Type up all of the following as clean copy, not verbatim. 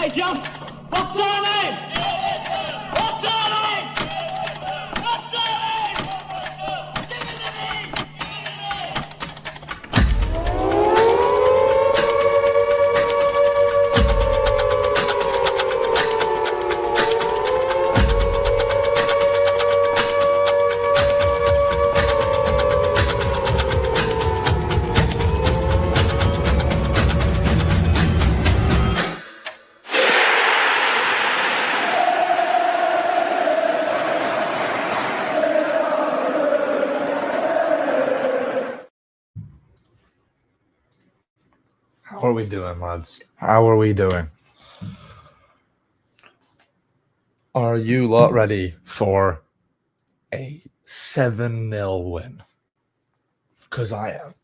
Okay, John. What's our name? What's our name? What's our name? Give us a name. How are we doing, lads? How are we doing? Are you lot ready for a 7-0 win? Because I am.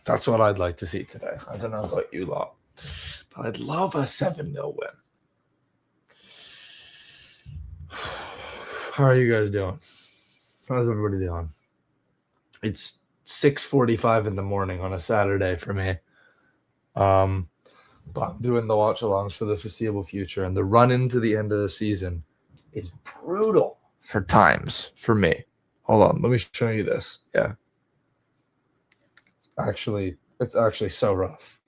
That's what I'd like to see today. I don't know about you lot, but I'd love a 7-0 win. How are you guys doing? How's everybody doing? It's 6:45 in the morning on a Saturday for me. But I'm doing the watch-alongs for the foreseeable future, and the run into the end of the season is brutal for times for me. Hold on, let me show you this. Yeah, it's actually so rough.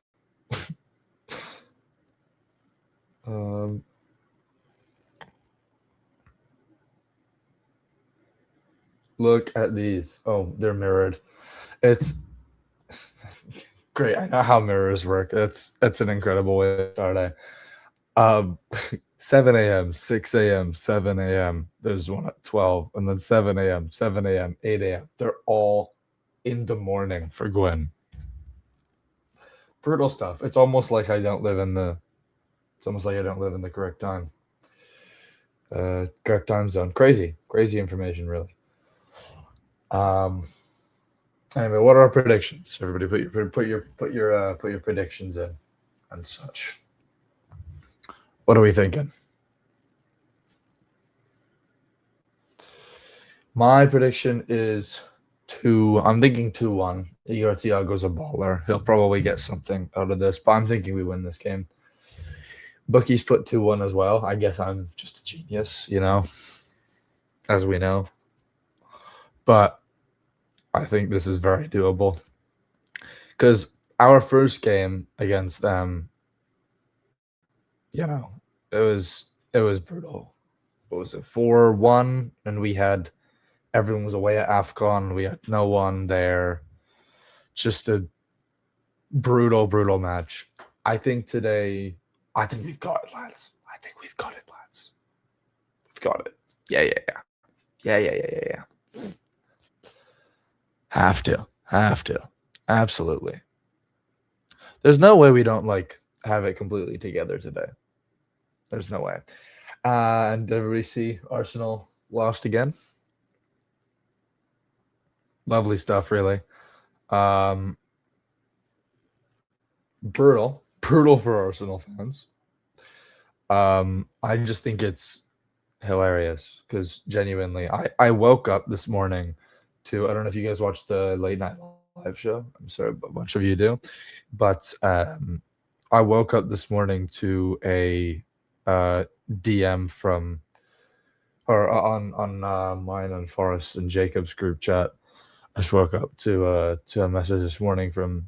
Look at these. Oh, they're mirrored. It's great. I know how mirrors work. That's an incredible way to start a 7 a.m., 6 a.m., 7 a.m. There's one at 12, and then 7 a.m., 7 a.m., 8 a.m. They're all in the morning for Gwyn. Brutal stuff. It's almost like I don't live in the correct time. Correct time zone. Crazy information, really. Anyway, what are our predictions? Everybody, put your predictions in and such. What are we thinking? My prediction is 2. I'm thinking 2-1. Igor Thiago's a baller. He'll probably get something out of this, but I'm thinking we win this game. Bookie's put 2-1 as well. I guess I'm just a genius, as we know. But I think this is very doable. Because our first game against them, it was brutal. What was it, 4-1? And everyone was away at AFCON. We had no one there. Just a brutal match. I think today, we've got it, lads. We've got it. Yeah. Have to. Absolutely. There's no way we don't have it completely together today. There's no way. And did everybody see Arsenal lost again? Lovely stuff, really. Brutal for Arsenal fans. I just think it's hilarious because genuinely, I woke up this morning to, I don't know if you guys watch the late night live show. I'm sorry, a bunch of you do, but I woke up this morning to a DM from, or on mine and Forrest and Jacob's group chat. I just woke up to a message this morning from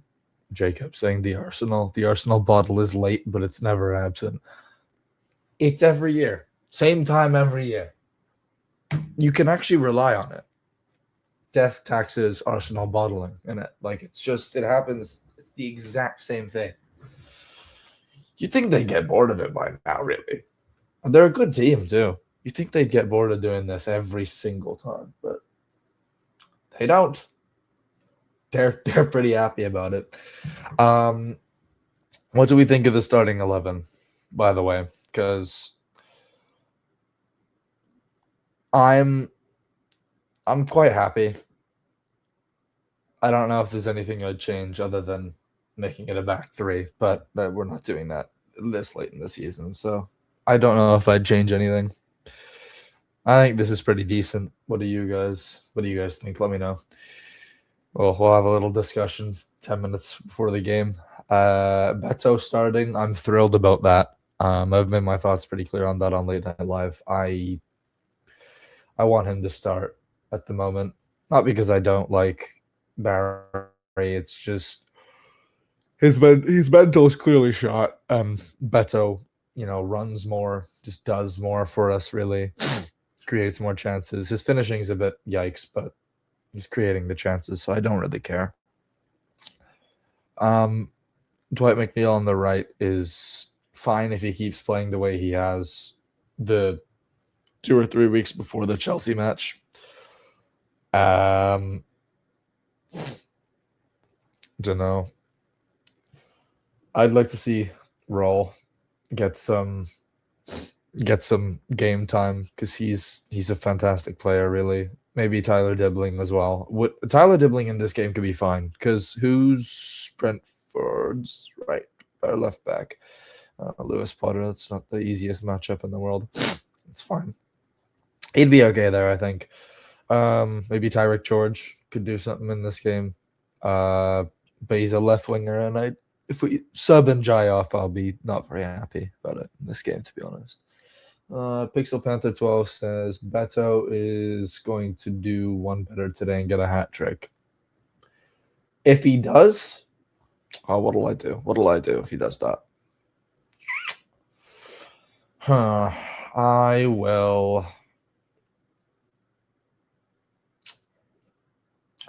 Jacob saying the Arsenal bottle is late, but it's never absent. It's every year, same time every year. You can actually rely on it. Death, taxes, Arsenal bottling in it. It happens. It's the exact same thing. You'd think they'd get bored of it by now, really. And they're a good team, too. You'd think they'd get bored of doing this every single time, but they don't. They're pretty happy about it. What do we think of the starting 11, by the way? Because I'm quite happy. I don't know if there's anything I'd change other than making it a back 3, but we're not doing that this late in the season, so I don't know if I'd change anything. I think this is pretty decent. What do you guys think? Let me know. Well, we'll have a little discussion 10 minutes before the game. Beto starting, I'm thrilled about that. I've made my thoughts pretty clear on that on Late Night Live. I want him to start at the moment, not because I don't like Barry. It's just his mental is clearly shot. Beto, runs more, just does more for us. Really, creates more chances. His finishing is a bit yikes, but he's creating the chances, so I don't really care. Dwight McNeil on the right is fine if he keeps playing the way he has the 2 or 3 weeks before the Chelsea match. Don't know. I'd like to see Raul get some game time because he's a fantastic player, really. Maybe Tyler Dibbling as well. Tyler Dibbling in this game could be fine because who's Brentford's right or left back? Lewis Potter. That's not the easiest matchup in the world. It's fine. He'd be okay there, I think. Maybe Tyrick George could do something in this game. But he's a left winger, and if we sub and Jai off, I'll be not very happy about it in this game, to be honest. Pixel Panther 12 says Beto is going to do one better today and get a hat trick. If he does, what'll I do? What'll I do if he does that? I will.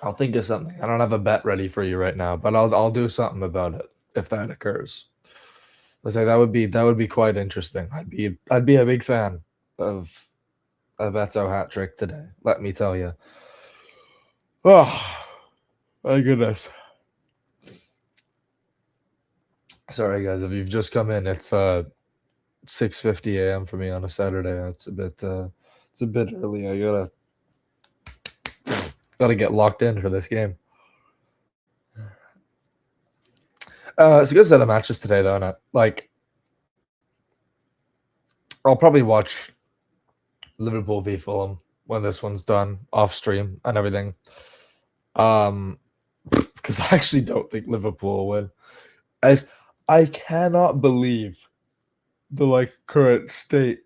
I'll think of something. I don't have a bet ready for you right now, but I'll do something about it if that occurs. Let's say that would be quite interesting. I'd be a big fan of a Beto hat trick today. Let me tell you. Oh my goodness. Sorry guys, if you've just come in, it's 6:50 a.m. for me on a Saturday. It's a bit early. I gotta get locked in for this game. It's a good set of matches today, though, isn't it? Like, I'll probably watch Liverpool v Fulham when this one's done, off stream and everything. Because I actually don't think Liverpool will win. As I cannot believe the current state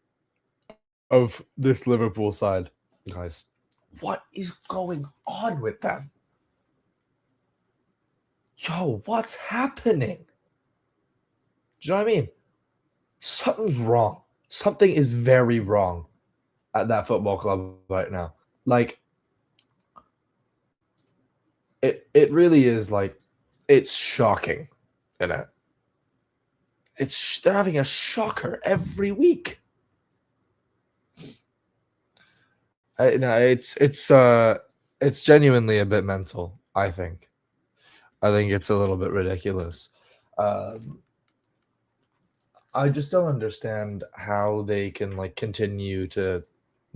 of this Liverpool side, guys. What is going on with them? Yo, what's happening? Do you know what I mean? Something's wrong. Something is very wrong at that football club right now. Like, it really is it's shocking, isn't it? They're having a shocker every week. No, it's genuinely a bit mental, I think. I think it's a little bit ridiculous. I just don't understand how they can continue to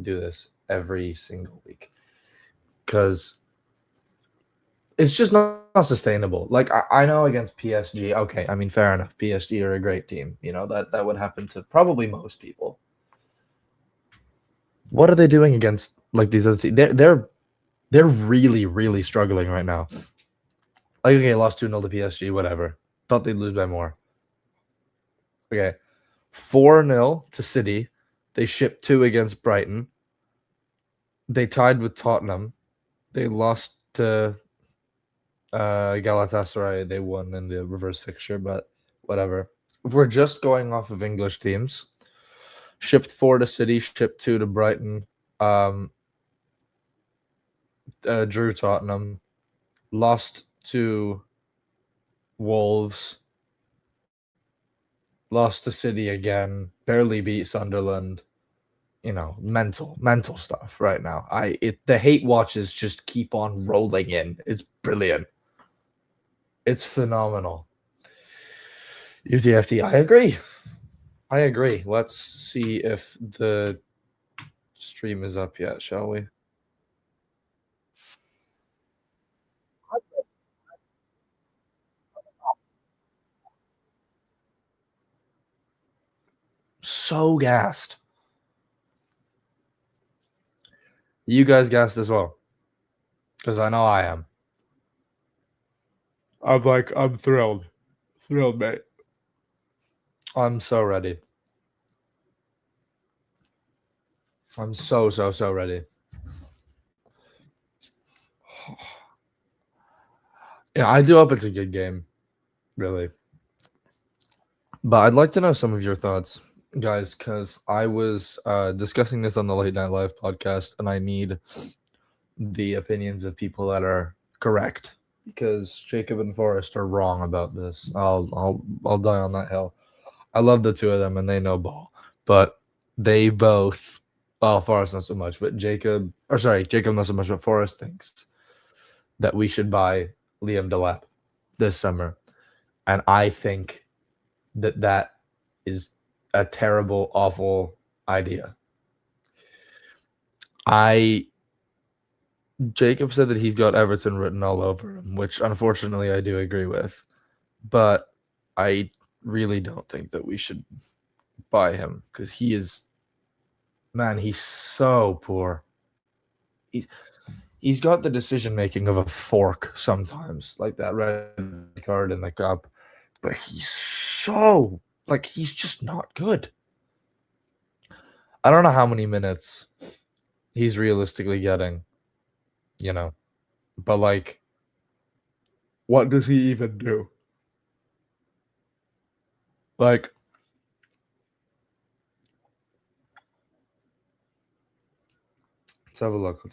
do this every single week, because it's just not sustainable. I know against PSG, okay, I mean, fair enough. PSG are a great team. That would happen to probably most people. What are they doing against these other teams? They're really, really struggling right now. Okay, lost 2-0 to PSG, whatever. Thought they'd lose by more. Okay, 4-0 to City. They shipped 2 against Brighton. They tied with Tottenham. They lost to Galatasaray. They won in the reverse fixture, but whatever. If we're just going off of English teams, shipped 4 to City, shipped 2 to Brighton, drew Tottenham, lost to Wolves, lost to City again, barely beat Sunderland. Mental stuff right now. The hate watches just keep on rolling in. It's brilliant. It's phenomenal. UTFT, I agree. Let's see if the stream is up yet, shall we? So gassed. You guys gassed as well? Because I know I am. I'm thrilled. Thrilled, mate. I'm so ready. I'm so ready. Yeah, I do hope it's a good game, really. But I'd like to know some of your thoughts, guys, because I was discussing this on the Late Night Live podcast, and I need the opinions of people that are correct, because Jacob and Forrest are wrong about this. I'll die on that hill. I love the two of them, and they know ball, but they both. Well, Forrest not so much, but Jacob not so much, but Forrest thinks that we should buy Liam Delap this summer, and I think that is a terrible, awful idea. Jacob said that he's got Everton written all over him, which unfortunately I do agree with. But I really don't think that we should buy him because he's so poor. He's got the decision making of a fork sometimes, like that red card in the cup. But he's just not good. I don't know how many minutes he's realistically getting, but what does he even do? Like, let's have a look.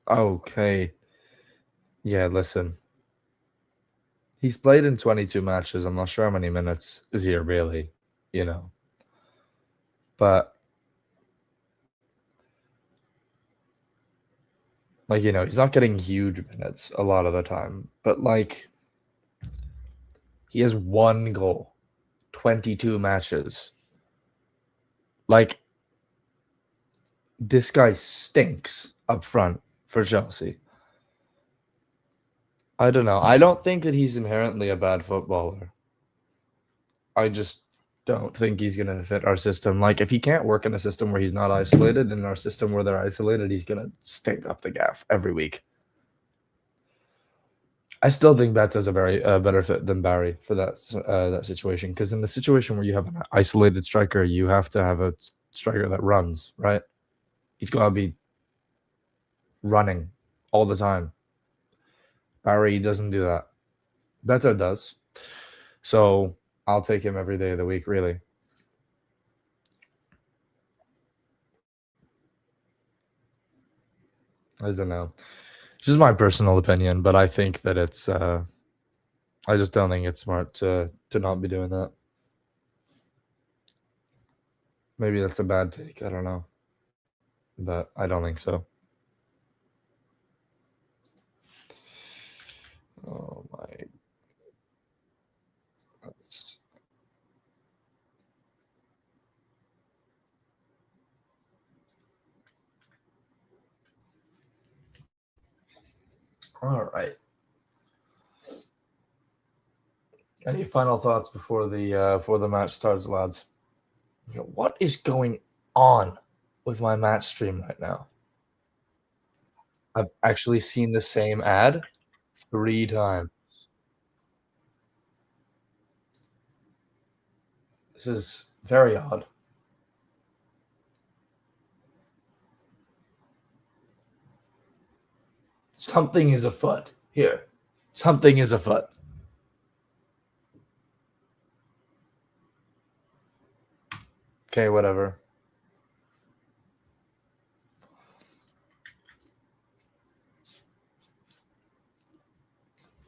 Okay. Yeah, listen. He's played in 22 matches. I'm not sure how many minutes is he really, you know. But he's not getting huge minutes a lot of the time. But he has one goal, 22 matches. This guy stinks up front for Chelsea. I don't know. I don't think that he's inherently a bad footballer. I just don't think he's going to fit our system. If he can't work in a system where he's not isolated, in our system where they're isolated, he's going to stink up the gaff every week. I still think Beto's a very better fit than Barry for that situation, because in the situation where you have an isolated striker, you have to have a striker that runs, right? He's got to be running all the time. Barry doesn't do that. Beto does. So I'll take him every day of the week, really. I don't know. It's just my personal opinion, but I think that it's I just don't think it's smart to not be doing that. Maybe that's a bad take. I don't know. But I don't think so. Oh my. That's... All right. Any final thoughts before the match starts, lads? What is going on with my match stream right now? I've actually seen the same ad 3 times. This is very odd. Something is afoot here. Something is afoot. Okay, whatever.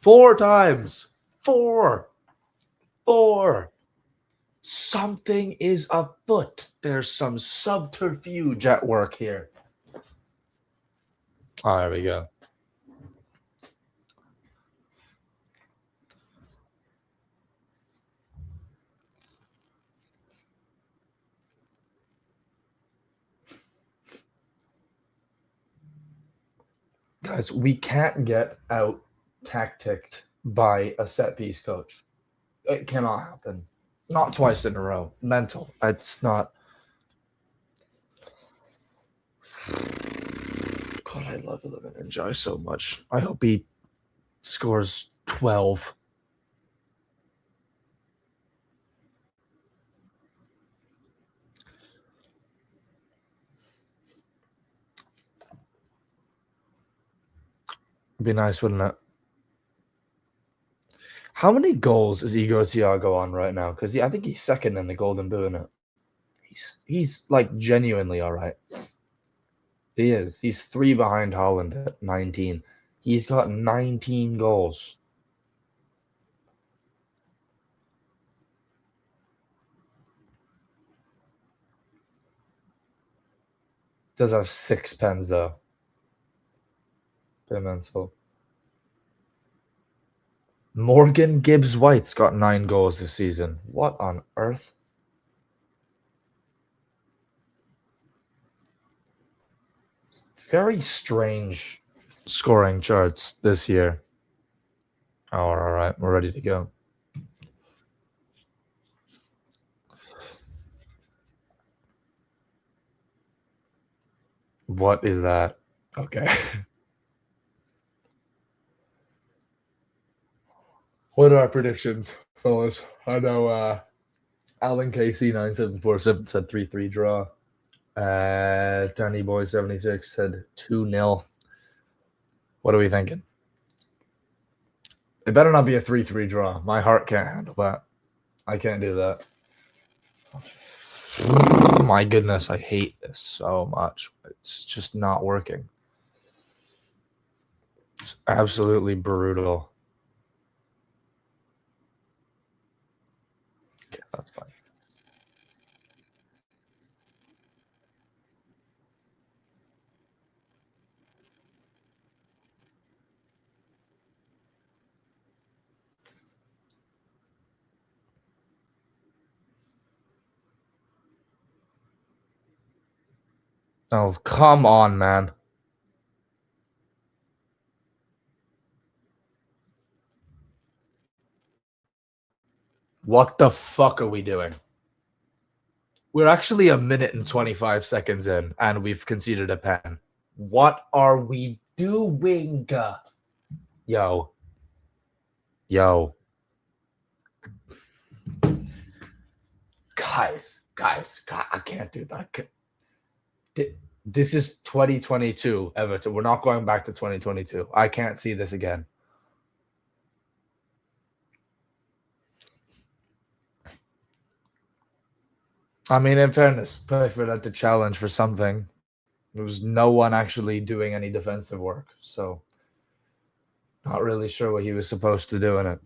Four times. Four. Something is afoot. There's some subterfuge at work here. Oh, there we go. Guys, we can't get out tacticked by a set piece coach. It cannot happen. Not twice in a row. Mental. It's not. God, I love 11 and Jai so much. I hope he scores 12. It'd be nice, wouldn't it? How many goals is Igor Thiago on right now? Because I think he's second in the Golden Boot, isn't it? He's like genuinely all right. He is. He's 3 behind Holland at 19. He's got 19 goals. Does have 6 pens though. Bit mental. Morgan Gibbs White's got 9 goals this season. What on earth? Very strange scoring charts this year. Oh, all right. We're ready to go. What is that? Okay. What are our predictions, fellas? I know Alan Casey 9747 said 3-3 draw. Danny Boy 76 said 2-0. What are we thinking? It better not be a 3-3 draw. My heart can't handle that. I can't do that. My goodness, I hate this so much. It's just not working. It's absolutely brutal. Okay, that's fine. Oh, come on, man. What the fuck are we doing? We're actually a minute and 25 seconds in, and we've conceded a pen. What are we doing? Yo. Guys, I can't do that. This is 2022, Everton. We're not going back to 2022. I can't see this again. I mean, in fairness, Pickford had to challenge for something. There was no one actually doing any defensive work, so not really sure what he was supposed to do in it.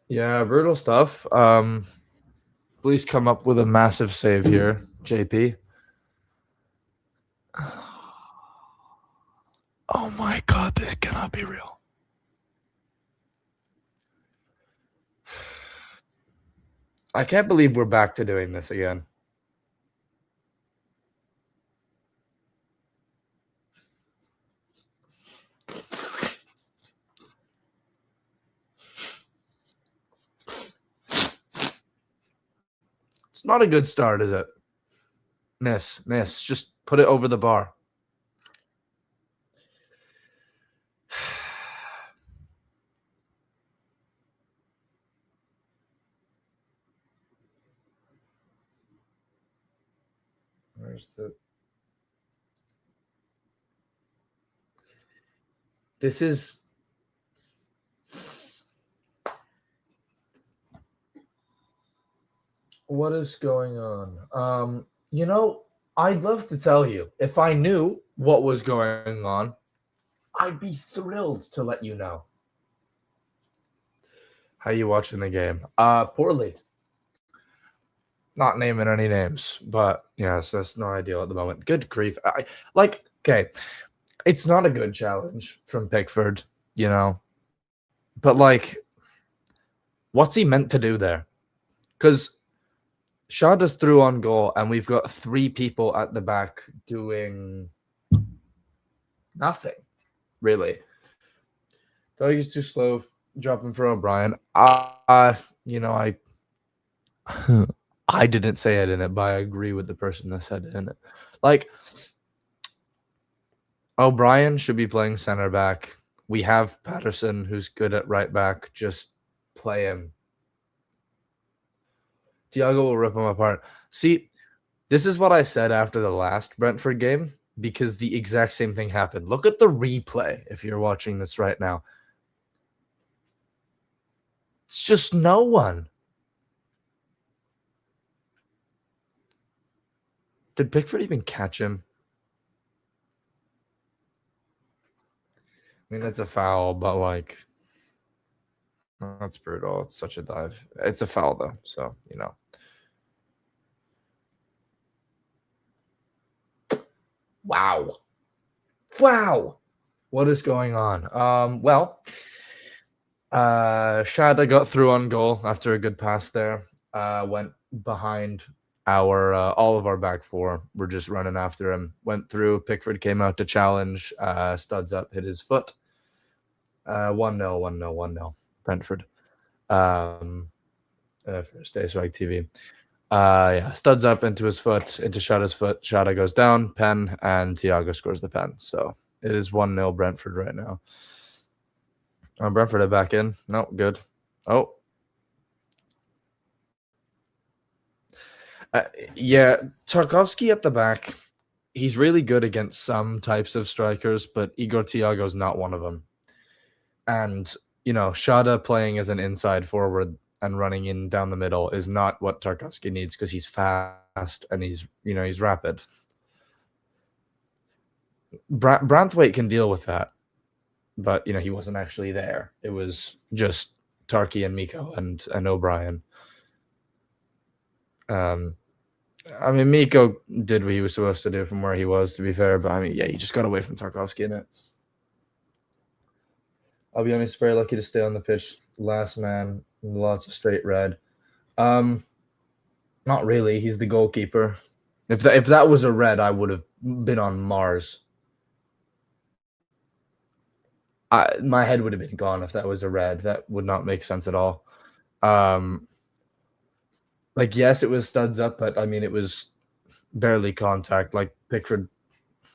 Yeah, brutal stuff. Please come up with a massive save here, JP. Oh my god, this cannot be real. I can't believe we're back to doing this again. It's not a good start, is it? Miss. Just put it over the bar. Where's the... This is... What is going on? You know, I'd love to tell you. If I knew what was going on, I'd be thrilled to let you know. How you watching the game? Poorly. Not naming any names, but yes, that's no ideal at the moment. Good grief. Okay, it's not a good challenge from Pickford, you know. But like, what's he meant to do there? Because Shada's through on goal, and we've got 3 people at the back doing nothing, really. He's too slow, dropping for O'Brien. You know, I didn't say it in it, but I agree with the person that said it in it. Like, O'Brien should be playing center back. We have Patterson, who's good at right back. Just play him. Thiago will rip him apart. See, this is what I said after the last Brentford game, because the exact same thing happened. Look at the replay if you're watching this right now. It's just no one. Did Pickford even catch him? I mean, it's a foul, but like, that's brutal. It's such a dive. It's a foul though, so you know. Wow. What is going on? Well, Shada got through on goal after a good pass there. Went behind our all of our back 4. We're just running after him. Went through. Pickford came out to challenge. Studs up, hit his foot. 1-0. Brentford. First day Swag TV. Yeah, studs up into his foot, into Shada's foot. Shada goes down, pen, and Thiago scores the pen. So it is 1-0 Brentford right now. Brentford are back in. No, good. Oh. Yeah, Tarkovsky at the back. He's really good against some types of strikers, but Igor Thiago's not one of them. And, you know, Shada playing as an inside forward and running in down the middle is not what Tarkovsky needs, because he's fast and he's rapid. Branthwaite can deal with that, but you know, he wasn't actually there. It was just Tarky and Miko and O'Brien. I mean, Miko did what he was supposed to do from where he was, to be fair, but I mean, yeah, he just got away from Tarkovsky in it. I'll be honest, very lucky to stay on the pitch. Last man, lots of straight red. Not really. He's the goalkeeper. If that was a red, I would have been on Mars. My head would have been gone if that was a red. That would not make sense at all. Like, yes, it was studs up, but I mean, it was barely contact. Like, Pickford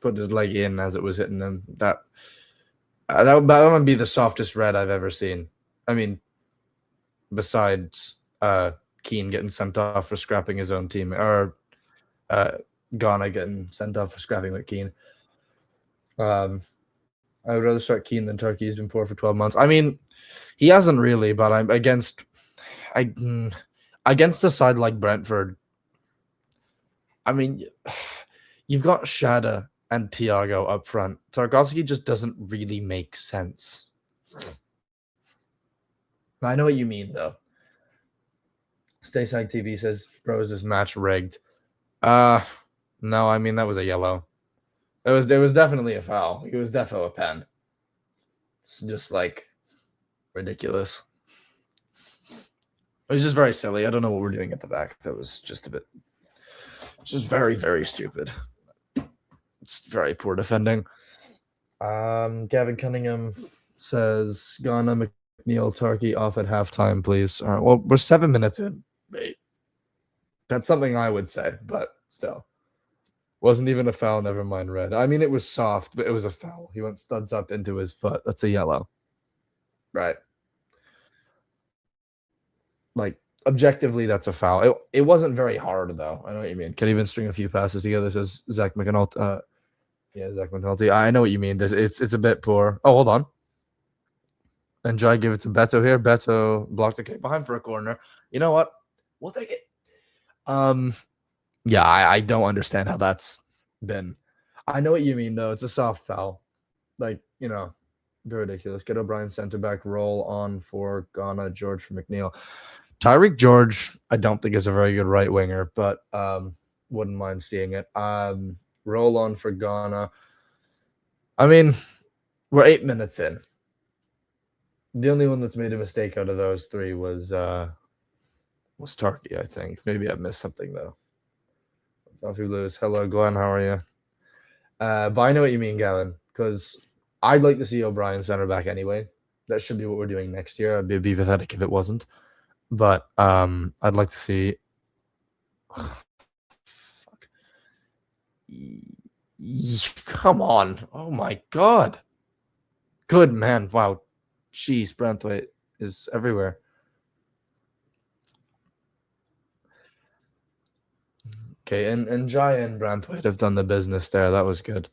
put his leg in as it was hitting him. That would be the softest red I've ever seen. I mean, besides Keane getting sent off for scrapping his own team, or Ghana getting sent off for scrapping with Keane. I would rather start Keane than Turkey. He's been poor for 12 months. I mean, he hasn't really, but I'm against a side like Brentford. I mean, you've got Shada and Thiago up front. Tarkovsky just doesn't really make sense. I know what you mean, though. Stayside TV says, bro, is this match rigged? No, I mean, that was a yellow. It was definitely a foul. It was definitely a pen. It's just, like, ridiculous. It was just very silly. I don't know what we're doing at the back. That was just a bit... It's just very, very stupid. It's very poor defending. Gavin Cunningham says, Ghana, McNeil, Turkey off at halftime, please. All right, well, we're 7 minutes in. Wait. That's something I would say, but still. Wasn't even a foul, never mind red. I mean, it was soft, but it was a foul. He went studs up into his foot. That's a yellow. Right. Like, objectively, that's a foul. It wasn't very hard, though. I know what you mean. Can even string a few passes together, says Zach McAnulty. Yeah, Zach McAnulty. I know what you mean. It's a bit poor. Oh, hold on. And Jai give it to Beto here. Beto blocked the kick behind for a corner. You know what? We'll take it. Yeah, I don't understand how that's been. I know what you mean, though. It's a soft foul. Like, you know, very ridiculous. Get O'Brien center back, roll on for Ghana, George for McNeil. Tyreek George, I don't think is a very good right winger, but wouldn't mind seeing it. Roll on for Ghana. I mean, we're 8 minutes in. The only one that's made a mistake out of those 3 was was Tarky, I think. Maybe I missed something though. If you lose, hello Glenn, how are you? But I know what you mean, Gavin, because I'd like to see O'Brien center back anyway. That should be what we're doing next year. I'd be pathetic if it wasn't. But I'd like to see. Fuck. Come on! Oh my god! Good man! Wow, jeez, Brentford is everywhere. Okay, and Jaya and Brantwaite have done the business there. That was good.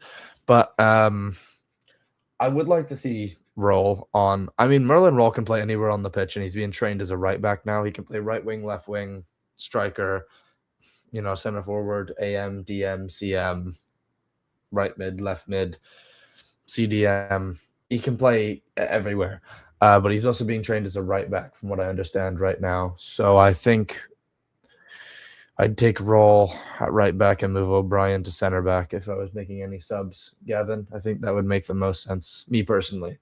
But I would like to see Roll on. I mean, Merlin Roll can play anywhere on the pitch, and he's being trained as a right back now. He can play right wing, left wing, striker, center forward, AM, DM, CM, right mid, left mid, CDM. He can play everywhere. But he's also being trained as a right back, from what I understand right now. So I think I'd take Roll at right back and move O'Brien to center back if I was making any subs, Gavin. I think that would make the most sense, me personally.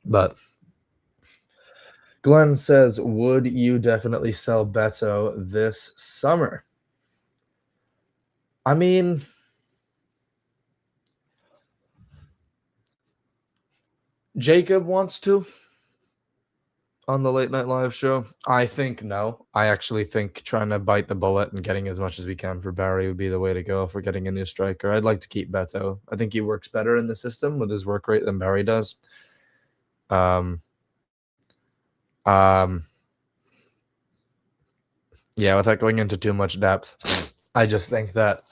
But Glenn says, would you definitely sell Beto this summer? I mean, Jacob wants to on the Late Night Live show. I think no. I actually think trying to bite the bullet and getting as much as we can for Barry would be the way to go if we're getting a new striker. I'd like to keep Beto. I think he works better in the system with his work rate than Barry does. Yeah, without going into too much depth, I just think that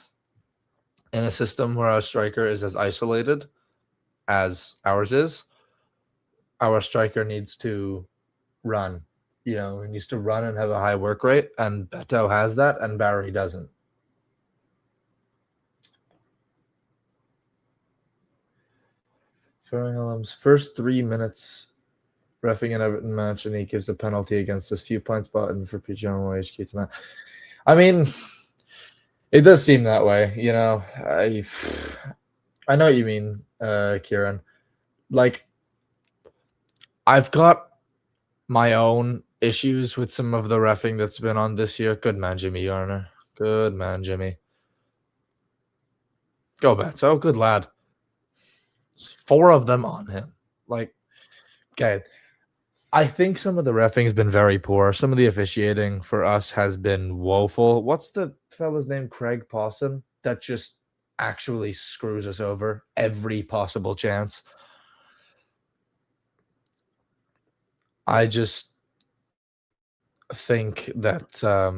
in a system where our striker is as isolated as ours is, our striker needs to run. He needs to run and have a high work rate, and Beto has that, and Barry doesn't. Farringham's first 3 minutes reffing an Everton match, and he gives a penalty against us. Few points button for PGMO HQ tonight. I mean, it does seem that way, I know what you mean, Kieran. Like, I've got my own issues with some of the reffing that's been on this year. Good man, Jimmy Yarner. Good man, Jimmy. Go Beto. Good lad. 4 of them on him. Like, okay. I think some of the reffing has been very poor. Some of the officiating for us has been woeful. What's the fella's name? Craig Pawson? That just actually screws us over every possible chance. I just think that I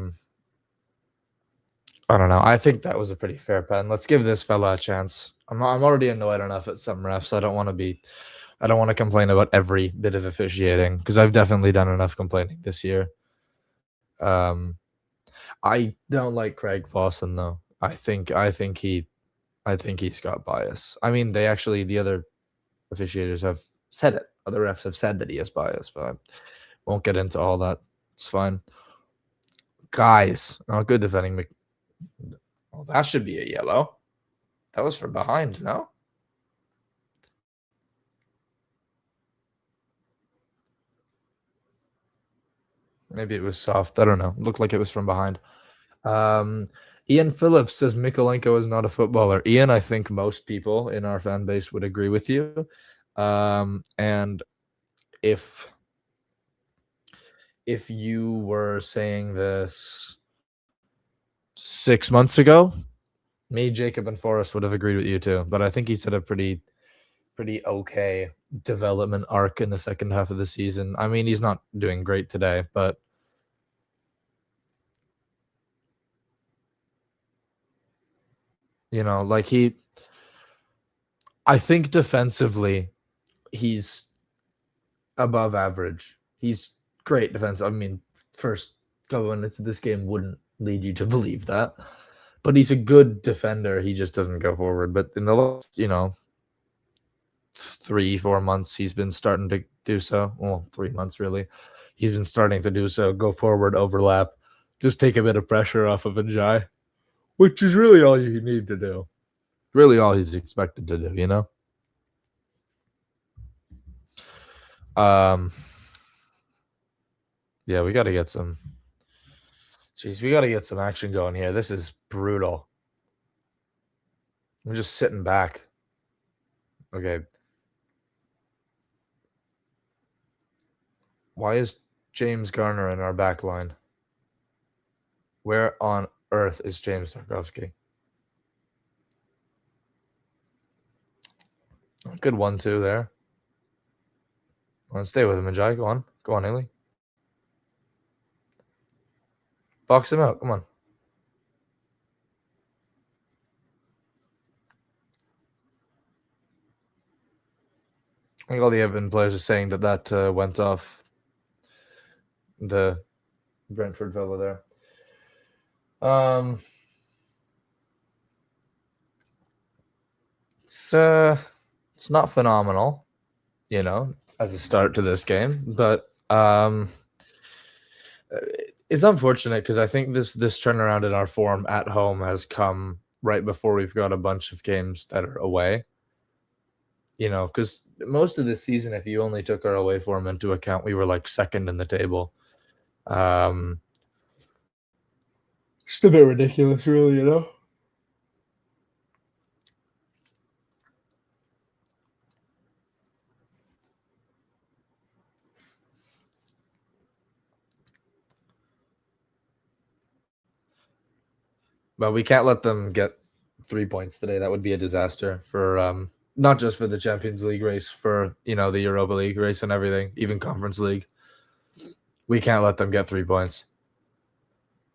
don't know. I think that was a pretty fair pen. Let's give this fella a chance. I'm already annoyed enough at some refs. I don't want to complain about every bit of officiating because I've definitely done enough complaining this year. I don't like Craig Pawson though. I think he's got bias. I mean, the other officiators have said it. Other refs have said that he has bias, but I won't get into all that. It's fine. Guys, good defending. Well, that should be a yellow. That was from behind, no? Maybe it was soft. I don't know. It looked like it was from behind. Ian Phillips says Mikolenko is not a footballer. Ian, I think most people in our fan base would agree with you. And if you were saying this 6 months ago, me, Jacob, and Forrest would have agreed with you too. But I think he's had a pretty okay development arc in the second half of the season. I mean, he's not doing great today, but I think defensively, he's above average. He's great defense. I mean, first going into this game wouldn't lead you to believe that, but he's a good defender. He just doesn't go forward. But in the last, 3-4 months, he's been starting to do so. Well, 3 months really. He's been starting to do so. Go forward, overlap, just take a bit of pressure off of Ajay, which is really all you need to do. Really all he's expected to do, Yeah, we got to get some Jeez, we got to get some action going here. This is brutal. I'm just sitting back. Okay. Why is James Garner in our back line? Where on earth is James Tarkovsky? Good 1-2 there. Let's stay with him, Ajay. Go on. Go on, Haley. Box him out. Come on. I think all the Everton players are saying that went off the Brentford fellow there. It's not phenomenal, as a start to this game, but it's unfortunate because I think this turnaround in our form at home has come right before we've got a bunch of games that are away. Because most of this season, if you only took our away form into account, we were like second in the table. Just a bit ridiculous, really, But we can't let them get 3 points today. That would be a disaster for not just for the Champions League race, for the Europa League race and everything, even Conference League. We can't let them get 3 points.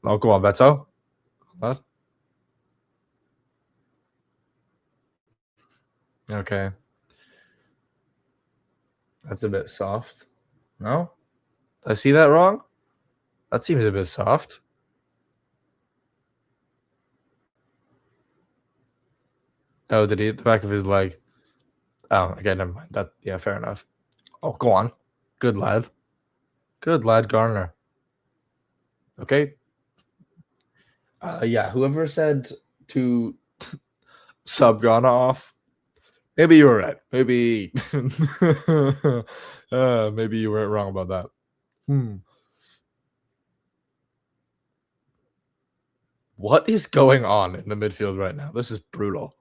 Oh, go on, Beto. What? Okay. That's a bit soft. No? Did I see that wrong? That seems a bit soft. Oh, did he hit the back of his leg? Oh, okay, never mind. Fair enough. Oh, go on. Good lad. Good lad, Garner. Okay. Whoever said to sub Ghana off, maybe you were right. Maybe maybe you weren't wrong about that. What is going on in the midfield right now? This is brutal.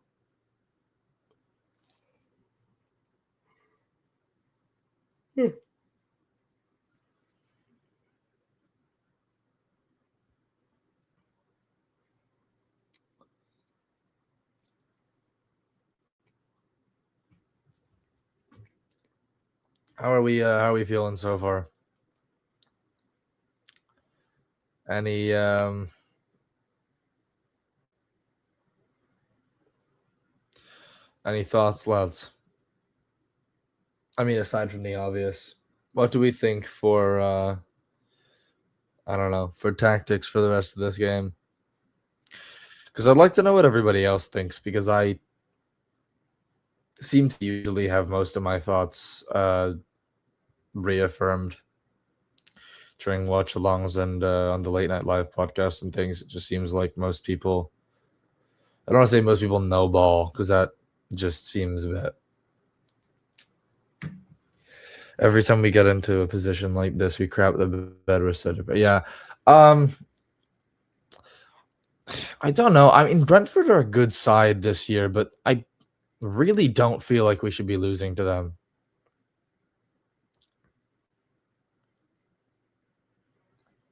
How are we feeling so far? Any thoughts, lads? I mean, aside from the obvious, what do we think for I don't know, for tactics for the rest of this game? Because I'd like to know what everybody else thinks, because I seem to usually have most of my thoughts reaffirmed during watch-alongs and on the late night live podcast and things. It just seems like most people, I don't want to say most people know ball, because that just seems a bit. Every time we get into a position like this, we crap the bed with such a. But yeah, I don't know. I mean, Brentford are a good side this year, but I really don't feel like we should be losing to them.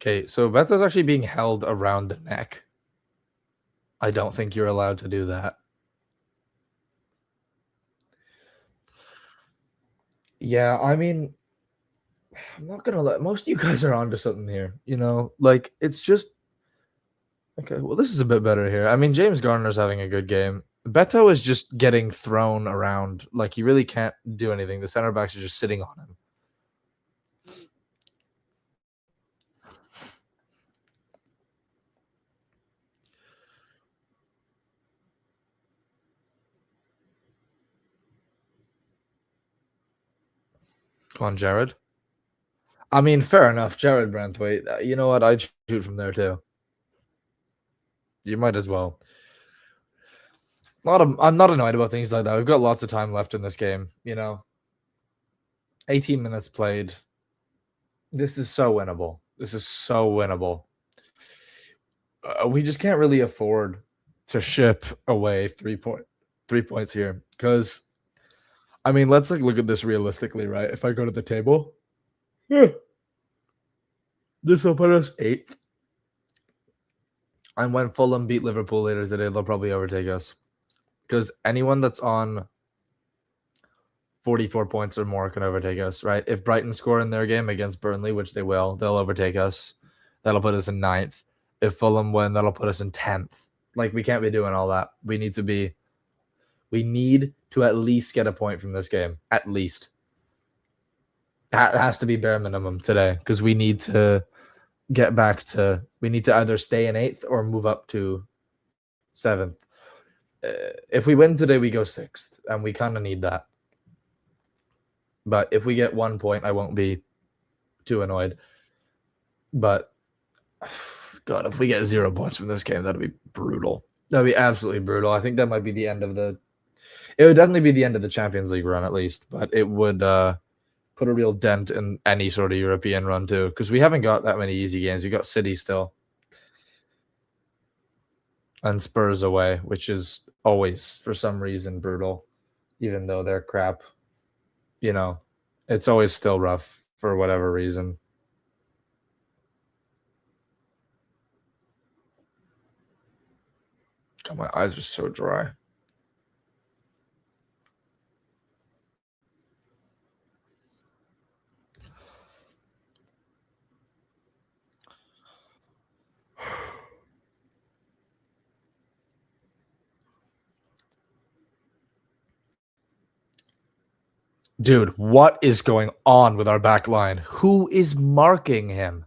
Okay, so Beto's actually being held around the neck. I don't think you're allowed to do that. Yeah, I mean, I'm not gonna let most of you guys are onto something here. Like it's just okay. Well, this is a bit better here. I mean, James Garner's having a good game. Beto is just getting thrown around. Like he really can't do anything. The center backs are just sitting on him. Come on, Jared. I mean, fair enough, Jared Brantwaite. You know what? I'd shoot from there too. You might as well. I'm not annoyed about things like that. We've got lots of time left in this game. 18 minutes played. This is so winnable. we just can't really afford to ship away 3 points here because I mean, let's like look at this realistically, right? If I go to the table, this will put us 8th. And when Fulham beat Liverpool later today, they'll probably overtake us because anyone that's on 44 points or more can overtake us, right? If Brighton score in their game against Burnley, which they will, they'll overtake us. That'll put us in 9th. If Fulham win, that'll put us in 10th. Like, we can't be doing all that. We need to at least get a point from this game. At least. That has to be bare minimum today because we need to we need to either stay in 8th or move up to 7th. If we win today, we go 6th, and we kind of need that. But if we get 1 point, I won't be too annoyed. But, God, if we get 0 points from this game, that'd be brutal. That'd be absolutely brutal. I think that might be the end of the... It would definitely be the end of the Champions League run, at least. But it would put a real dent in any sort of European run, too. Because we haven't got that many easy games. We got City still. And Spurs away, which is always, for some reason, brutal. Even though they're crap. You know, it's always still rough for whatever reason. God, my eyes are so dry. Dude, what is going on with our back line? Who is marking him?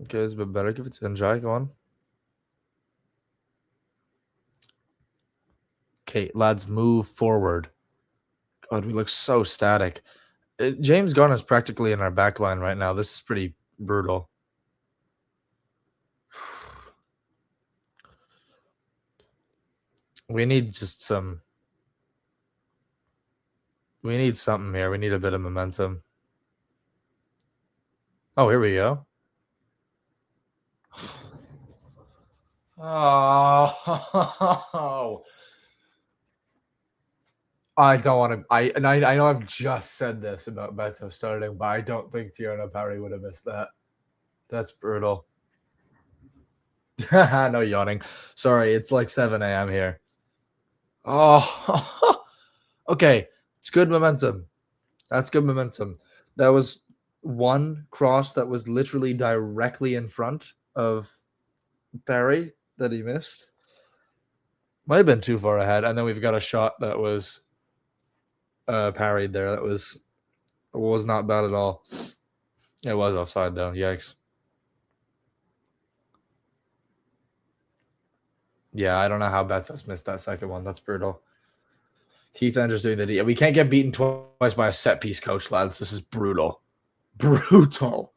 Okay, it's a bit better if it's Njai. Go on. Okay, lads, move forward. God, we look so static. James Garner's practically in our back line right now. This is pretty brutal. We need just some... We need something here. We need a bit of momentum. Oh, here we go. Oh, I don't want to. I know I've just said this about Beto starting, but I don't think Tierno Parry would have missed that. That's brutal. No yawning. Sorry, it's like 7 a.m. here. Oh, okay. It's good momentum. That's good momentum. That was one cross that was literally directly in front of Barry that he missed. Might have been too far ahead. And then we've got a shot that was parried there. That was not bad at all. It was offside, though. Yikes. Yeah, I don't know how Betos missed that second one. That's brutal. Keith Andrews doing the... We can't get beaten twice by a set-piece coach, lads. This is brutal. Brutal.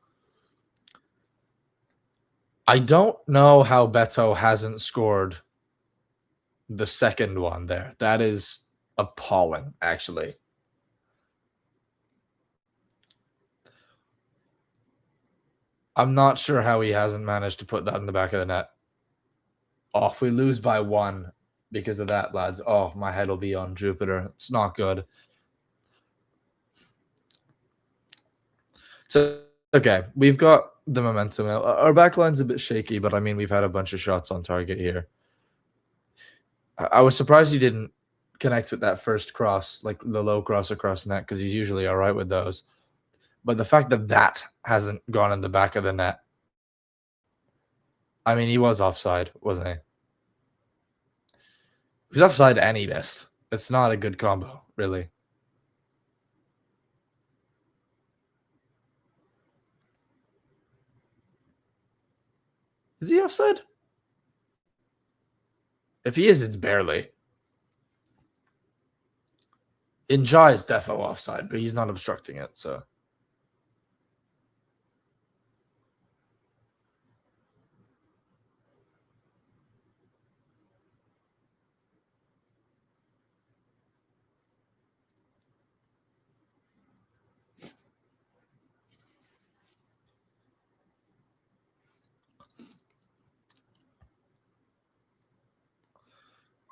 I don't know how Beto hasn't scored the second one there. That is appalling, actually. I'm not sure how he hasn't managed to put that in the back of the net. Oh, if we lose by 1 because of that, lads, oh, my head will be on Jupiter. It's not good. So, okay, we've got the momentum. Our backline's a bit shaky, but I mean, we've had a bunch of shots on target here. I was surprised he didn't connect with that first cross, like the low cross across net, because he's usually all right with those. But the fact that that hasn't gone in the back of the net, I mean, he was offside, wasn't he? He was offside and he missed. It's not a good combo, really. Is he offside? If he is, it's barely. Njai is defo offside, but he's not obstructing it, so...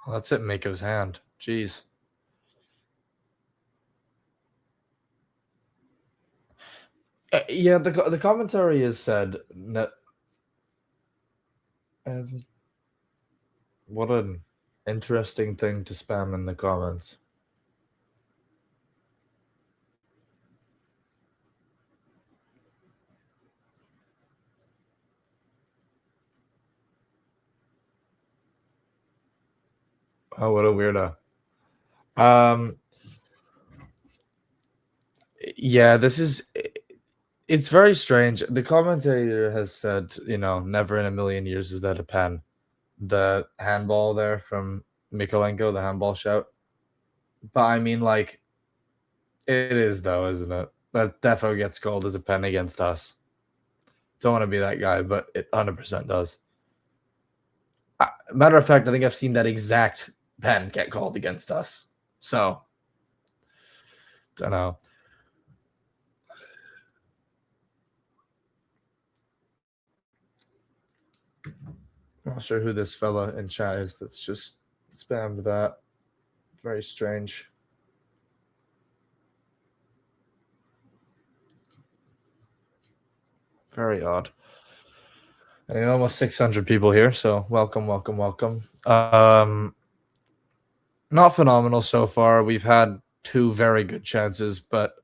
Well, that's it, Mako's hand. Jeez. Yeah, the commentary has said what an interesting thing to spam in the comments. Oh, what a weirdo. Yeah, it's very strange. The commentator has said, never in a million years is that a pen. The handball there from Mikolenko, the handball shout. But I mean, like, it is though, isn't it? That defo gets called as a pen against us. Don't want to be that guy, but it 100% does. Matter of fact, I think I've seen that exact pen get called against us. So, don't know. I'm not sure who this fella in chat is that's just spammed that. Very strange. Very odd. And almost 600 people here, so welcome. Not phenomenal so far. We've had two very good chances, but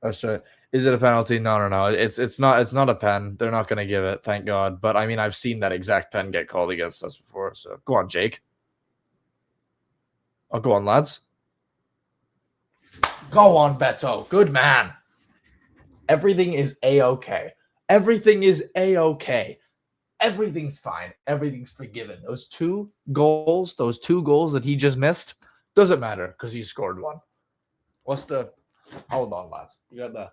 let's try. Is it a penalty? No. It's not a pen. They're not going to give it, thank God. But I mean, I've seen that exact pen get called against us before. So go on, Jake. Oh, go on, lads. Go on, Beto. Good man. Everything is A-okay. Everything is A-okay. Everything's fine. Everything's forgiven. Those two goals that he just missed, doesn't matter because he scored one. What's the... Hold on, lads. You got the...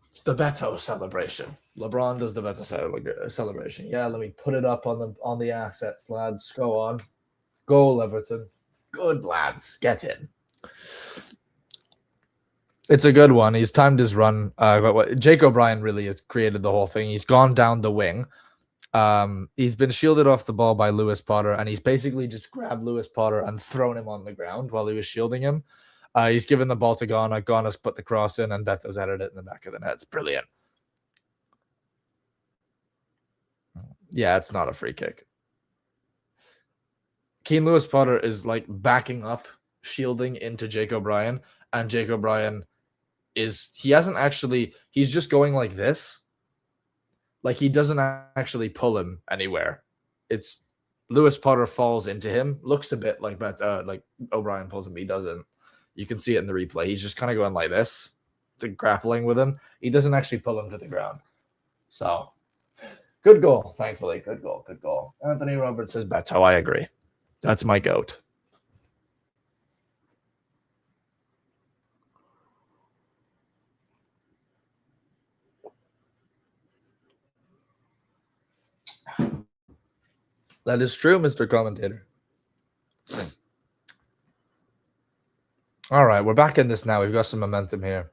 It's the Beto celebration. LeBron does the Beto celebration. Yeah, let me put it up on the assets, lads. Go on. Goal, Everton. Good, lads. Get in. It's a good one. He's timed his run. Jake O'Brien really has created the whole thing. He's gone down the wing. He's been shielded off the ball by Lewis Potter, and he's basically just grabbed Lewis Potter and thrown him on the ground while he was shielding him. He's given the ball to Ghana. Ghana's put the cross in, and Beto's headed it in the back of the net. It's brilliant. Yeah, it's not a free kick. Keane Lewis Potter is like backing up, shielding into Jake O'Brien, and Jake O'Brien he's just going like this. Like he doesn't actually pull him anywhere. It's Lewis Potter falls into him, looks a bit like O'Brien pulls him, but he doesn't. You can see it in the replay. He's just kind of going like this, grappling with him. He doesn't actually pull him to the ground. So, good goal, thankfully. Good goal. Anthony Roberts says Beto. I agree. That's my goat. That is true, Mr. Commentator. All right, we're back in this now. We've got some momentum here.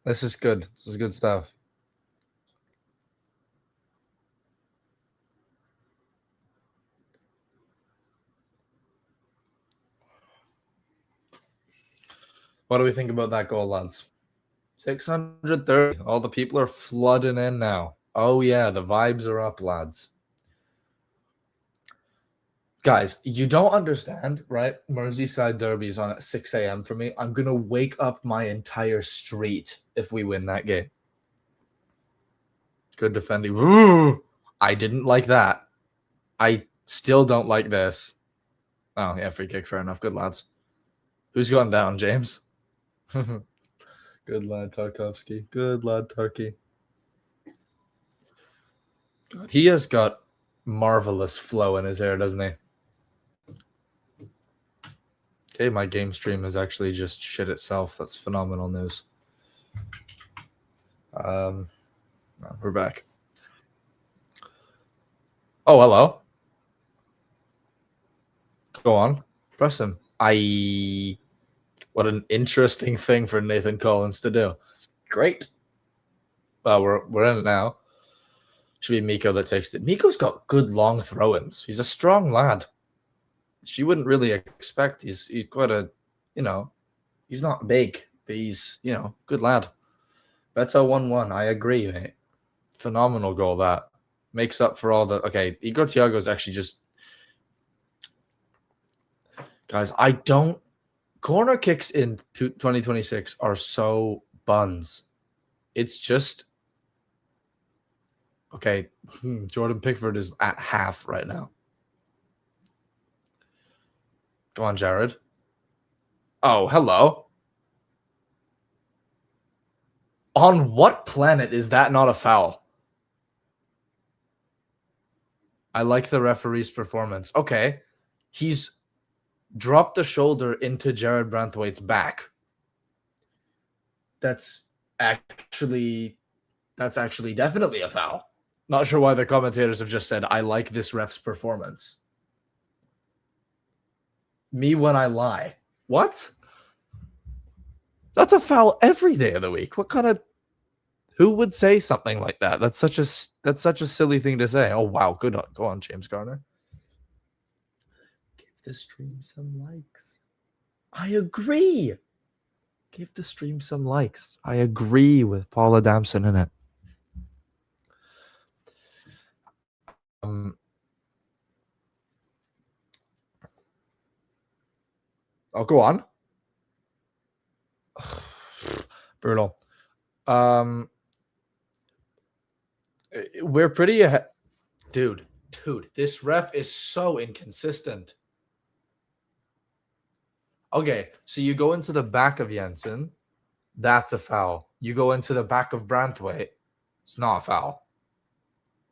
This is good. This is good stuff. What do we think about that goal, lads? 630. All the people are flooding in now. Oh, yeah, the vibes are up, lads. Guys, you don't understand, right? Merseyside Derby is on at 6 a.m. for me. I'm going to wake up my entire street if we win that game. Good defending. Ooh, I didn't like that. I still don't like this. Oh, yeah, free kick. Fair enough. Good lads. Who's going down, James? Good lad, Tarkovsky. Good lad, Tarky. He has got marvelous flow in his hair, doesn't he? Okay, my game stream is actually just shit itself. That's phenomenal news. We're back. Oh, hello. Go on. Press him. What an interesting thing for Nathan Collins to do. Great. Well, we're in it now. Should be Miko that takes it. Miko's got good long throw-ins. He's a strong lad. She wouldn't really expect. He's quite a, he's not big, but he's, good lad. Beto 1-1. I agree, mate. Phenomenal goal that. Makes up for all the... Okay, Igor Thiago's actually just... Guys, I don't... Corner kicks in 2026 are so buns. It's just... Okay, Jordan Pickford is at half right now. Go on, Jared. Oh, hello. On what planet is that not a foul? I like the referee's performance. Okay. He's dropped the shoulder into Jared Branthwaite's back. That's actually definitely a foul. Not sure why the commentators have just said, I like this ref's performance. Me when I lie. What? That's a foul every day of the week. What kind of... Who would say something like that? That's such a silly thing to say. Oh, wow. Good on. Go on, James Garner. Give the stream some likes. I agree. Give the stream some likes. I agree with Paula Damson in it. Oh, go on. Brutal. We're pretty ahead. Dude, this ref is so inconsistent. Okay, so you go into the back of Jensen, that's a foul. You go into the back of Branthwaite, it's not a foul.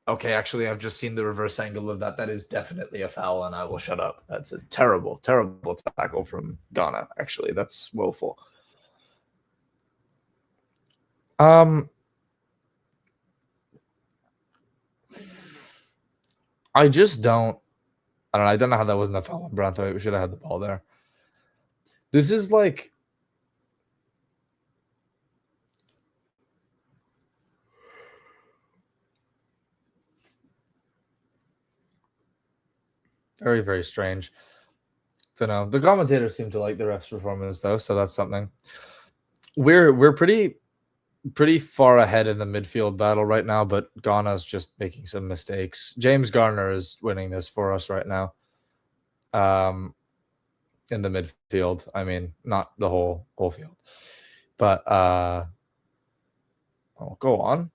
Okay, actually, I've just seen the reverse angle of that. That is definitely a foul, and I will shut up. That's a terrible, terrible tackle from Ghana, actually. That's woeful. I just don't... I don't know how that wasn't a foul on Branthwaite. We should have had the ball there. This is like... Very, very strange. Don't know. The commentators seem to like the ref's performance, though, so that's something. We're pretty far ahead in the midfield battle right now, but Ghana's just making some mistakes. James Garner is winning this for us right now. In the midfield. I mean, not the whole field. But oh, go on.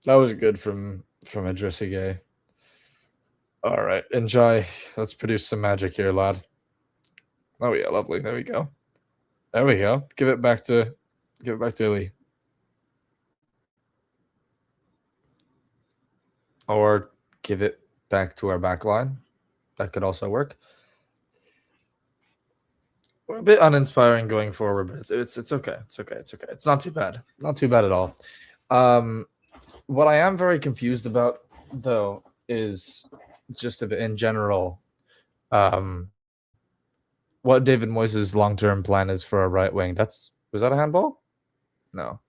That was good from Idrissa Gueye. All right, enjoy. Let's produce some magic here, lad. Oh yeah, lovely. There we go. There we go. Give it back to Lee. Or give it back to our back line. That could also work. We're a bit uninspiring going forward, but it's okay. It's okay. It's okay. It's not too bad. Not too bad at all. What I am very confused about, though, is just a bit in general, what David Moyes' long-term plan is for a right wing. Was that a handball? No.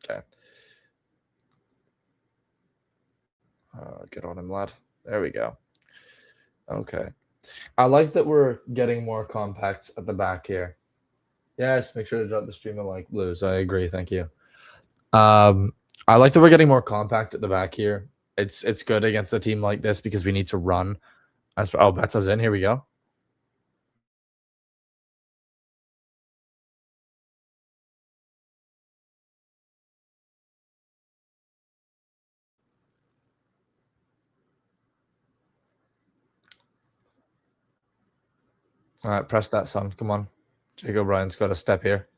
Okay. Get on him, lad. There we go. Okay. I like that we're getting more compact at the back here. Yes, make sure to drop the stream a like, Blues. I agree. Thank you. I like that we're getting more compact at the back here. It's good against a team like this because we need to run. Oh, Beto's in. Here we go. All right, press that, son. Come on. Jake O'Brien's got a step here.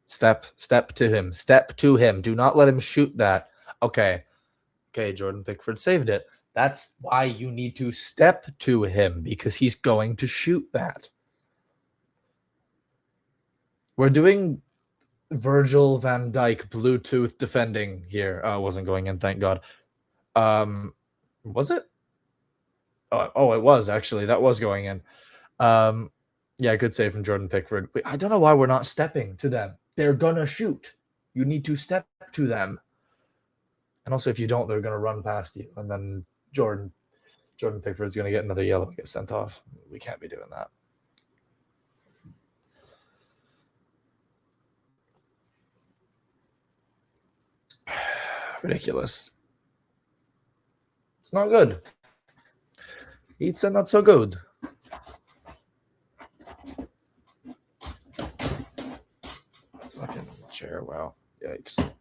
Step to him. Step to him. Do not let him shoot that. Okay. Okay, Jordan Pickford saved it. That's why you need to step to him, because he's going to shoot that. We're doing Virgil van Dijk Bluetooth defending here. Oh, it wasn't going in, thank God. Was it? Oh, it was, actually. That was going in. Yeah, good save from Jordan Pickford. I don't know why we're not stepping to them. They're gonna shoot. You need to step to them. And also, if you don't, they're going to run past you, and then Jordan Pickford's going to get another yellow and get sent off. We can't be doing that. Ridiculous. It's not good. It's not so good. Fucking chair. Wow. Yikes.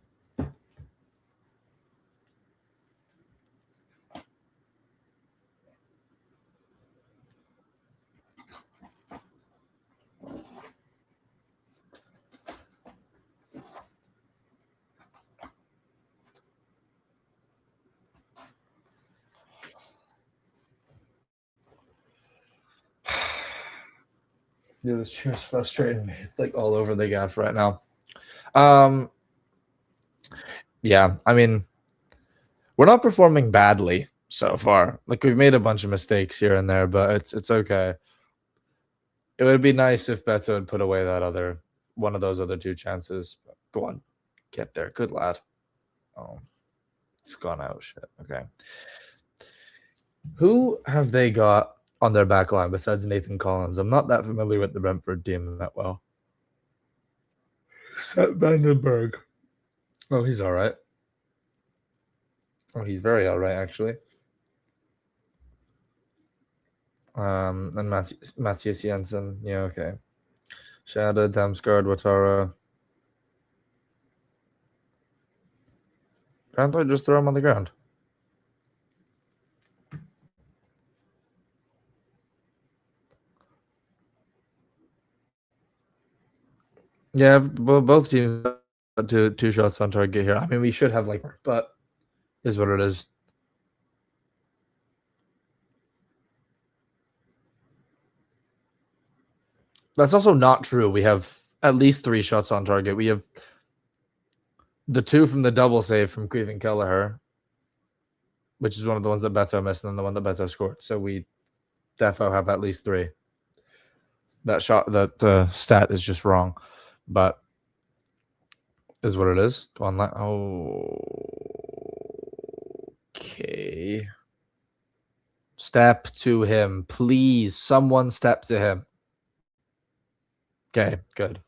Dude, this chair's frustrating me. It's like all over the gaff right now. Yeah, I mean, we're not performing badly so far. Like, we've made a bunch of mistakes here and there, but it's okay. It would be nice if Beto had put away that one of those other two chances. Go on, get there. Good lad. Oh, it's gone out. Shit. Okay. Who have they got on their back line besides Nathan Collins? I'm not that familiar with the Brentford team that well. Seth Vandenberg. Oh, he's all right. Oh, he's very all right, actually. And Matthias Jensen. Yeah, okay. Shada, Damsgaard, Watara. Can't I just throw him on the ground? Yeah, well, both teams got two shots on target here. I mean, we should have but is what it is. That's also not true. We have at least 3 shots on target. We have the 2 from the double save from Queven Kelleher, which is one of the ones that Beto missed, and then the one that Beto scored. So we defo have at least 3. That stat is just wrong, but is what it is. Go on, okay. Step to him, please. Someone step to him. Okay, good.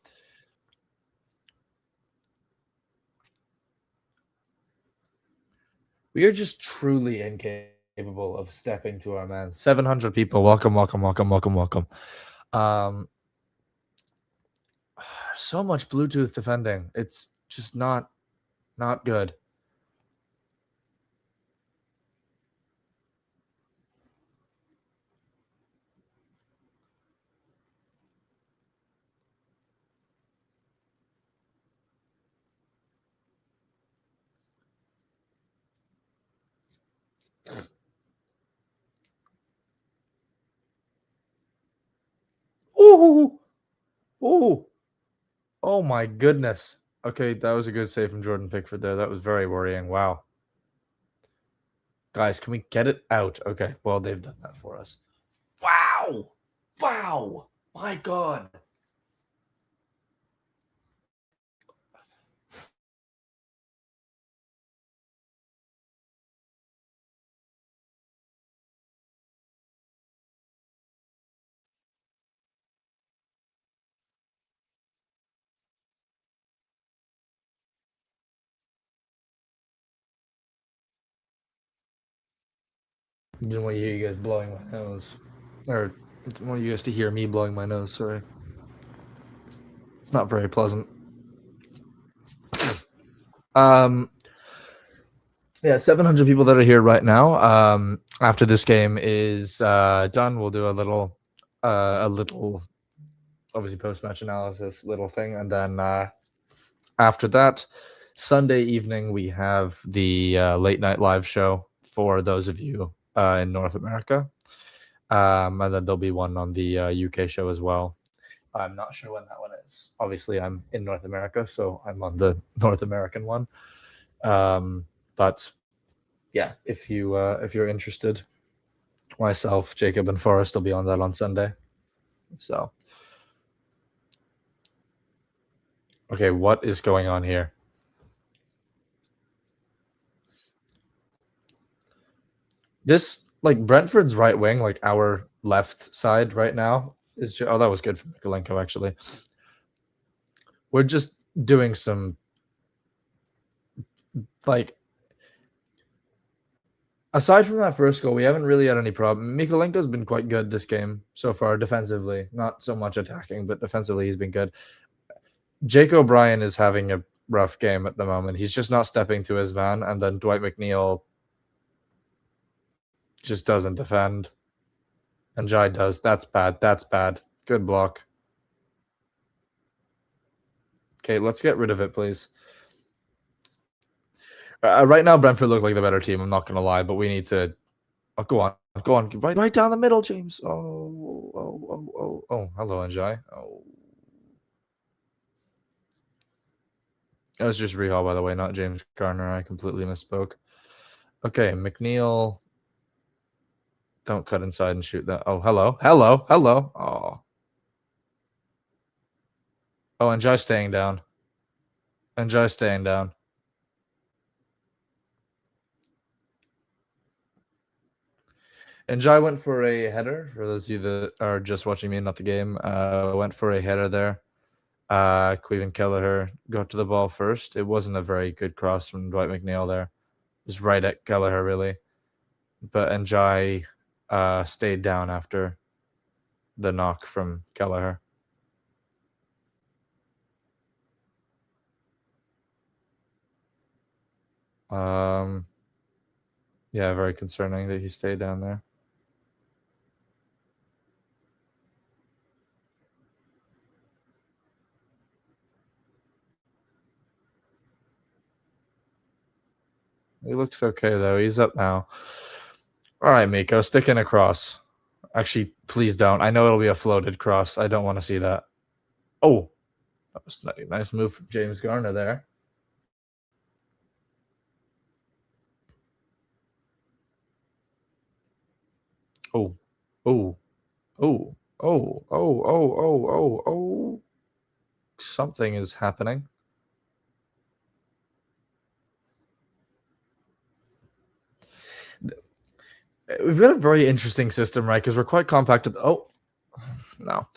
We are just truly incapable of stepping to our man. 700 people. Welcome. So much Bluetooth defending. It's just not good. Ooh. Ooh. Oh my goodness. Okay, that was a good save from Jordan Pickford there. That was very worrying. Wow. Guys, can we get it out? Okay, well, they've done that for us. Wow. Wow. My God. Didn't want to hear you guys blowing my nose. Or didn't want you guys to hear me blowing my nose, sorry. Not very pleasant. Yeah, 700 people that are here right now. After this game is done, we'll do a little obviously post-match analysis little thing, and then after that, Sunday evening we have the late night live show for those of you in North America, and then there'll be one on the UK show as well. I'm not sure when that one is. Obviously, I'm in North America, so I'm on the North American one. But yeah, if you're interested, myself, Jacob, and Forrest will be on that on Sunday. So, okay, what is going on here? This, like, Brentford's right wing, like our left side right now, is just, oh, that was good for Mikolenko, actually. We're just doing some, like, aside from that first goal, we haven't really had any problem. Mikolenko's been quite good this game so far defensively. Not so much attacking, but defensively he's been good. Jake O'Brien is having a rough game at the moment. He's just not stepping to his man, and then Dwight McNeil just doesn't defend. And Jai does. That's bad. That's bad. Good block. Okay, let's get rid of it, please. Right now, Brentford look like the better team. I'm not going to lie, but we need to... Oh, go on. Go on. Right down the middle, James. Oh. Hello, Njai. Oh. That was just Rehal, by the way, not James Garner. I completely misspoke. Okay, McNeil. Don't cut inside and shoot that. Oh, hello. Oh. Oh, and Jai staying down. And Jai went for a header. For those of you that are just watching me, not the game, went for a header there. Queven Kelleher got to the ball first. It wasn't a very good cross from Dwight McNeil there. It was right at Kelleher, really. But Njai stayed down after the knock from Kelleher. Yeah, very concerning that he stayed down there. He looks okay, though. He's up now. All right, Miko, stick in a cross. Actually, please don't. I know it'll be a floated cross. I don't want to see that. Oh, that was a nice move from James Garner there. Oh. Something is happening. We've got a very interesting system, right? Because we're quite compacted. Oh, no.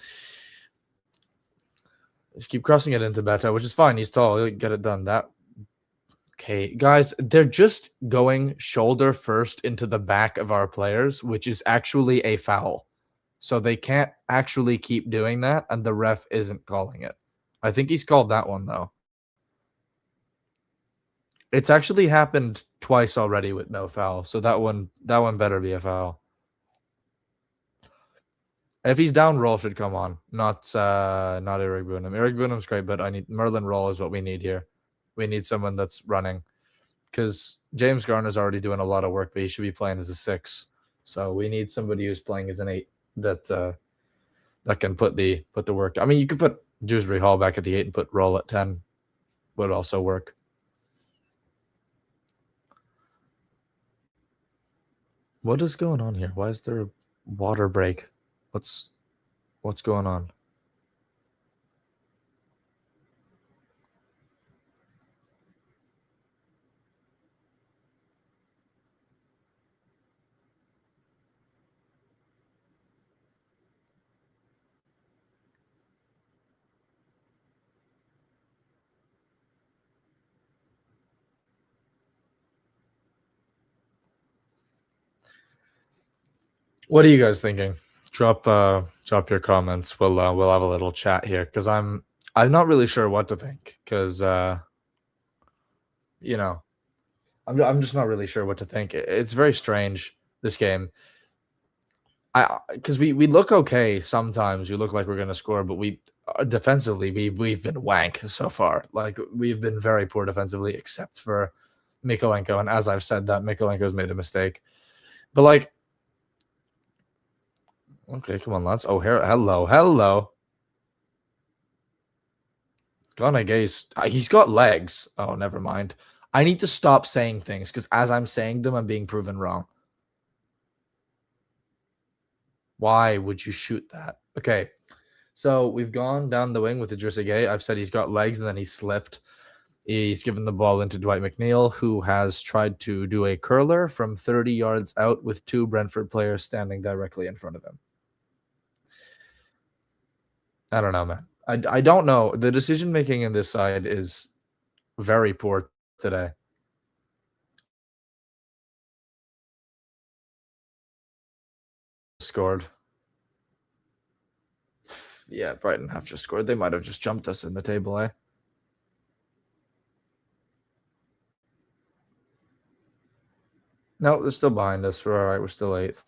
Just keep crossing it into Beto, which is fine. He's tall. He'll get it done. Okay, guys, they're just going shoulder first into the back of our players, which is actually a foul. So they can't actually keep doing that, and the ref isn't calling it. I think he's called that one, though. It's actually happened twice already with no foul, so that one better be a foul. If he's down, Roll should come on, not Eric Bunham. Eric Bunham's great, but Merlin Roll is what we need here. We need someone that's running, because James Garner's already doing a lot of work, but he should be playing as a 6. So we need somebody who's playing as an 8 that can put the work. I mean, you could put Dewsbury Hall back at the 8 and put Roll at 10. Would also work. What is going on here? Why is there a water break? What's going on? What are you guys thinking? Drop your comments. We'll have a little chat here, because I'm not really sure what to think, because you know, I'm just not really sure what to think. It's very strange, this game. Because we look okay sometimes. We look like we're gonna score, but we defensively we've been wank so far. Like, we've been very poor defensively, except for Mikolenko. And as I've said, that Mikolenko's made a mistake. But, like, okay, come on, lads. Oh, hello. Gonna gaze. He's got legs. Oh, never mind. I need to stop saying things, because as I'm saying them, I'm being proven wrong. Why would you shoot that? Okay, so we've gone down the wing with Idrissa Gueye. I've said he's got legs, and then he slipped. He's given the ball into Dwight McNeil, who has tried to do a curler from 30 yards out with 2 Brentford players standing directly in front of him. I don't know, man. I don't know. The decision making in this side is very poor today. Scored. Yeah, Brighton have just scored. They might have just jumped us in the table, eh? No, they're still behind us. We're all right. We're still 8th.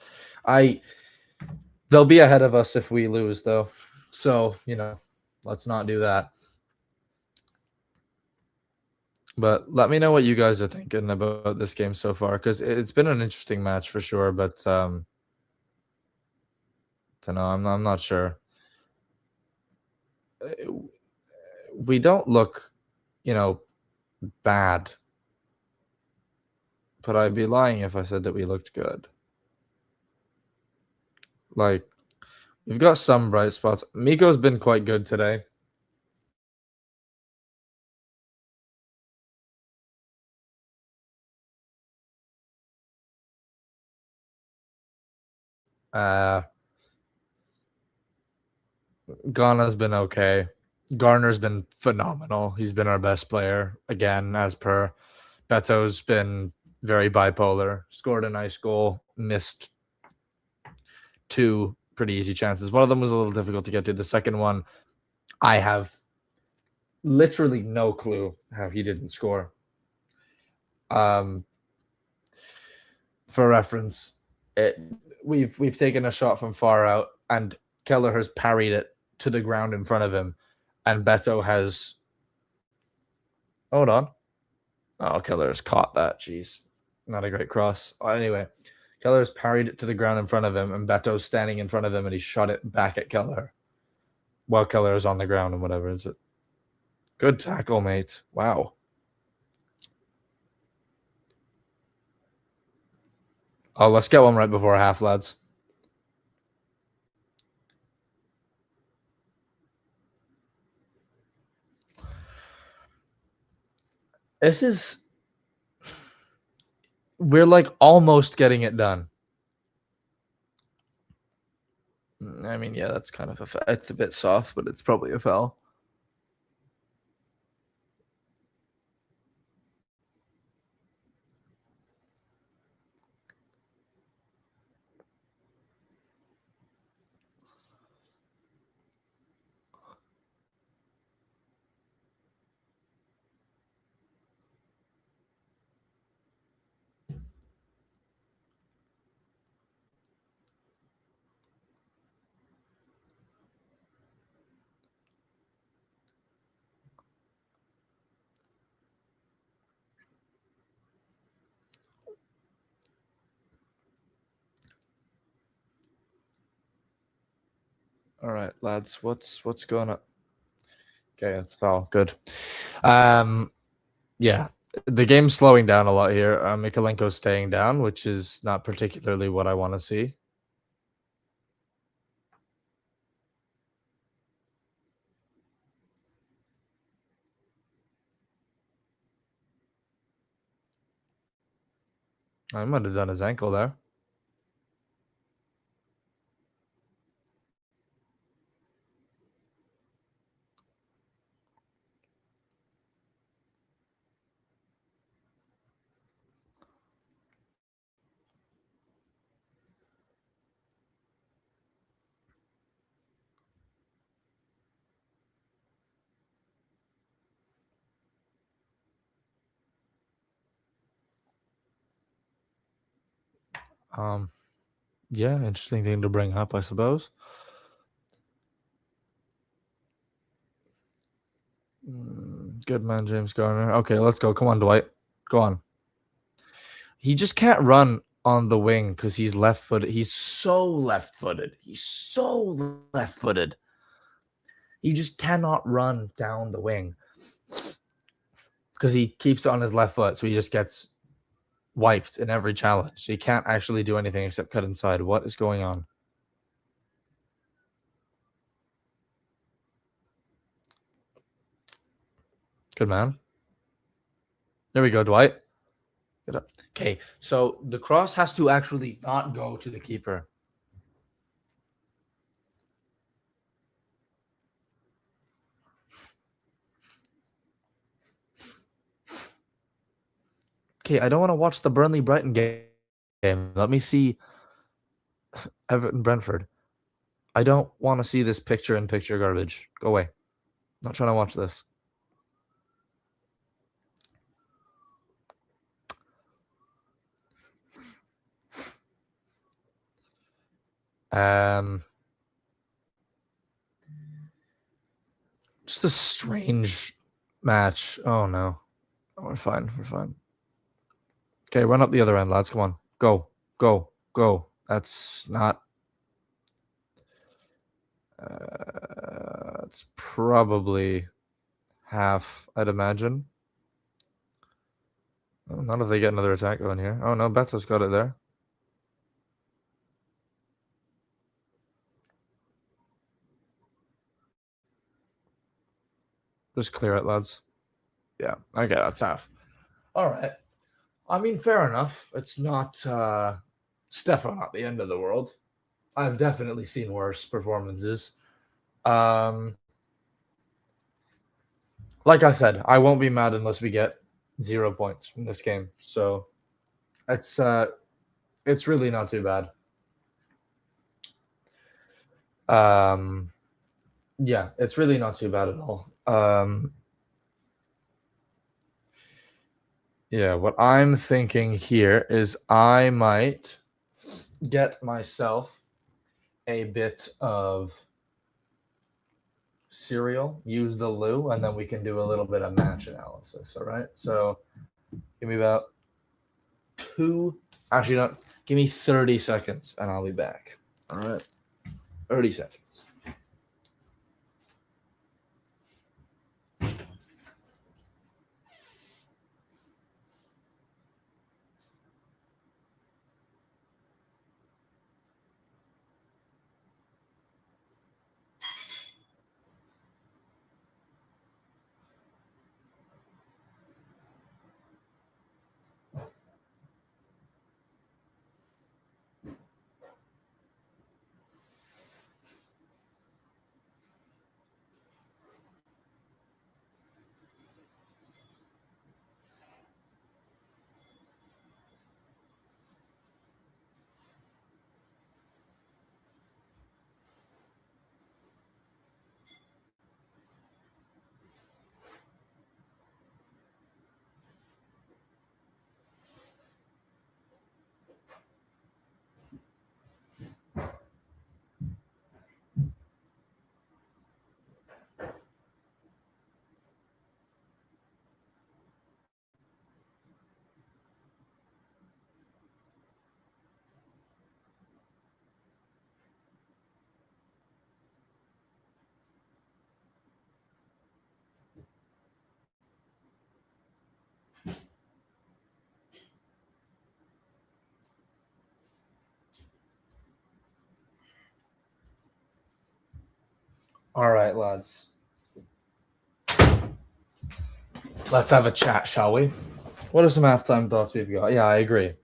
They'll be ahead of us if we lose, though. So, let's not do that. But let me know what you guys are thinking about this game so far, because it's been an interesting match for sure. But don't know. I'm not sure. We don't look, bad. But I'd be lying if I said that we looked good. Like, we've got some bright spots. Miko's been quite good today. Ghana's been okay. Garner's been phenomenal. He's been our best player, again, as per. Beto's been very bipolar. Scored a nice goal. Missed 2 pretty easy chances. One of them was a little difficult to get to. The second one, I have literally no clue how he didn't score. For reference, we've taken a shot from far out, and Keller has parried it to the ground in front of him, and Beto has. Hold on. Oh, Keller's caught that. Jeez. Not a great cross. Anyway, Keller's parried it to the ground in front of him, and Beto's standing in front of him, and he shot it back at Keller while Keller is on the ground and whatever is it. Good tackle, mate. Wow. Oh, let's get one right before half, lads. This is. We're like almost getting it done. I mean, yeah, that's kind of it's a bit soft, but it's probably a foul. All right, lads, what's going on? Okay, that's foul. Good. Yeah, the game's slowing down a lot here. Mikalenko's staying down, which is not particularly what I want to see. I might have done his ankle there. Yeah, interesting thing to bring up, I suppose. Good man, James Garner. Okay, let's go. Come on, Dwight. Go on. He just can't run on the wing because he's left-footed. He's so left-footed. He's so left-footed. He just cannot run down the wing because he keeps it on his left foot, so he just gets wiped in every challenge. He can't actually do anything except cut inside. What is going on? Good man. There we go, Dwight. Get up. Okay, so the cross has to actually not go to the keeper. Okay, I don't want to watch the Burnley Brighton game. Let me see Everton Brentford. I don't want to see this picture-in-picture garbage. Go away. I'm not trying to watch this. Just a strange match. Oh no. Oh, we're fine. We're fine. Okay, run up the other end, lads. Come on. Go. Go. Go. That's not. It's probably half, I'd imagine. Oh, not if they get another attack going here. Oh no, Beto's got it there. Just clear it, lads. Yeah. Okay, that's half. All right. I mean, fair enough. It's not it's definitely not the end of the world. I've definitely seen worse performances. Like I said, I won't be mad unless we get 0 points from this game. So it's really not too bad. Yeah, it's really not too bad at all. Yeah, what I'm thinking here is I might get myself a bit of cereal, use the loo, and then we can do a little bit of match analysis. All right. So give me about give me 30 seconds and I'll be back. All right. 30 seconds. All right, lads. Let's have a chat, shall we? What are some halftime thoughts we've got? Yeah, I agree.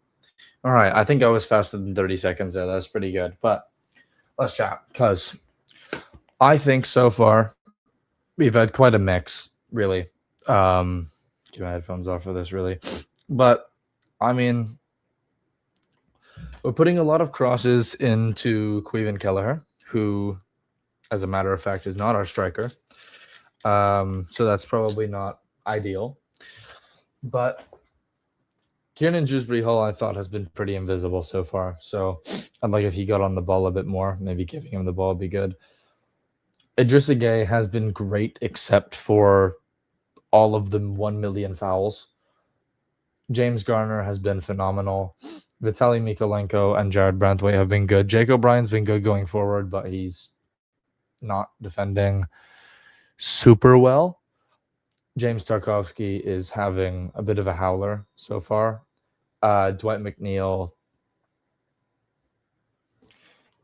All right, I think I was faster than 30 seconds there. That's pretty good. But let's chat because I think so far we've had quite a mix, really. Keep my headphones off for this, really. But I mean, we're putting a lot of crosses into Caoimhin Kelleher, who, as a matter of fact, is not our striker. So that's probably not ideal. But Kieran Dewsbury-Hall, I thought, has been pretty invisible so far. So I'd like if he got on the ball a bit more. Maybe giving him the ball would be good. Idrissa Gueye has been great except for all of the 1 million fouls. James Garner has been phenomenal. Vitaly Mykolenko and Jared Brantwaite have been good. Jake O'Brien's been good going forward, but he's not defending super well. James Tarkowski is having a bit of a howler so far. Dwight McNeil,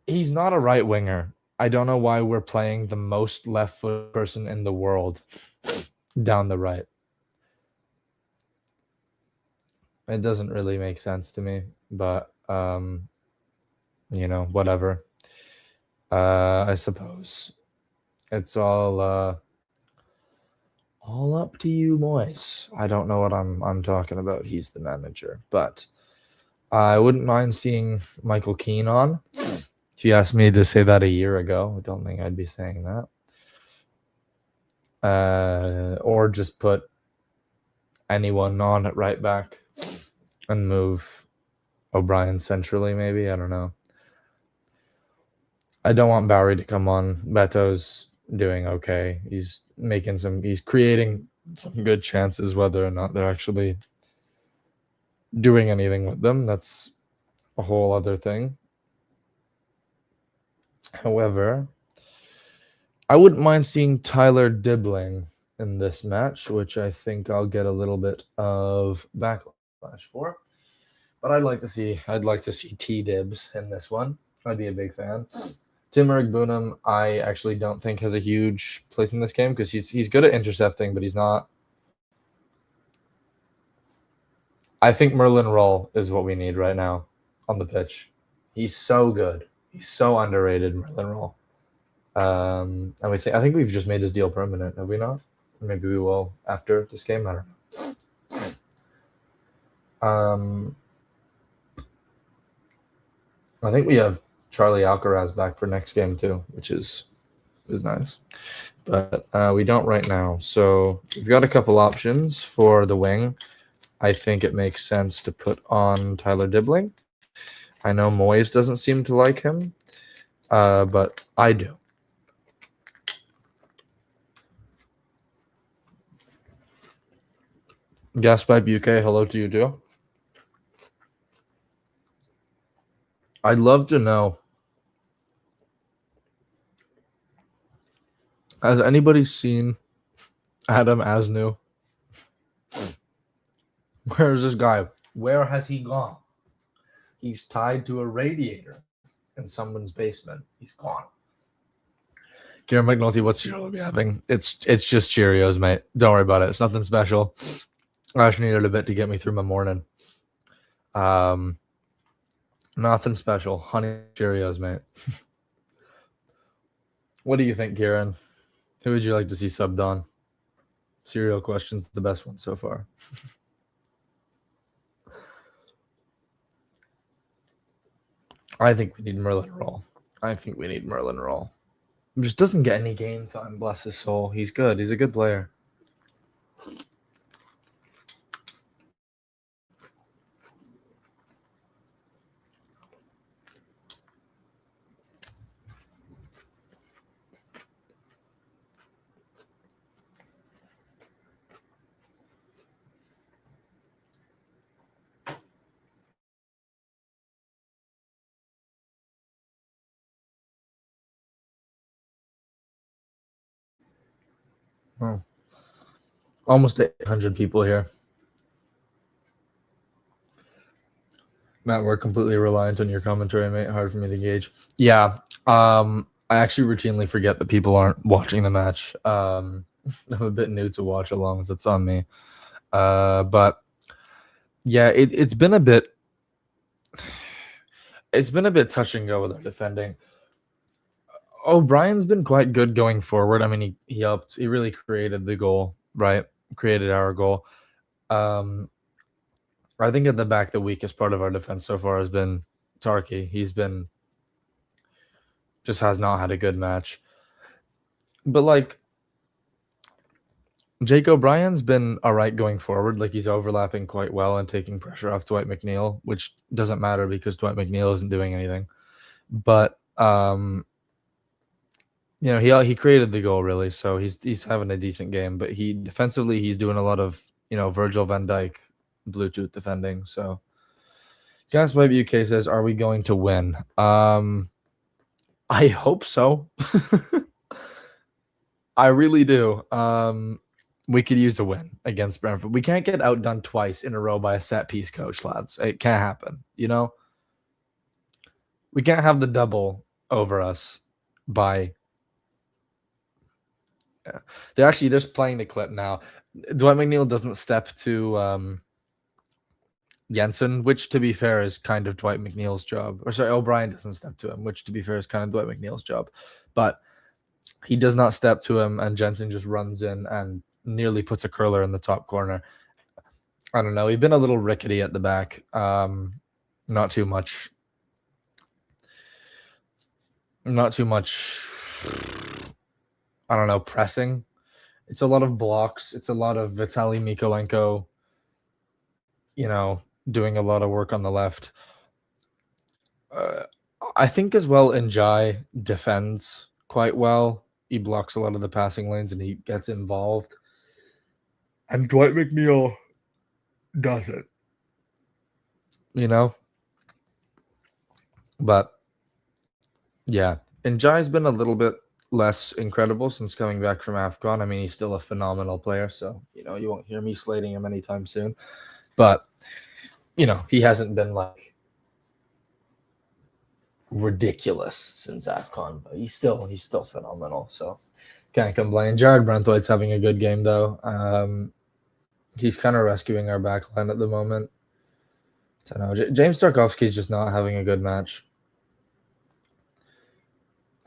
he's not a right winger. I don't know why we're playing the most left foot person in the world down the right. It doesn't really make sense to me, but whatever. I suppose it's all up to you, boys. I don't know what I'm talking about. He's the manager, but I wouldn't mind seeing Michael Keane on. If you asked me to say that a year ago, I don't think I'd be saying that. Or just put anyone on at right back and move O'Brien centrally, maybe. I don't know. I don't want Bowery to come on. Beto's doing okay. He's creating some good chances, whether or not they're actually doing anything with them. That's a whole other thing. However, I wouldn't mind seeing Tyler Dibbling in this match, which I think I'll get a little bit of backlash for. But I'd like to see T Dibs in this one. I'd be a big fan. Timur Igbunam, I actually don't think has a huge place in this game because he's good at intercepting, but he's not. I think Merlin Roll is what we need right now on the pitch. He's so good. He's so underrated, Merlin Roll. And I think we've just made his deal permanent, have we not? Maybe we will after this game. I don't know. I think we have Charlie Alcaraz back for next game too, which is nice. But we don't right now. So we've got a couple options for the wing. I think it makes sense to put on Tyler Dibbling. I know Moyes doesn't seem to like him, but I do. Gaspipe UK, hello to you too. I'd love to know, has anybody seen Adam Asnew? Where is this guy? Where has he gone? He's tied to a radiator in someone's basement. He's gone. Kieran McNulty, what cereal are we having? It's just Cheerios, mate. Don't worry about it. It's nothing special. I actually needed a bit to get me through my morning. Nothing special. Honey Cheerios, mate. What do you think, Kieran? Who would you like to see subbed on? Cereal question's the best one so far. I think we need Merlin Roll. He just doesn't get any game time, bless his soul. He's good. He's a good player. Oh. Almost 800 people here. Matt, we're completely reliant on your commentary, mate. Hard for me to gauge. Yeah. I actually routinely forget that people aren't watching the match. I'm a bit new to watch alongs. It's on me. But yeah, it's been a bit touch and go with our defending. O'Brien's been quite good going forward. I mean, he helped. He really created the goal, right? Created our goal. I think at the back, the weakest part of our defense so far has been Tarky. He's been just has not had a good match. But like Jake O'Brien's been all right going forward. Like he's overlapping quite well and taking pressure off Dwight McNeil, which doesn't matter because Dwight McNeil isn't doing anything. But he created the goal really, so he's having a decent game. But defensively he's doing a lot of Virgil van Dijk Bluetooth defending. So Gaspipe UK says, "Are we going to win?" I hope so. I really do. We could use a win against Brentford. We can't get outdone twice in a row by a set piece coach, lads. It can't happen. We can't have the double over us by. Yeah. They're just playing the clip now. Dwight McNeil doesn't step to Jensen, which to be fair is kind of Dwight McNeil's job. Or sorry, O'Brien doesn't step to him, which to be fair is kind of Dwight McNeil's job. But he does not step to him, and Jensen just runs in and nearly puts a curler in the top corner. I don't know. He's been a little rickety at the back. Not too much. Not too much. I don't know, pressing. It's a lot of blocks. It's a lot of Vitaly Mikolenko, doing a lot of work on the left. I think as well, Njai defends quite well. He blocks a lot of the passing lanes and he gets involved. And Dwight McNeil doesn't. But yeah, Njai's been a little bit less incredible since coming back from AFCON. I mean, he's still a phenomenal player, so you won't hear me slating him anytime soon. But he hasn't been like ridiculous since AFCON, but he's still phenomenal. So can't complain. Jared Brentwaite's having a good game though. He's kind of rescuing our back line at the moment. I don't know. James Tarkowski's just not having a good match.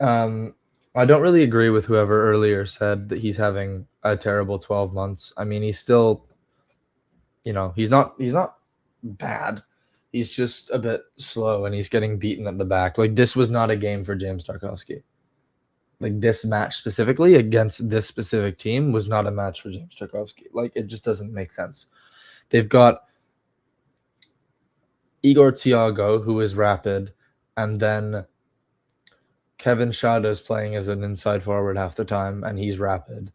I don't really agree with whoever earlier said that he's having a terrible 12 months. I mean, he's still, he's not bad. He's just a bit slow and he's getting beaten at the back. Like, this was not a game for James Tarkowski. Like, this match specifically against this specific team was not a match for James Tarkowski. Like, it just doesn't make sense. They've got Igor Thiago, who is rapid, and then Kevin Schade is playing as an inside forward half the time, and he's rapid.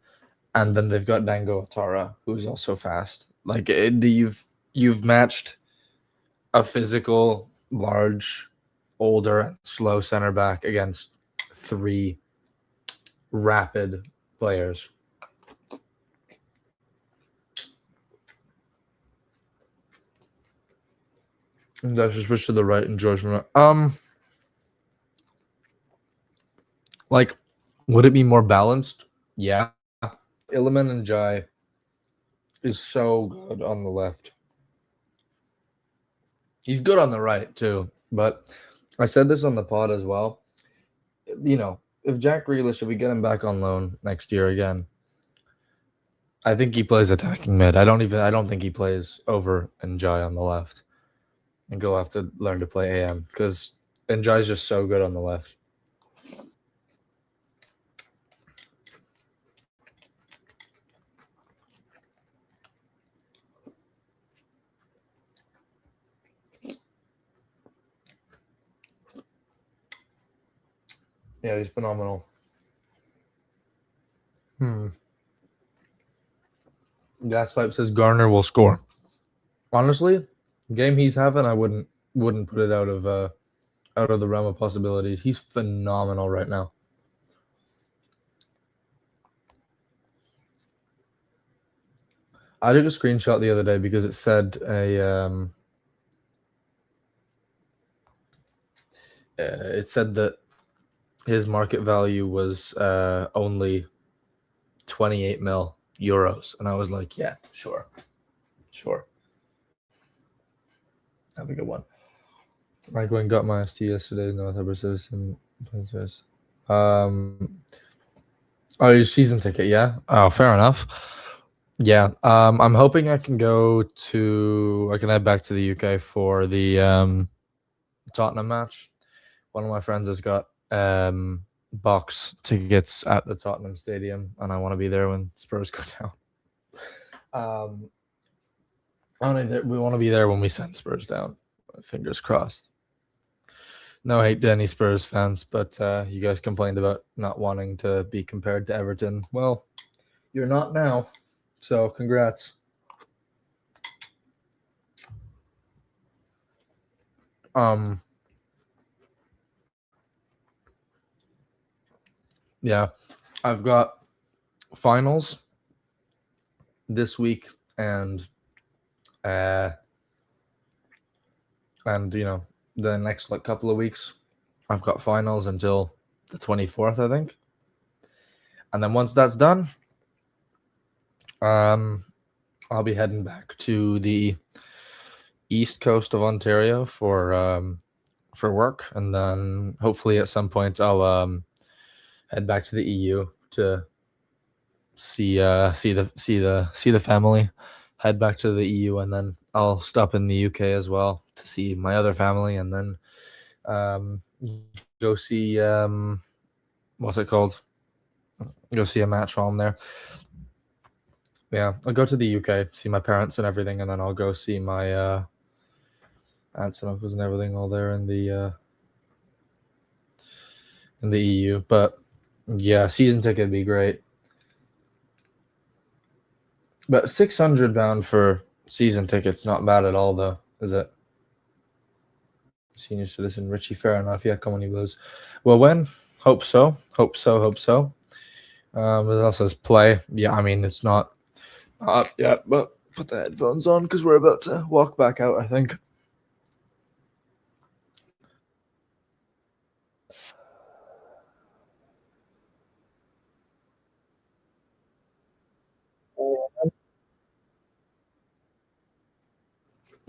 And then they've got Dango Atara, who's also fast. Like, you've matched a physical, large, older, and slow center back against 3 rapid players. And I should switch to the right and George. Like, would it be more balanced? Yeah. Iliman and Jai is so good on the left. He's good on the right too, but I said this on the pod as well. If Jack Grealish, if we get him back on loan next year again, I think he plays attacking mid. I don't think he plays over Njai on the left. And he'll have to learn to play AM because Njai's just so good on the left. Yeah, he's phenomenal. Gaspipe says Garner will score. Honestly, game he's having, I wouldn't put it out of the realm of possibilities. He's phenomenal right now. I took a screenshot the other day because it said it said that his market value was only 28 mil euros, and I was like, yeah, sure. Have a good one. I went and got my ST yesterday. No, your season ticket, yeah. Oh, fair enough. Yeah. I'm hoping I can head back to the UK for the Tottenham match. One of my friends has got box tickets at the Tottenham Stadium, and I want to be there when Spurs go down. We want to be there when we send Spurs down. Fingers crossed. No hate to any Spurs fans, but you guys complained about not wanting to be compared to Everton. Well, you're not now, so congrats. Yeah, I've got finals this week, and the next couple of weeks, I've got finals until the 24th, I think. And then once that's done, I'll be heading back to the east coast of Ontario for work, and then hopefully at some point I'll head back to the EU to see the family, head back to the EU, and then I'll stop in the UK as well to see my other family, and then go see what's it called? Go see a match while I'm there. Yeah, I'll go to the UK, see my parents and everything, and then I'll go see my aunts and uncles and everything all there in the EU. But yeah, season ticket would be great. But £600 for season tickets, not bad at all, though, is it? Senior citizen, Richie, fair enough. Yeah, come on, you Blues. Well, when? Hope so. Hope so. It also says play. Yeah, I mean, it's not up yet, but put the headphones on because we're about to walk back out, I think.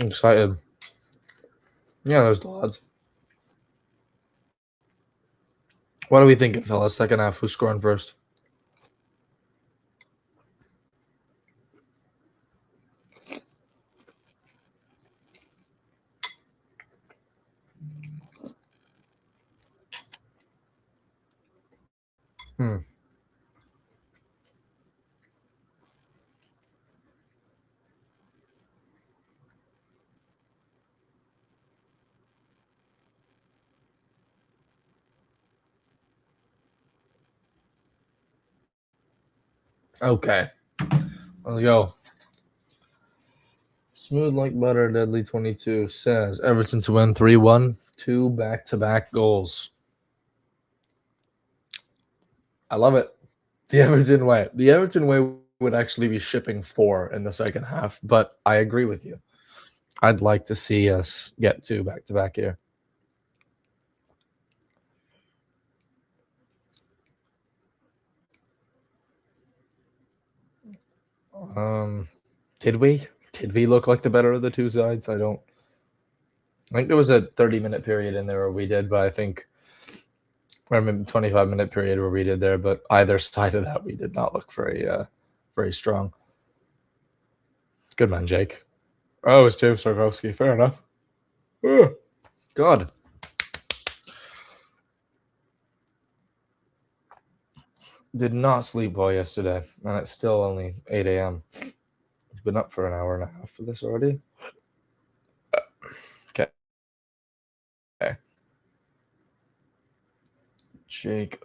I'm excited. Yeah, there's the odds. What are we thinking, fellas? Second half, who's scoring first? Okay, let's go. Smooth like butter, deadly 22 says Everton to win 3-1, 2 back-to-back goals. I love it. The Everton way. The Everton way would actually be shipping 4 in the second half, but I agree with you. I'd like to see us get 2 back-to-back here. Did we? Did we look like the better of the two sides? I think there was a 30-minute period in there where we did, but I think or maybe 25-minute period where we did there, but either side of that we did not look very strong. Good man, Jake. Oh, it's James Sarkowski. Fair enough. Oh, God. Did not sleep well yesterday, and it's still only 8 a.m. It's been up for an hour and a half for this already. Okay. Jake.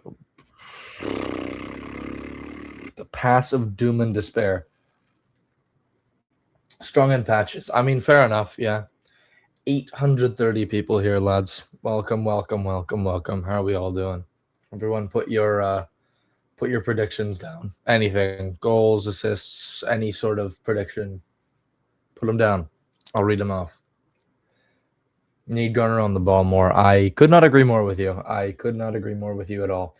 The pass of doom and despair. Strong in patches. I mean, fair enough, yeah. 830 people here, lads. Welcome. How are we all doing? Everyone put your predictions down. Anything, goals, assists, any sort of prediction. Put them down. I'll read them off. Need Garner on the ball more. I could not agree more with you. At all.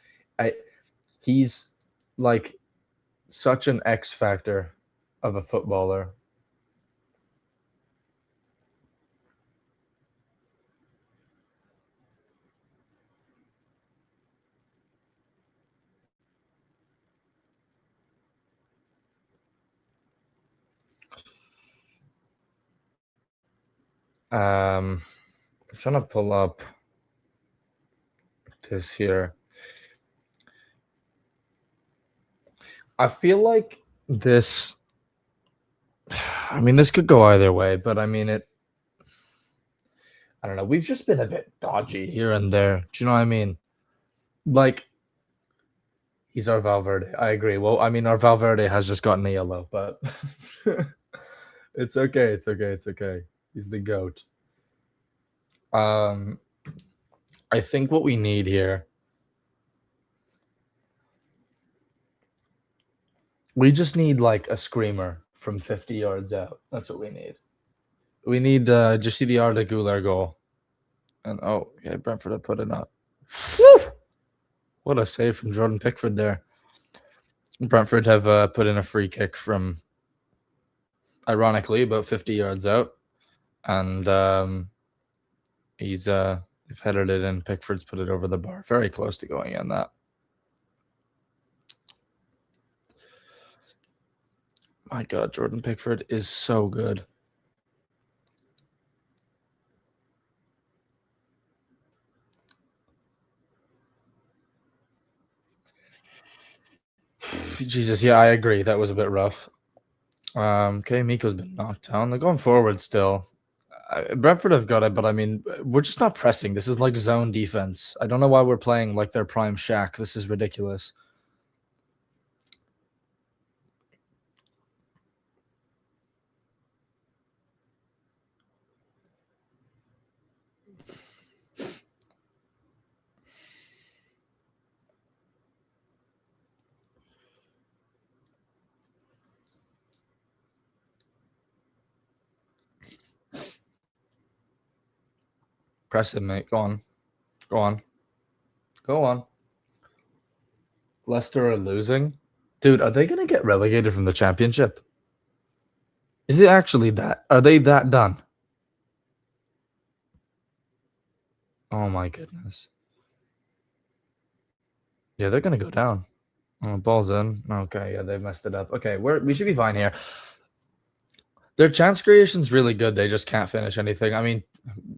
He's like such an X factor of a footballer. I'm trying to pull up this here. I feel like this. I mean, this could go either way, but I mean it. I don't know. We've just been a bit dodgy here and there. Do you know what I mean? Like, he's our Valverde. I agree. Well, I mean, our Valverde has just gotten a yellow, but it's okay. He's the GOAT. I think what we need here, we just need like a screamer from 50 yards out. That's what we need. We need just see the Arda Güler goal. And Brentford have put in a what a save from Jordan Pickford there. Brentford have put in a free kick from, ironically, about 50 yards out. and he's they've headed it in. Pickford's put it over the bar, very close to going in. That. My God, Jordan Pickford is so good. Jesus, yeah, I agree. That was a bit rough. Okay, Miko's been knocked down. They're going forward still. Brentford have got it, but I mean, we're just not pressing. This is like zone defense. I don't know why we're playing like their prime Shaq. This is ridiculous. Press him, mate. Go on. Go on. Go on. Leicester are losing. Dude, are they going to get relegated from the championship? Is it actually that? Are they that done? Oh my goodness. Yeah, they're going to go down. Oh, ball's in. Okay, yeah, they've messed it up. Okay, we should be fine here. Their chance creation's really good. They just can't finish anything. I mean,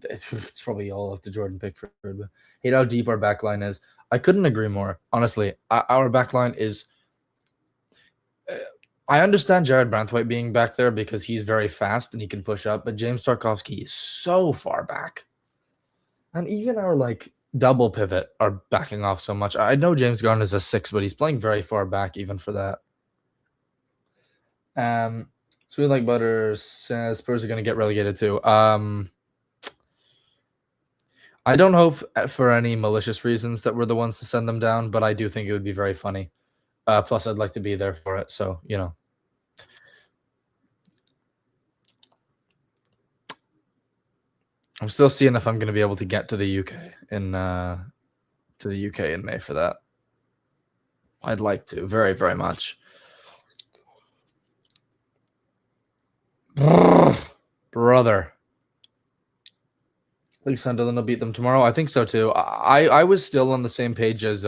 it's probably all up to Jordan Pickford. But hate how deep our backline is. I couldn't agree more. Honestly, our backline is. I understand Jared Branthwaite being back there because he's very fast and he can push up, but James Tarkowski is so far back, and even our like double pivot are backing off so much. I know James Garner's a 6, but he's playing very far back even for that. Sweet Like Butter says Spurs are going to get relegated too. I don't hope for any malicious reasons that we're the ones to send them down, but I do think it would be very funny. Plus, I'd like to be there for it, so, you know. I'm still seeing if I'm going to be able to get to the UK in May for that. I'd like to, very, very much. Brother. I think Sunderland will beat them tomorrow. I think so too. I was still on the same page as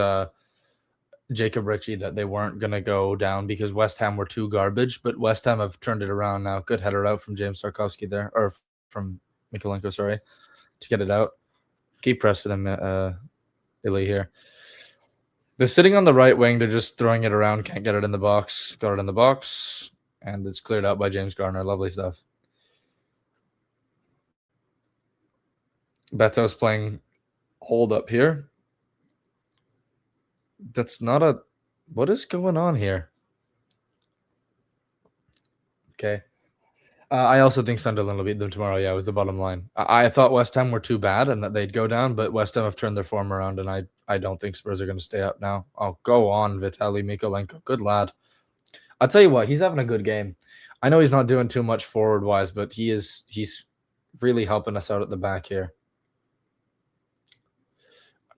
Jacob Ritchie that they weren't going to go down because West Ham were too garbage, but West Ham have turned it around now. Good header out from James Tarkowski there, or from Mikolenko, sorry, to get it out. Keep pressing him, Illy here. They're sitting on the right wing. They're just throwing it around. Can't get it in the box. Got it in the box. And it's cleared out by James Garner. Lovely stuff. Beto's playing hold up here. That's not a... What is going on here? Okay. I also think Sunderland will beat them tomorrow. Yeah, it was the bottom line. I thought West Ham were too bad and that they'd go down, but West Ham have turned their form around, and I don't think Spurs are going to stay up now. Oh, go on, Vitaly Mikolenko. Good lad. I'll tell you what, he's having a good game. I know he's not doing too much forward-wise, but he's really helping us out at the back here.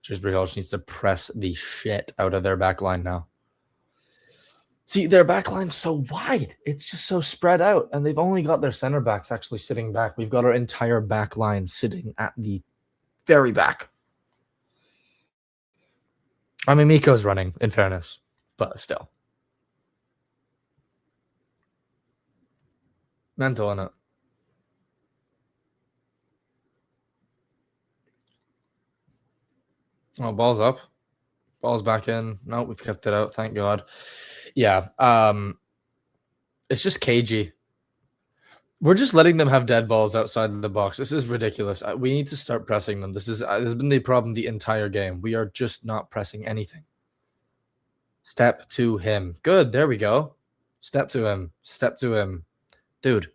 Shrewsbury Hall needs to press the shit out of their back line now. See, their back line's so wide. It's just so spread out, and they've only got their center backs actually sitting back. We've got our entire back line sitting at the very back. I mean, Miko's running, in fairness, but still. Mental in it. Oh, ball's up. Ball's back in. No, we've kept it out. Thank God. Yeah. It's just cagey. We're just letting them have dead balls outside the box. This is ridiculous. We need to start pressing them. This has been the problem the entire game. We are just not pressing anything. Step to him. Good. There we go. Step to him. Step to him. Dude.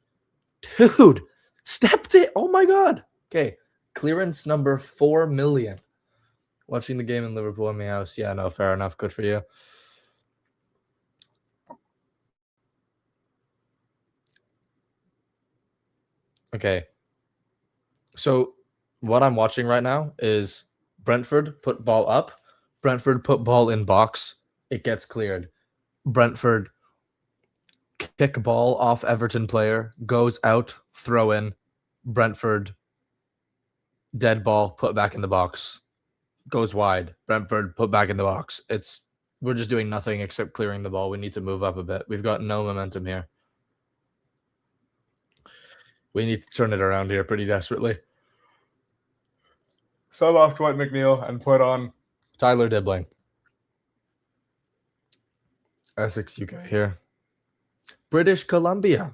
Step to... Oh, my God. Okay. Clearance number 4 million. Watching the game in Liverpool in my house. Yeah, no, fair enough. Good for you. Okay. So what I'm watching right now is Brentford put ball up. Brentford put ball in box. It gets cleared. Brentford kick ball off Everton player. Goes out. Throw in. Brentford, dead ball, put back in the box, goes wide. Brentford, put back in the box. We're just doing nothing except clearing the ball. We need to move up a bit. We've got no momentum here. We need to turn it around here pretty desperately. Sub off Dwight McNeil and put on Tyler Dibbling. Essex, UK here. British Columbia,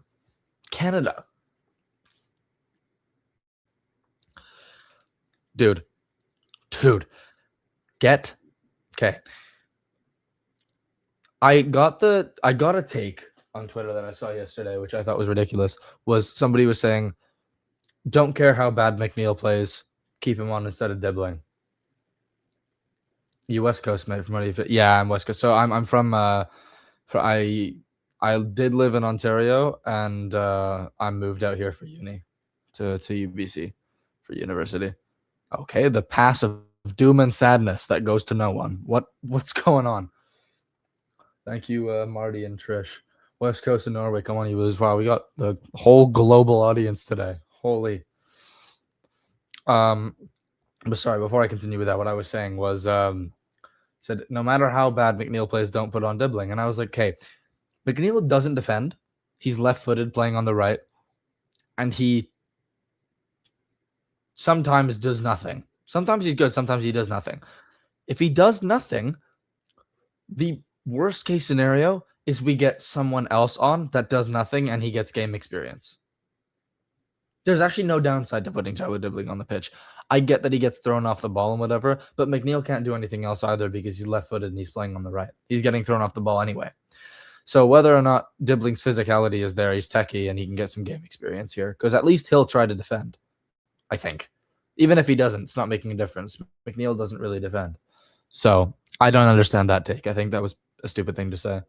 Canada. Dude. Get. Okay. I got a take on Twitter that I saw yesterday, which I thought was ridiculous. Somebody was saying, don't care how bad McNeil plays, keep him on instead of Dibbling. You West Coast, mate, from what yeah, I'm West Coast. So I'm from I did live in Ontario, and I moved out here for uni to UBC for university. Okay, the pass of doom and sadness that goes to no one. What's going on? Thank you, Marty and Trish. West Coast of Norway, come on, you lose. Wow, we got the whole global audience today. Holy. But sorry, before I continue with that, what I was saying was said no matter how bad McNeil plays, don't put on Dibbling. And I was like, okay, McNeil doesn't defend. He's left-footed playing on the right. And he sometimes does nothing. Sometimes he's good, sometimes he does nothing. If he does nothing, the worst case scenario is we get someone else on that does nothing and he gets game experience. There's actually no downside to putting Tyler Dibbling on the pitch. I get that he gets thrown off the ball and whatever, but McNeil can't do anything else either because he's left-footed and he's playing on the right. He's getting thrown off the ball anyway. So whether or not Dibbling's physicality is there, he's techie and he can get some game experience here because at least he'll try to defend, I think. Even if he doesn't, it's not making a difference. McNeil doesn't really defend. So I don't understand that take. I think that was a stupid thing to say.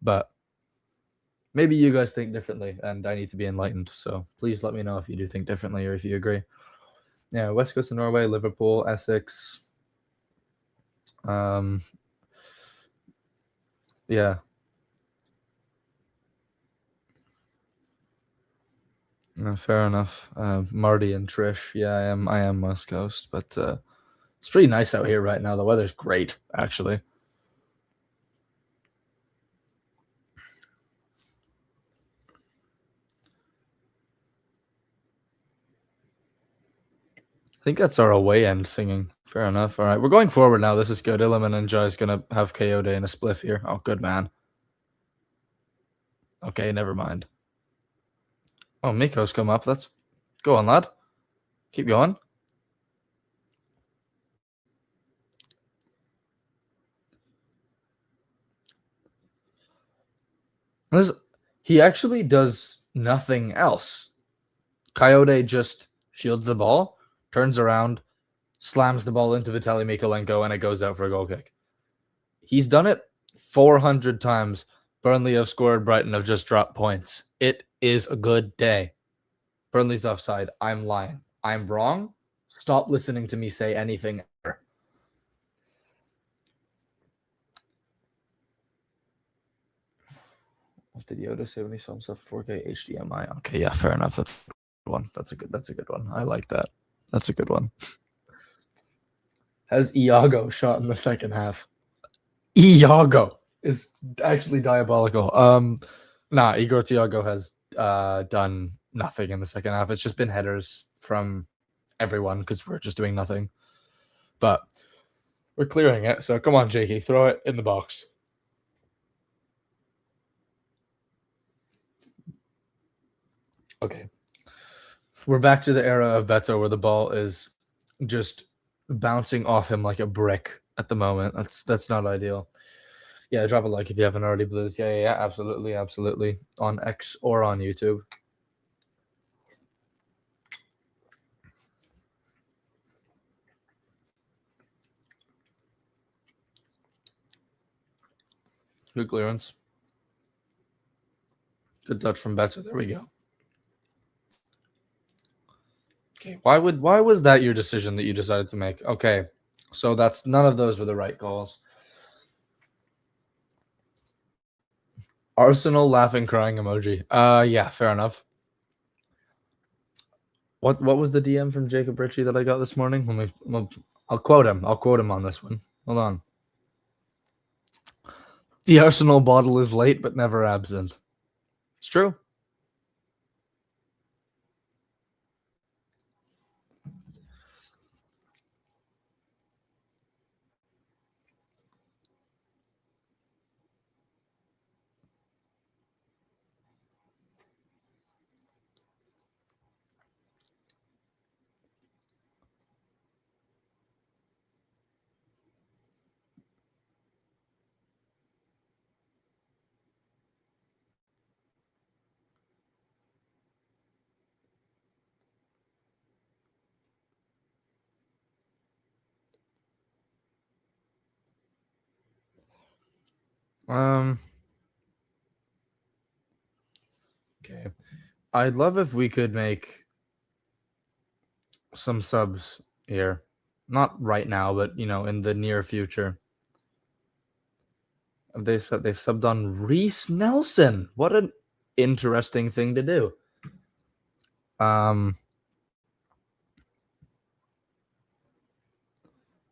But maybe you guys think differently, and I need to be enlightened. So please let me know if you do think differently or if you agree. Yeah, West Coast of Norway, Liverpool, Essex. Yeah. Fair enough. Marty and Trish. Yeah, I am West Coast, but it's pretty nice out here right now. The weather's great, actually. I think that's our away end singing. Fair enough. All right, we're going forward now. This is good. Illiman and Jai is going to have KO day and a spliff here. Oh, good man. Okay, never mind. Oh, Miko's come up. Let's go on, lad. Keep going. He actually does nothing else. Coyote just shields the ball, turns around, slams the ball into Vitaly Mikolenko, and it goes out for a goal kick. He's done it 400 times. Burnley have scored. Brighton have just dropped points. It is a good day. Burnley's offside. I'm lying. I'm wrong. Stop listening to me say anything ever. What did Yoda say when he saw himself 4K HDMI? Okay, yeah, fair enough. That's a good one. That's a good one. I like that. That's a good one. Has Iago shot in the second half? Iago is actually diabolical. Igor Thiago has done nothing in the second half. It's just been headers from everyone because we're just doing nothing. But we're clearing it. So come on, Jakey, throw it in the box. Okay. We're back to the era of Beto where the ball is just bouncing off him like a brick at the moment. That's not ideal. Yeah, drop a like if you haven't already, Blues. Yeah, absolutely. On X or on YouTube. Good clearance. Good touch from Beto. There we go. Okay, why was that your decision that you decided to make? Okay, so that's none of those were the right calls. Arsenal laughing crying emoji. Yeah, fair enough. What was the DM from Jacob Ritchie that I got this morning? I'll quote him. I'll quote him on this one. Hold on. The Arsenal bottle is late but never absent. It's true. Okay. I'd love if we could make some subs here. Not right now, but in the near future. They've subbed on Reece Nelson. What an interesting thing to do.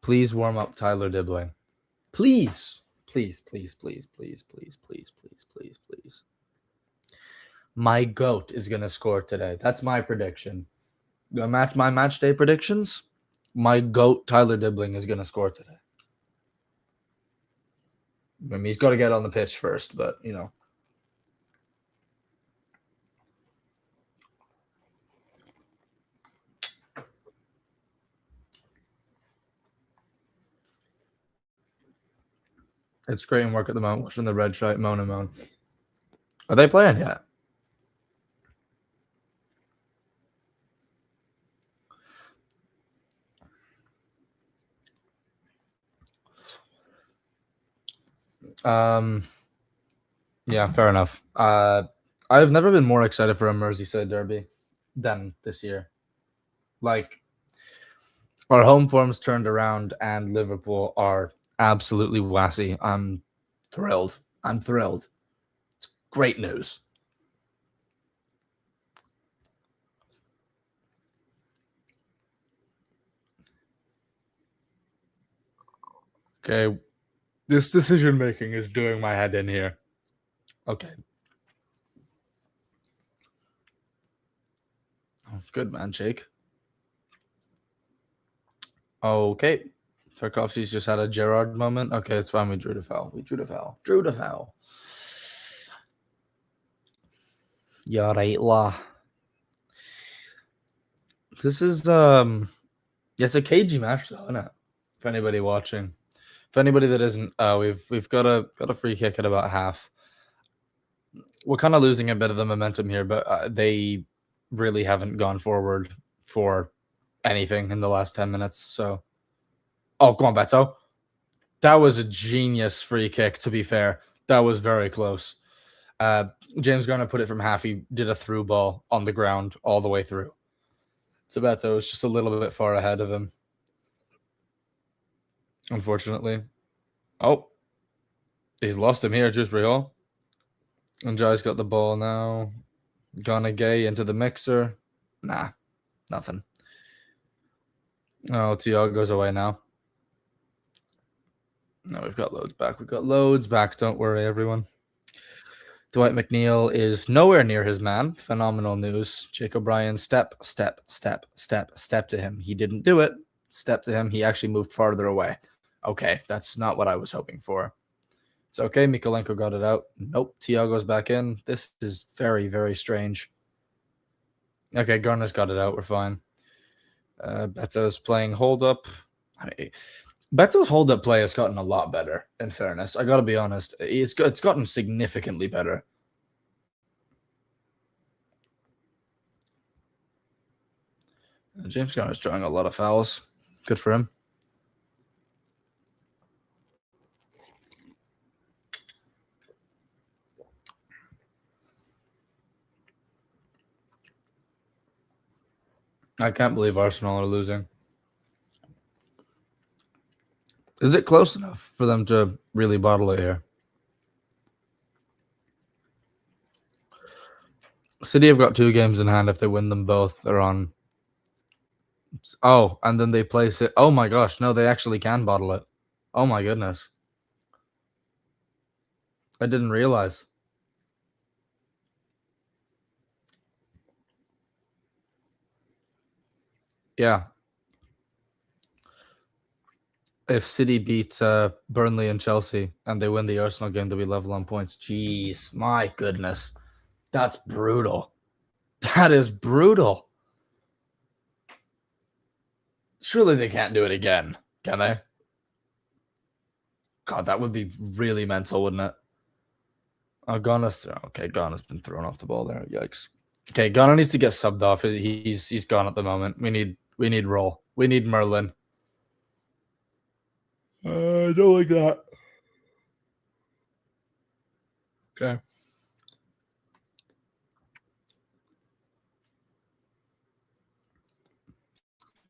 Please warm up Tyler Dibbling. Please. Please, please, please, please, please, please, please, please, please. My GOAT is going to score today. That's my prediction. My match day predictions, my GOAT, Tyler Dibbling, is going to score today. I mean, he's got to get on the pitch first, but, It's great and work at the moment, watching the red stripe moan and moan. Are they playing yet? Yeah, fair enough. I've never been more excited for a Merseyside derby than this year. Like, our home form's turned around and Liverpool are absolutely wassy. I'm thrilled. It's great news. Okay, this decision making is doing my head in here. Okay. Oh, good man, Jake. Okay. Tarkovsky's just had a Gerrard moment. Okay, it's fine. We drew the foul. Drew the foul. Yeah, right, la. This is it's a cagey match though, isn't it? For anybody watching. For anybody that isn't, we've got a free kick at about half. We're kind of losing a bit of the momentum here, but they really haven't gone forward for anything in the last 10 minutes. So, oh, go on, Beto. That was a genius free kick, to be fair. That was very close. James Garner put it from half. He did a through ball on the ground all the way through. So Beto was just a little bit far ahead of him, unfortunately. Oh, he's lost him here, Dewsbury Hall. And Jai's got the ball now. Gonna Gay into the mixer. Nah, nothing. Oh, Thiago goes away now. No, we've got loads back. Don't worry, everyone. Dwight McNeil is nowhere near his man. Phenomenal news. Jake O'Brien, step to him. He didn't do it. Step to him. He actually moved farther away. Okay, that's not what I was hoping for. It's okay. Mikolenko got it out. Nope. Thiago's back in. This is very, very strange. Okay, Garner's got it out. We're fine. Beto's playing hold up. Beto's hold up play has gotten a lot better, in fairness. I got to be honest. It's gotten significantly better. James Garner's drawing a lot of fouls. Good for him. I can't believe Arsenal are losing. Is it close enough for them to really bottle it here? City have got 2 games in hand. If they win them both, they're on Oh, and then they place it. Oh my gosh, no, they actually can bottle it. Oh my goodness. I didn't realize. Yeah. If City beat Burnley and Chelsea and they win the Arsenal game, they'll be level on points. Jeez, my goodness. That's brutal. That is brutal. Surely they can't do it again, can they? God, that would be really mental, wouldn't it? Oh, Ghana's okay. Ghana's been thrown off the ball there. Yikes. Okay, Ghana needs to get subbed off. He's gone at the moment. We need roll. We need Merlin. I don't like that. Okay.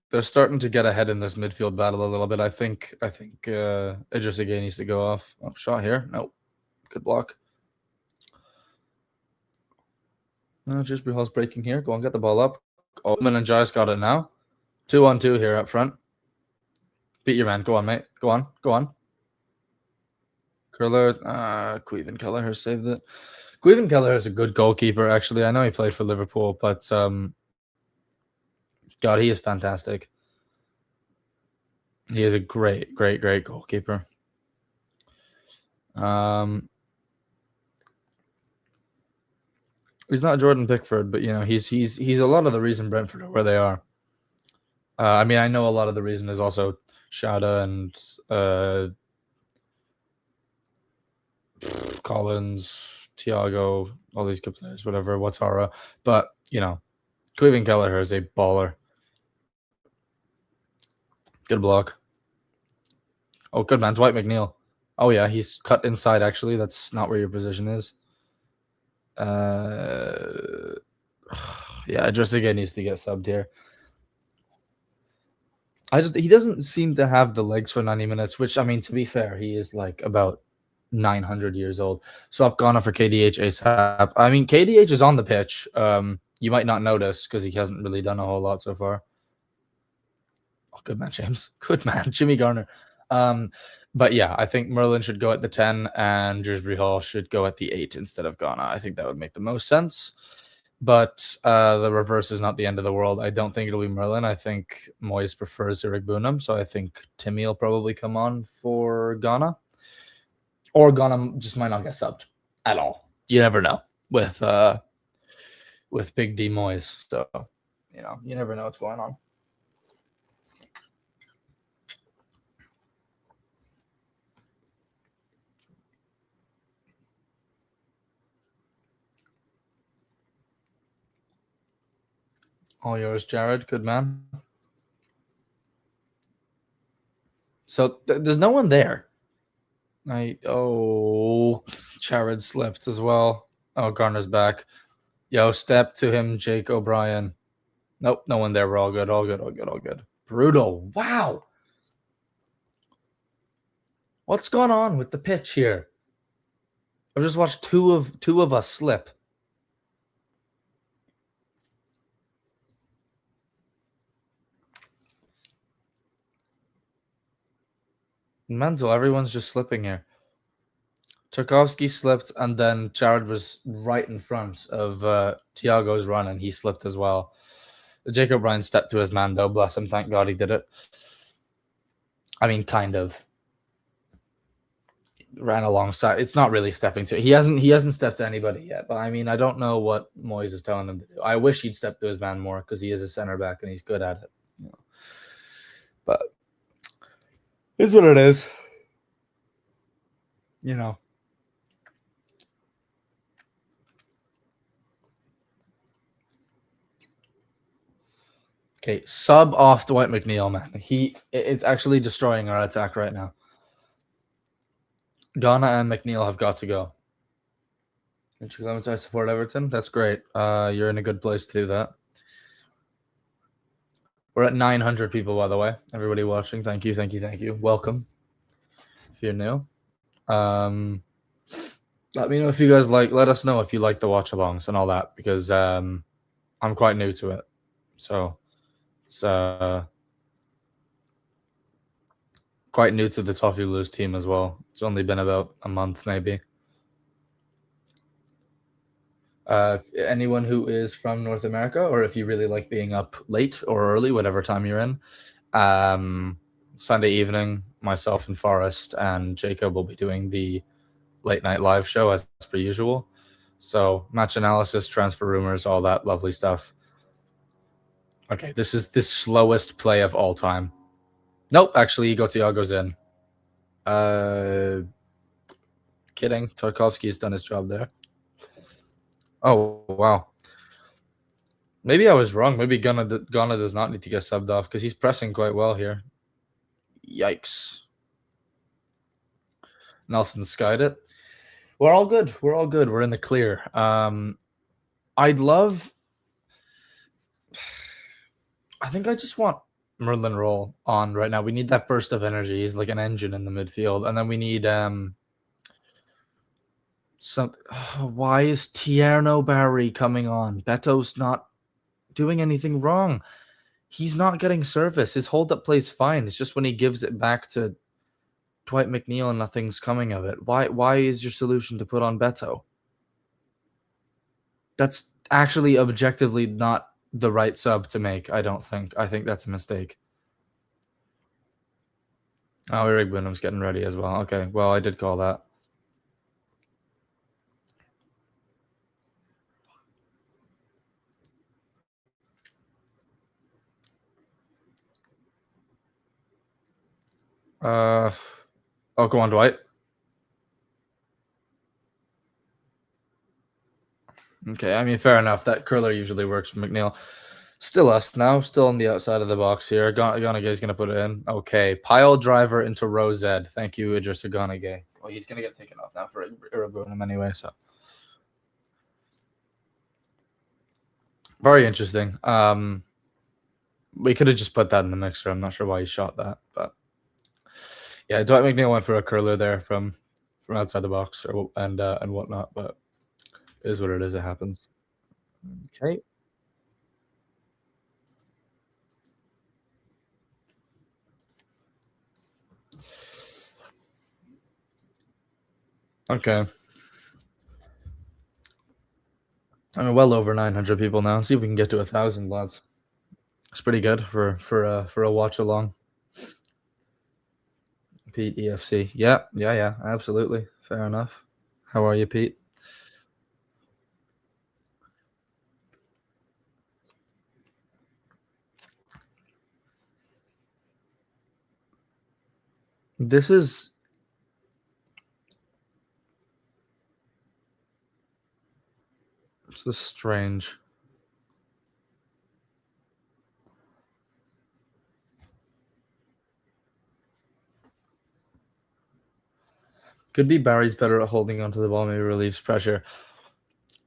They're starting to get ahead in this midfield battle a little bit. I think Idris again needs to go off. Oh, shot here. Nope. Good block. No, just Hall's breaking here. Go on, get the ball up. Oldman and Giles got it now. 2-on-2 here up front. Beat your man. Go on, mate. Go on. Go on. Curler. Gwyn Kelleher saved it. Gwyn Kelleher is a good goalkeeper, actually. I know he played for Liverpool, but God, he is fantastic. He is a great goalkeeper. He's not Jordan Pickford, but you know he's a lot of the reason Brentford are where they are. I mean, I know a lot of the reason is also Shada and Collins, Thiago, all these good players, whatever, Ouattara. But you know, Gwyn Kelleher is a baller. Good block. Oh, good man, Dwight McNeil. Oh yeah, he's cut inside. Actually, that's not where your position is. Yeah, just again needs to get subbed here. He doesn't seem to have the legs for 90 minutes, which I mean, to be fair, he is like about 900 years old. Swap Ghana for KDH ASAP. I mean, KDH is on the pitch. You might not notice because he hasn't really done a whole lot so far. Oh, good man, James. Good man, Jimmy Garner. But yeah, I think Merlin should go at the 10 and Dewsbury Hall should go at the 8 instead of Ghana. I think that would make the most sense. But the reverse is not the end of the world. I don't think it'll be Merlin. I think Moyes prefers Eric Bunham, so I think Timmy will probably come on for Ghana. Or Ghana just might not get subbed at all. You never know with Big D Moyes. So, you know, you never know what's going on. All yours, Jared. Good man. So there's no one there. Jared slipped as well. Oh, Garner's back. Yo, step to him, Jake O'Brien. Nope, no one there. We're all good. All good. All good. All good. Brutal. Wow. What's going on with the pitch here? I've just watched two of us slip. Mental. Everyone's just slipping here. Tarkovsky slipped, and then Jared was right in front of Thiago's run, and he slipped as well. Jacob Ryan stepped to his man, though. Bless him. Thank God he did it. I mean, kind of. Ran alongside. It's not really stepping to. He hasn't stepped to anybody yet. But I mean, I don't know what Moyes is telling him to do. I wish he'd step to his man more because he is a center back and he's good at it. You know. But it's what it is. You know. Okay, sub off Dwight McNeil, man. It's actually destroying our attack right now. Ghana and McNeil have got to go. Clements, I support Everton. That's great. You're in a good place to do that. We're at 900 people, by the way. Everybody watching, thank you, thank you, thank you. Welcome. If you're new, let me know if you guys like. Let us know if you like the watch alongs and all that because I'm quite new to it. So It's quite new to the Toffee Blues team as well. It's only been about a month, maybe. Anyone who is from North America, or if you really like being up late or early, whatever time you're in, Sunday evening, myself and Forrest and Jacob will be doing the late night live show as per usual. So match analysis, transfer rumors, all that lovely stuff. Okay, this is the slowest play of all time. Nope, actually, Thiago's in. Kidding. Tarkovsky's done his job there. Oh, wow. Maybe I was wrong. Maybe Ghana does not need to get subbed off because he's pressing quite well here. Yikes. Nelson skied it. We're all good. We're all good. We're in the clear. I'd love... I think I just want Merlin Roll on right now. We need that burst of energy. He's like an engine in the midfield. And then we need... why is Tierno Barry coming on? Beto's not doing anything wrong. He's not getting service. His hold-up play's fine. It's just when he gives it back to Dwight McNeil, nothing's coming of it. Why is your solution to put on Beto? That's actually objectively not the right sub to make, I don't think. I think that's a mistake. Oh, Eric Bunham's getting ready as well. Okay, well, I did call that. Oh, go on, Dwight. Okay, I mean, fair enough. That curler usually works for McNeil. Still us now, still on the outside of the box here. Agonagay's going to put it in. Okay, pile driver into row Z. Thank you, Idris Agonagay. Well, he's going to get taken off now for Irabunum anyway, so. Very interesting. We could have just put that in the mixer. I'm not sure why he shot that, but yeah, Dwight McNeil went for a curler there from outside the box and whatnot, but it is what it is. It happens. Okay. Okay. I mean, well over 900 people now. See if we can get to 1,000, lads. It's pretty good for a watch along. Pete EFC. Yeah, absolutely. Fair enough. How are you, Pete? This is strange. Could be Barry's better at holding onto the ball, maybe relieves pressure.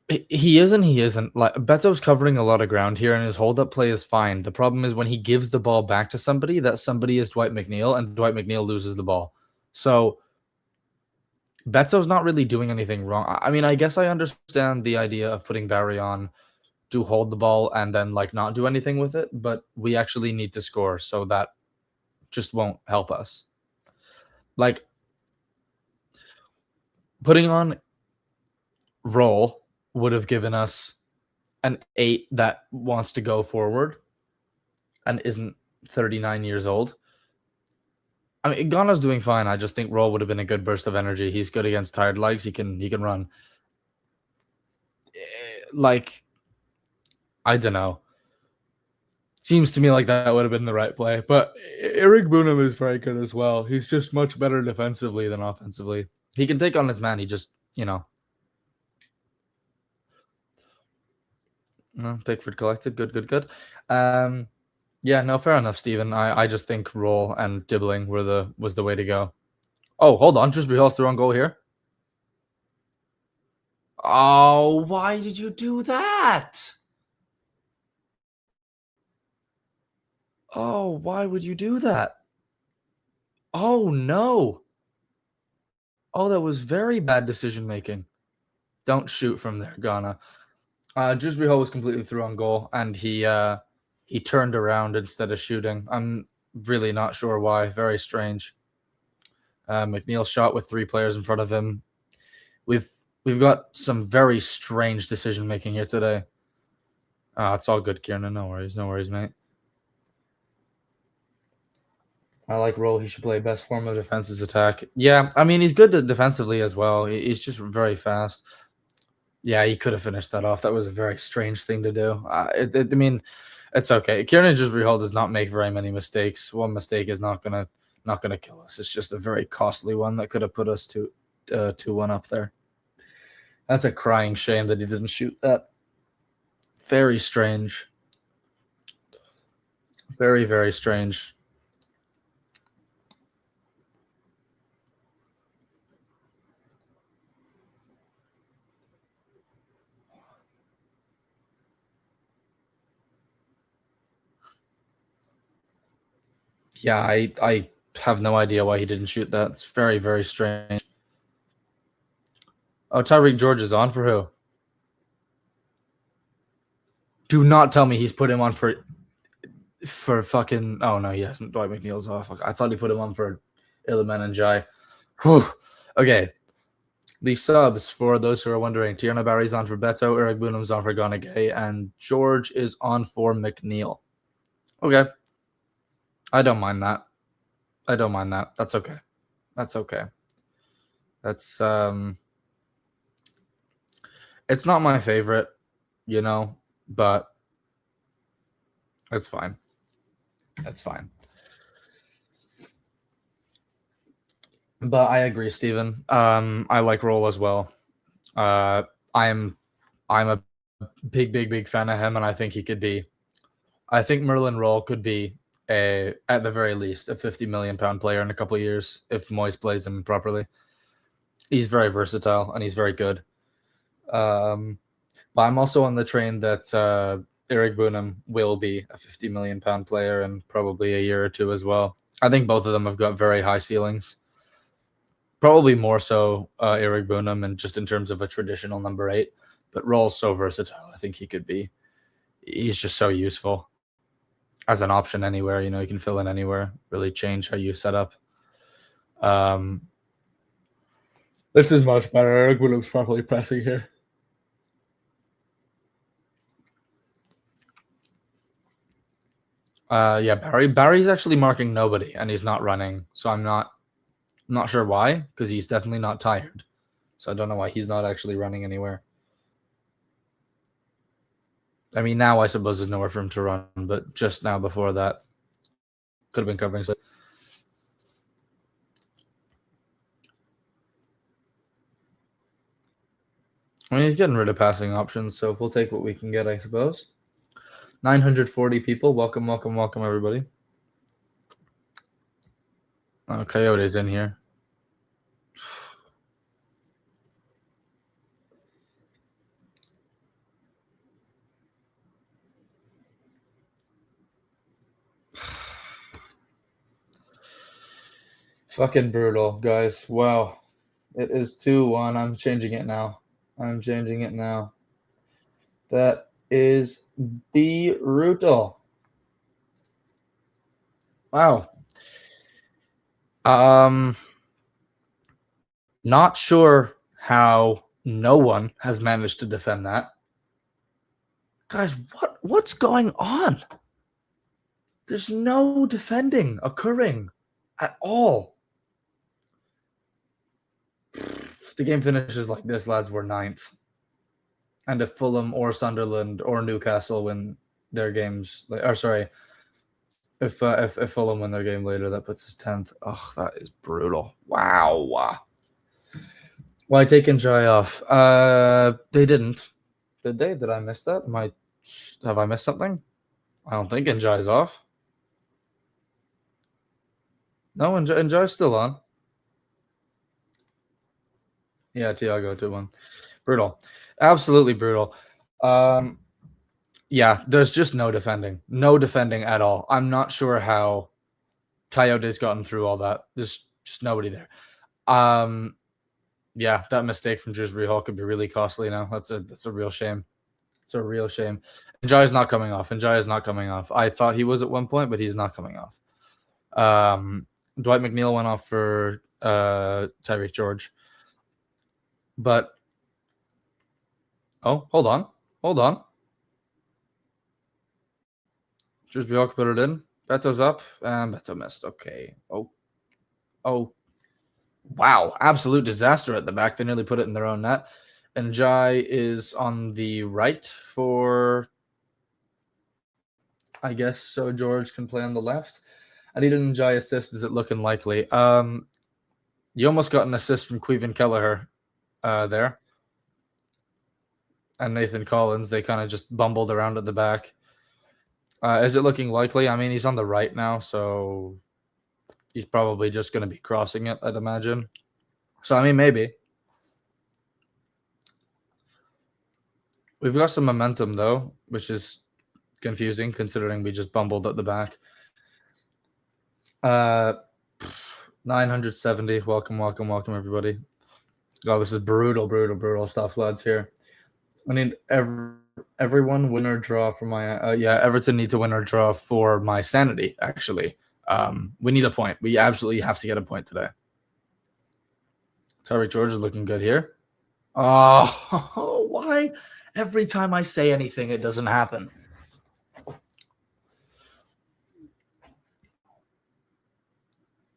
He is and he isn't. Like Beto's covering a lot of ground here, and his hold-up play is fine. The problem is when he gives the ball back to somebody, that somebody is Dwight McNeil, and Dwight McNeil loses the ball. So Beto's not really doing anything wrong. I mean, I guess I understand the idea of putting Barry on to hold the ball and then like not do anything with it, but we actually need to score, so that just won't help us. Like putting on Roll would have given us an 8 that wants to go forward and isn't 39 years old. I mean, Ghana's doing fine. I just think Roll would have been a good burst of energy. He's good against tired legs. He can run. Like, I don't know. Seems to me like that would have been the right play. But Eric Bunham is very good as well. He's just much better defensively than offensively. He can take on his man. He just, Pickford collected. Good. Yeah, no, fair enough, Stephen. I just think Roll and Dibbling was the way to go. Oh, hold on. Just Hall's the wrong goal here. Oh, why did you do that? Oh, why would you do that? Oh, no. Oh, that was very bad decision making. Don't shoot from there, Ghana. Hall was completely through on goal, and he He turned around instead of shooting. I'm really not sure why. Very strange. McNeil shot with 3 players in front of him. We've got some very strange decision making here today. It's all good, Kieran. No worries, mate. I like Roll. He should play best form of defense is attack. Yeah, I mean, he's good defensively as well. He's just very fast. Yeah, he could have finished that off. That was a very strange thing to do. I mean, it's okay. Kieran Jusbury-Hall does not make very many mistakes. One mistake is not gonna kill us. It's just a very costly one that could have put us to 2-1 up there. That's a crying shame that he didn't shoot that. Very strange. Very, very strange. Yeah, I have no idea why he didn't shoot that. It's very, very strange. Oh, Tyreek George is on for who? Do not tell me he's put him on for fucking. Oh no, he hasn't. Dwight McNeil's off. I thought he put him on for Iliman and Jai. Whew. Okay. The subs, for those who are wondering, Tierna Barry's on for Beto, Eric Boonham's on for Gonagay, and George is on for McNeil. Okay. I don't mind that. That's okay. That's it's not my favorite, but it's fine. But I agree, Steven. I like Roll as well. I'm a big fan of him, and I think he could be. I think Merlin Roll could be at the very least a 50 million pound player in a couple of years if Moyes plays him properly. He's very versatile and he's very good. But I'm also on the train that Eric Boonham will be a 50 million pound player in probably a year or two as well. I think both of them have got very high ceilings. Probably more so Eric Boonham, and just in terms of a traditional number 8. But Roll's so versatile. I think he could be. He's just so useful as an option anywhere. You can fill in anywhere. Really change how you set up. This is much better. Eric Boonham's properly pressing here. Yeah, Barry's actually marking nobody, and he's not running. So I'm not sure why, because he's definitely not tired. So I don't know why he's not actually running anywhere. I mean, now I suppose there's nowhere for him to run, but just now before that, could have been covering. I mean, he's getting rid of passing options, so we'll take what we can get, I suppose. 940 people. Welcome, everybody. Oh, Coyote's in here. Fucking brutal, guys. Wow. It is 2-1. I'm changing it now. That is brutal. Wow. Not sure how no one has managed to defend that. Guys, what's going on? There's no defending occurring at all. If the game finishes like this, lads, we're 9th. And if Fulham or Sunderland or Newcastle win their games, if Fulham win their game later, that puts us 10th. Oh, that is brutal. Wow. Why taking Jai off? They didn't. Did they? Did I miss that? Have I missed something? I don't think Njai's off. No, Njai's still on. Yeah, Thiago 2-1. Brutal. Absolutely brutal. Yeah, there's just no defending. No defending at all. I'm not sure how Coyote's gotten through all that. There's just nobody there. Yeah, that mistake from Jusbury-Hall could be really costly now. That's a real shame. It's a real shame. Njai's not coming off. Njai is not coming off. I thought he was at one point, but he's not coming off. Dwight McNeil went off for Tyreek George. But hold on. Just Bjork put it in. Beto's up, and Beto missed. Okay. Oh. Wow. Absolute disaster at the back. They nearly put it in their own net. And Jai is on the right for, I guess, so George can play on the left. I need an Jai assist. Is it looking likely? You almost got an assist from Queven Kelleher there. And Nathan Collins. They kind of just bumbled around at the back. Is it looking likely? I mean, he's on the right now, so he's probably just going to be crossing it, I'd imagine. So, I mean, maybe. We've got some momentum, though, which is confusing considering we just bumbled at the back. 970. Welcome, everybody. Oh, this is brutal stuff, lads, here. I need everyone win or draw for my Everton need to win or draw for my sanity, actually. We need a point. We absolutely have to get a point today. Tyreek George is looking good here. Oh, why? Every time I say anything, it doesn't happen.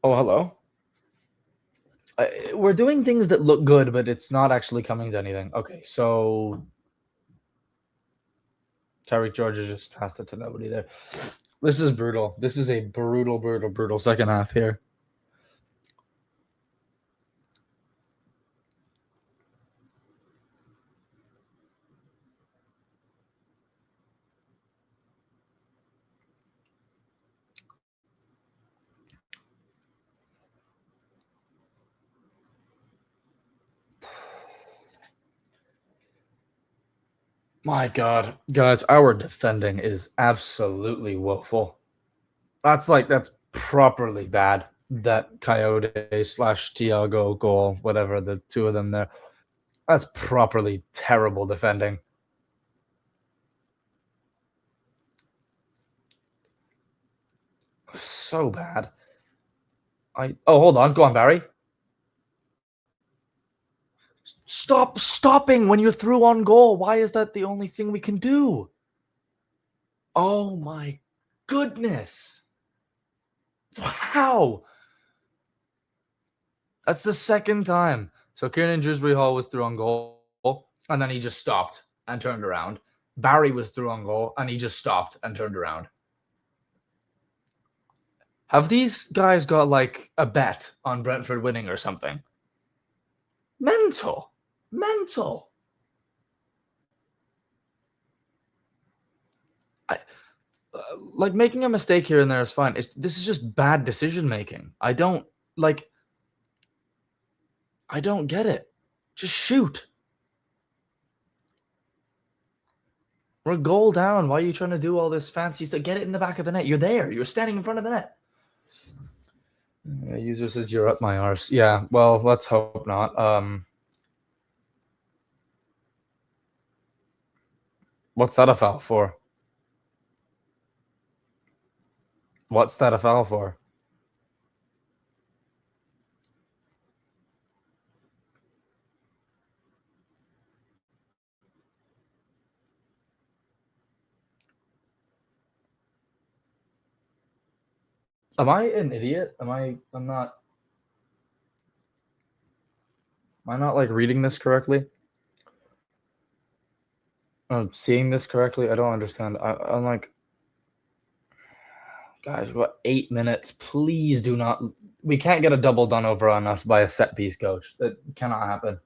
Oh, hello. We're doing things that look good, but it's not actually coming to anything. Okay, so Tyreek George just passed it to nobody there. This is brutal. This is a brutal second half here. My God, guys, our defending is absolutely woeful. That's properly bad. That Coyote / Thiago goal, whatever, the two of them there. That's properly terrible defending. So bad. Hold on. Go on, Barry. Stop stopping when you're through on goal. Why is that the only thing we can do? Oh my goodness. Wow. That's the second time. So Kieran Dewsbury Hall was through on goal, and then he just stopped and turned around. Barry was through on goal, and he just stopped and turned around. Have these guys got like a bet on Brentford winning or something? Mental. Like making a mistake here and there is fine. This is just bad decision making. I don't get it. Just shoot. We're a goal down. Why are you trying to do all this fancy stuff? Get it in the back of the net. You're there. You're standing in front of the net. User says you're up my arse. Yeah, well, let's hope not. What's that a foul for? What's that a foul for? Am I an idiot? I'm not. Am I not like reading this correctly? Seeing this correctly? I don't understand. I'm like, guys, what, 8 minutes? Please do not. We can't get a double done over on us by a set piece coach. That cannot happen.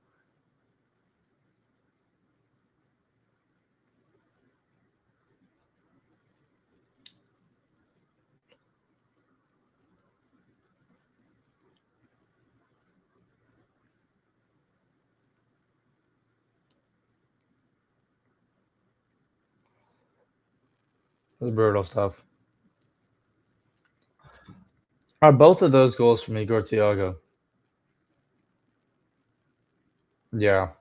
This is brutal stuff. Are both of those goals from Igor Thiago? Yeah.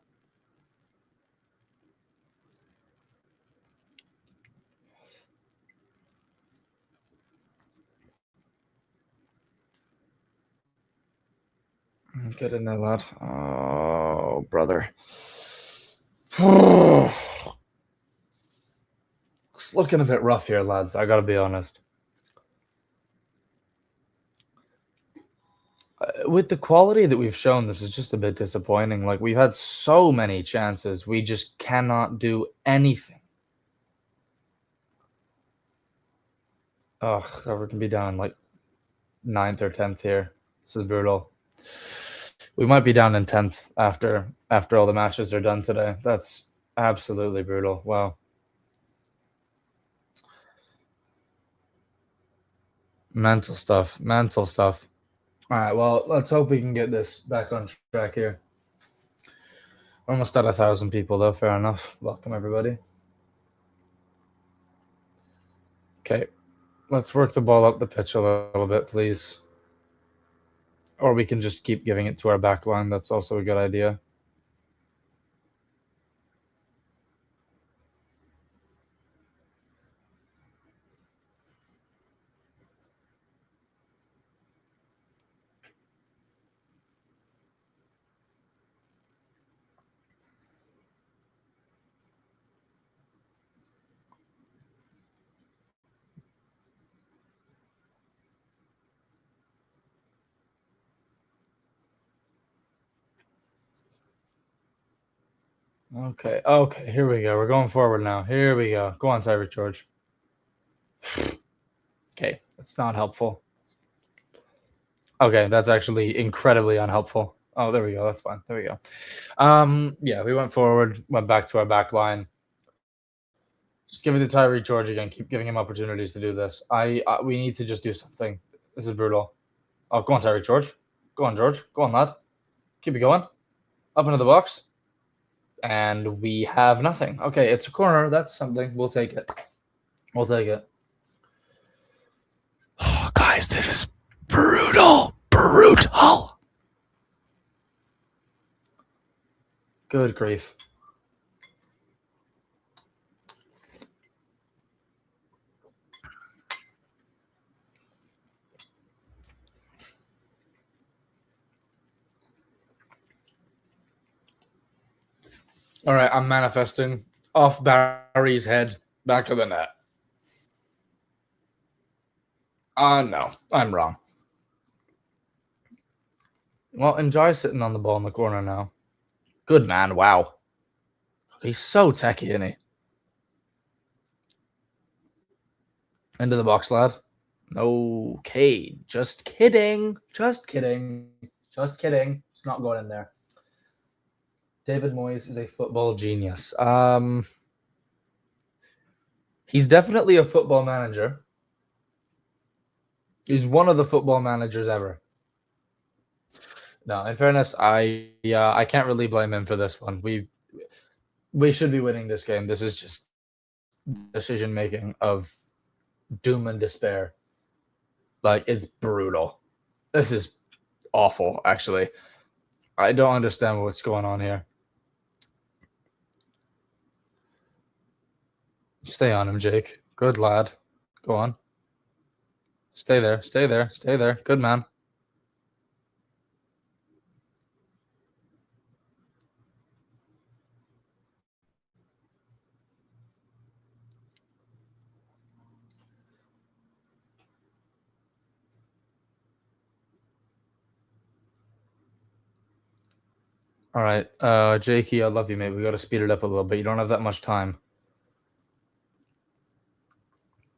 Get in there, lad. Oh, brother. It's looking a bit rough here, lads. I gotta be honest. With the quality that we've shown, this is just a bit disappointing. Like, we've had so many chances. We just cannot do anything. Ugh, Everton can be down like 9th or 10th here. This is brutal. We might be down in 10th after all the matches are done today. That's absolutely brutal. Wow. Mental stuff. Mental stuff. All right, well, let's hope we can get this back on track here. We're almost at 1,000 people, though. Fair enough. Welcome, everybody. Okay, let's work the ball up the pitch a little bit, please. Or we can just keep giving it to our back line. That's also a good idea. Okay, here we go. We're going forward now. Here we go. Go on, Tyreek George. Okay, that's not helpful. Okay, that's actually incredibly unhelpful. Oh, there we go. That's fine. There we go. Yeah, we went forward, went back to our back line. Just give it to Tyreek George again. Keep giving him opportunities to do this. We need to just do something. This is brutal. Oh, go on, Tyreek George. Go on, George. Go on, lad. Keep it going. Up into the box. And we have nothing. Okay, it's a corner. That's something. We'll take it. We'll take it. Oh, guys, this is brutal. Brutal. Good grief. All right, I'm manifesting off Barry's head, back of the net. No, I'm wrong. Well, enjoy sitting on the ball in the corner now. Good man, wow. He's so techy, isn't he? Into the box, lad. Okay, just kidding. Just kidding. Just kidding. It's not going in there. David Moyes is a football genius. He's definitely a football manager. He's one of the football managers ever. No, in fairness, I can't really blame him for this one. We should be winning this game. This is just decision making of doom and despair. Like, it's brutal. This is awful, actually. I don't understand what's going on here. Stay on him, Jake. Good lad. Go on. Stay there. Stay there. Stay there. Good man. All right. Jakey, I love you, mate. We got to speed it up a little bit. You don't have that much time.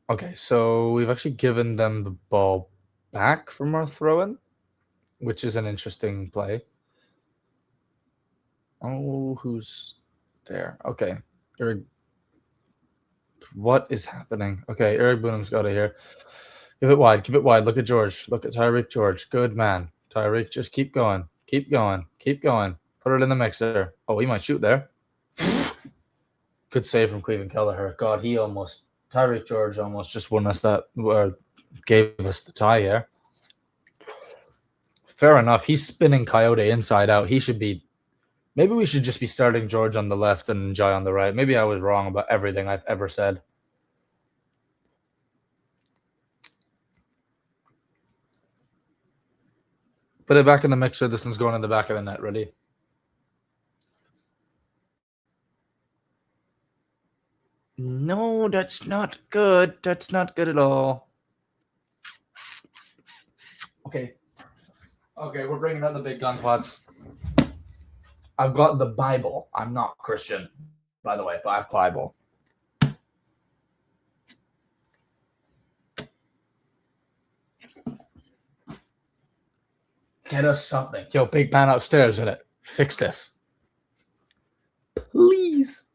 Okay, so we've actually given them the ball back from our throw-in, which is an interesting play. Oh, who's there? Okay. Eric. What is happening? Okay, Eric Boonham's got it here. Give it wide. Give it wide. Look at George. Look at Tyreek George. Good man. Tyreek, just keep going. Keep going. Keep going. Put it in the mixer. Oh, he might shoot there. Good save from Cleveland Kelleher. God, Tyreek George almost just won us that, or gave us the tie here. Fair enough. He's spinning Coyote inside out. He should be. Maybe we should just be starting George on the left and Jai on the right. Maybe I was wrong about everything I've ever said. Put it back in the mixer. This one's going in the back of the net. Ready? No, that's not good. That's not good at all. Okay. Okay, we're bringing out the big guns, lads. I've got the Bible. I'm not Christian, by the way, but I have Bible. Get us something. Yo, big man upstairs in it. Fix this. Please.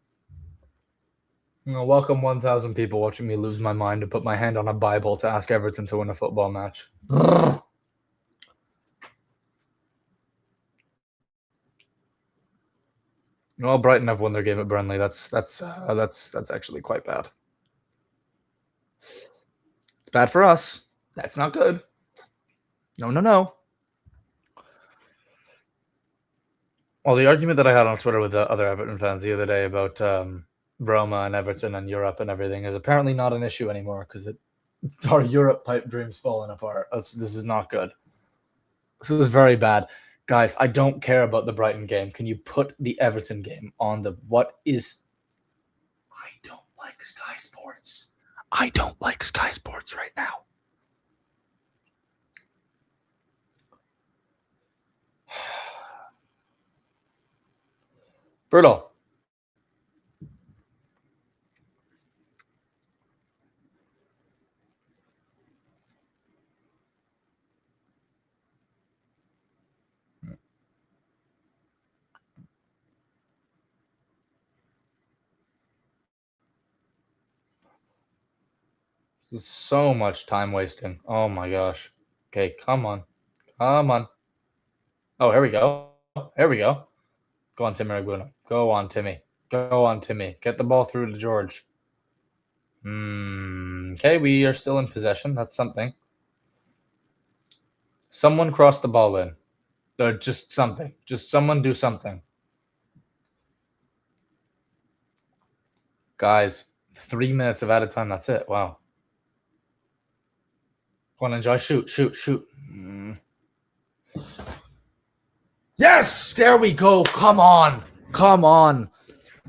Welcome 1,000 people watching me lose my mind to put my hand on a Bible to ask Everton to win a football match. Well, Brighton have won their game at Burnley. That's actually quite bad. It's bad for us. That's not good. No. Well, the argument that I had on Twitter with the other Everton fans the other day about Roma and Everton and Europe and everything is apparently not an issue anymore because our Europe pipe dream's falling apart. This is not good. This is very bad. Guys, I don't care about the Brighton game. Can you put the Everton game on the what is... I don't like Sky Sports. I don't like Sky Sports right now. Brutal. This is so much time wasting. Oh my gosh. Okay, come on. Come on. Oh, here we go. Here we go. Go on, Timmy Gwyn. Go on, Timmy. Go on, Timmy. Get the ball through to George. Okay, we are still in possession. That's something. Someone cross the ball in. Or just something. Just someone do something. Guys, 3 minutes of added time. That's it. Wow. Go on, enjoy. Shoot. Yes! There we go. Come on.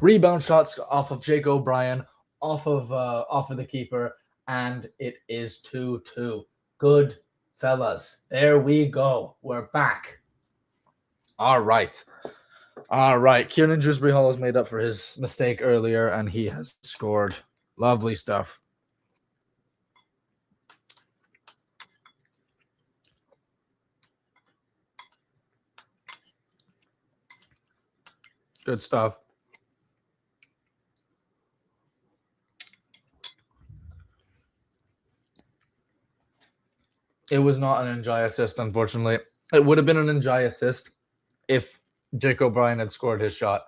Rebound shots off of Jake O'Brien, off of the keeper, and it is 2-2. Good fellas. There we go. We're back. All right. Kieran Dewsbury Hall has made up for his mistake earlier, and he has scored. Lovely stuff. Good stuff. It was not an Njai assist, unfortunately. It would have been an Njai assist if Jake O'Brien had scored his shot.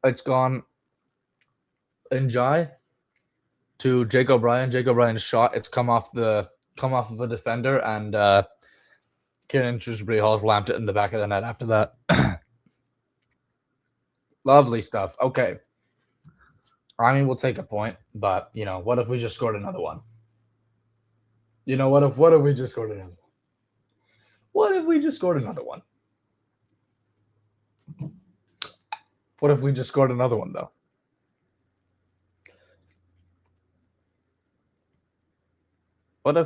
It's gone Njai to Jake O'Brien. Jake O'Brien's shot. It's come off the defender, and Kieran Dewsbury Hall's lamped it in the back of the net after that. Lovely stuff. Okay. I mean, we'll take a point, but what if we just scored another one? What if we just scored another one? What if we just scored another one? What if we just scored another one, though? What